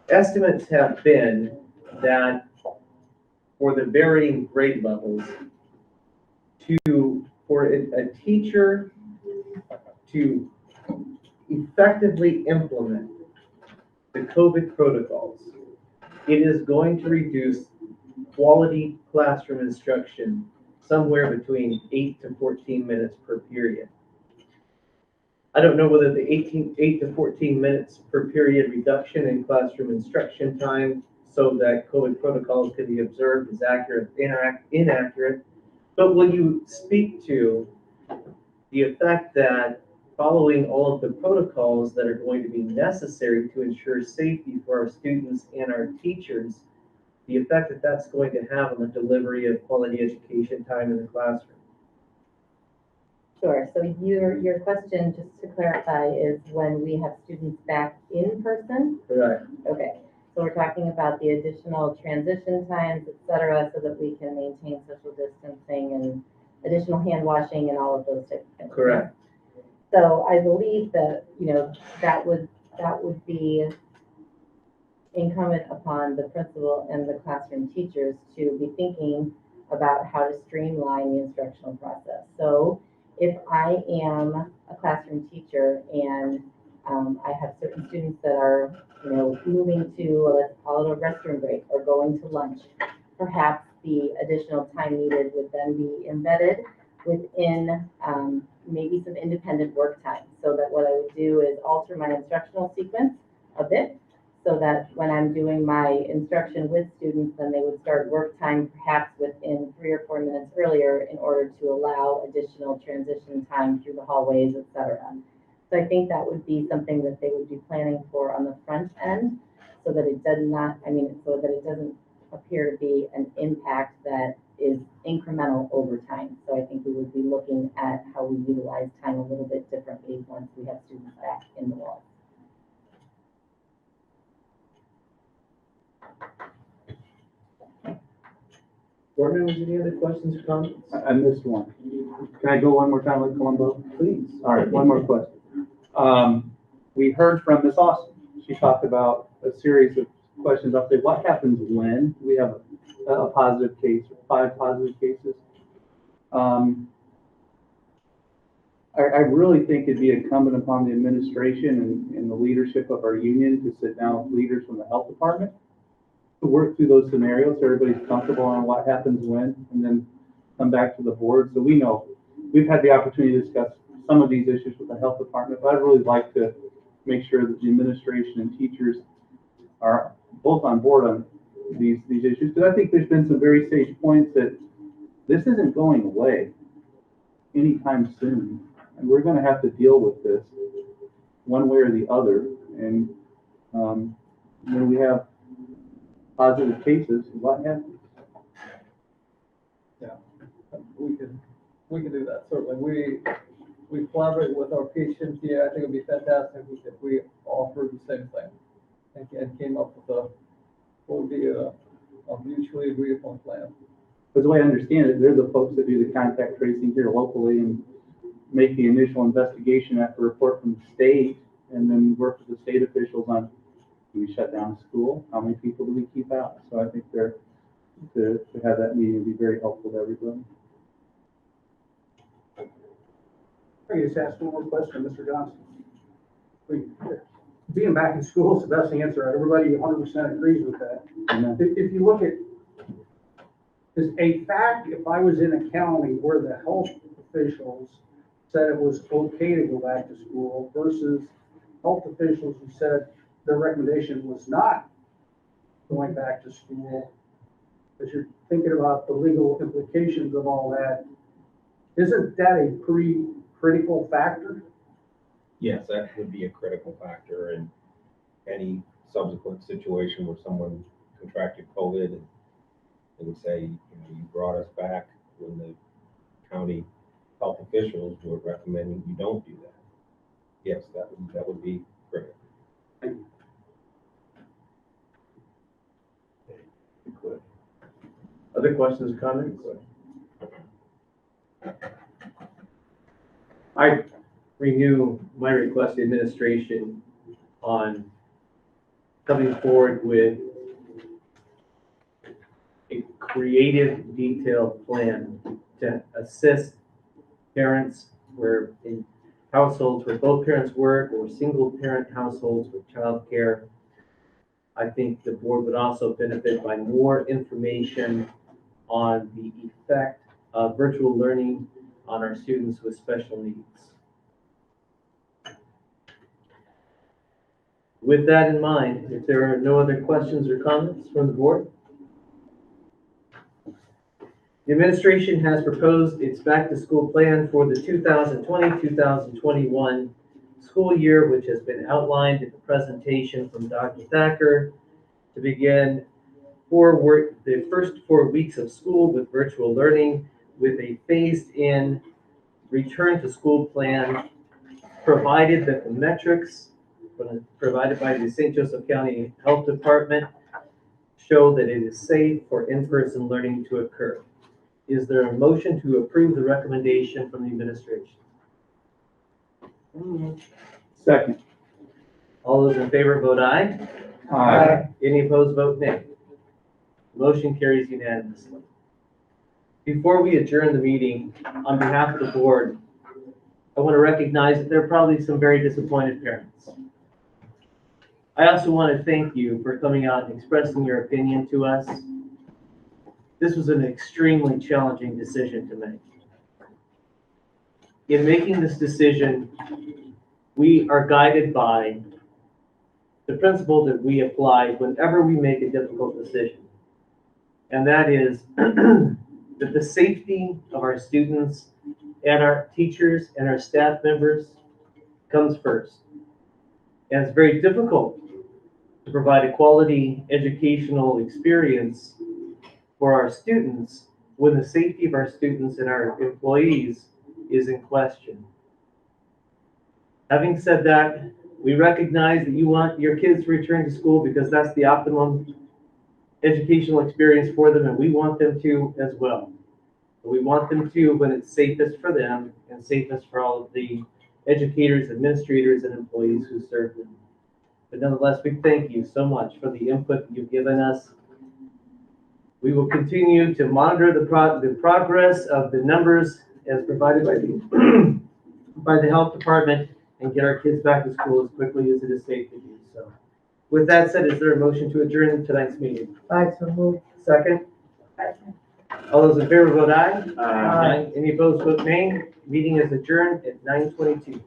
Estimates have been that for the varying grade levels, for a teacher to effectively implement the COVID protocols, it is going to reduce quality classroom instruction somewhere between 8 to 14 minutes per period. I don't know whether the 8 to 14 minutes per period reduction in classroom instruction time so that COVID protocols can be observed is accurate, inaccurate, but will you speak to the effect that following all of the protocols that are going to be necessary to ensure safety for our students and our teachers, the effect that that's going to have on the delivery of quality education time in the classroom? Sure. So your question, just to clarify, is when we have students back in person? Correct. Okay. So we're talking about the additional transition times, et cetera, so that we can maintain social distancing and additional hand washing and all of those types of things. Correct. So I believe that, that would be incumbent upon the principal and the classroom teachers to be thinking about how to streamline the instructional process. So if I am a classroom teacher and I have certain students that are, moving to, let's call it a restroom break or going to lunch, perhaps the additional time needed would then be embedded within maybe some independent work time. So that what I would do is alter my instructional sequence a bit so that when I'm doing my instruction with students, then they would start work time perhaps within 3 or 4 minutes earlier in order to allow additional transition time through the hallways, et cetera. So I think that would be something that they would be planning for on the front end. so that it does not, so that it doesn't appear to be an impact that is incremental over time. So I think we would be looking at how we utilize time a little bit differently once we have students back in the wall. Board members, any other questions or comments? I missed one. Can I go one more time like Columbo? Please. All right, one more question. We heard from Ms. Austin. She talked about a series of questions up there. What happens when we have a positive case or 5 positive cases? I really think it'd be incumbent upon the administration and the leadership of our union to sit down with leaders from the health department to work through those scenarios so everybody's comfortable on what happens when, and then come back to the board. So we know we've had the opportunity to discuss some of these issues with the health department, but I'd really like to make sure that the administration and teachers are both on board on these issues, because I think there's been some very sage points that this isn't going away anytime soon, and we're going to have to deal with this one way or the other. And when we have positive cases, what happens? Yeah, we can do that, certainly. We collaborate with our PHMTA. I think it would be fantastic if we offered the same thing and came up with what would be a mutually agreed upon plan. But the way I understand it, they're the folks that do the contact tracing here locally and make the initial investigation after a report from the state, and then work with the state officials on, do we shut down school? How many people do we keep out? So I think to have that meeting would be very helpful to everybody. I just asked one more question, Mr. Johnson. Being back in school is the best answer. Everybody 100% agrees with that. If you look at, is a fact, if I was in a county where the health officials said it was okay to go back to school versus health officials who said their recommendation was not going back to school, as you're thinking about the legal implications of all that, isn't that a pretty critical factor? Yes, that would be a critical factor in any subsequent situation where someone contracted COVID, and they would say, you brought us back when the county health officials were recommending you don't do that. Yes, that would be critical. Thank you. Other questions or comments? I renew my request to administration on coming forward with a creative, detailed plan to assist parents where in households where both parents work or single parent households with childcare. I think the board would also benefit by more information on the effect of virtual learning on our students with special needs. With that in mind, if there are no other questions or comments from the board, the administration has proposed its back-to-school plan for the 2020-2021 school year, which has been outlined in the presentation from Dr. Thacker, to begin the first 4 weeks of school with virtual learning, with a phased-in return to school plan, provided that the metrics provided by the St. Joseph County Health Department show that it is safe for in-person learning to occur. Is there a motion to approve the recommendation from the administration? Second. All those in favor vote aye. Aye. Any opposed vote nay. Motion carries unanimously. Before we adjourn the meeting, on behalf of the board, I want to recognize that there are probably some very disappointed parents. I also want to thank you for coming out and expressing your opinion to us. This was an extremely challenging decision to make. In making this decision, we are guided by the principle that we apply whenever we make a difficult decision. And that is that the safety of our students and our teachers and our staff members comes first. And it's very difficult to provide a quality educational experience for our students when the safety of our students and our employees is in question. Having said that, we recognize that you want your kids to return to school because that's the optimum educational experience for them, and we want them to as well. We want them to when it's safest for them and safest for all of the educators, administrators, and employees who serve them. But nonetheless, we thank you so much for the input you've given us. We will continue to monitor the progress of the numbers as provided by the, by the health department and get our kids back to school as quickly as it is safe to do so. With that said, is there a motion to adjourn tonight's meeting? So moved. Second? All those in favor vote aye. Aye. Any opposed vote nay. Meeting is adjourned at 9:22.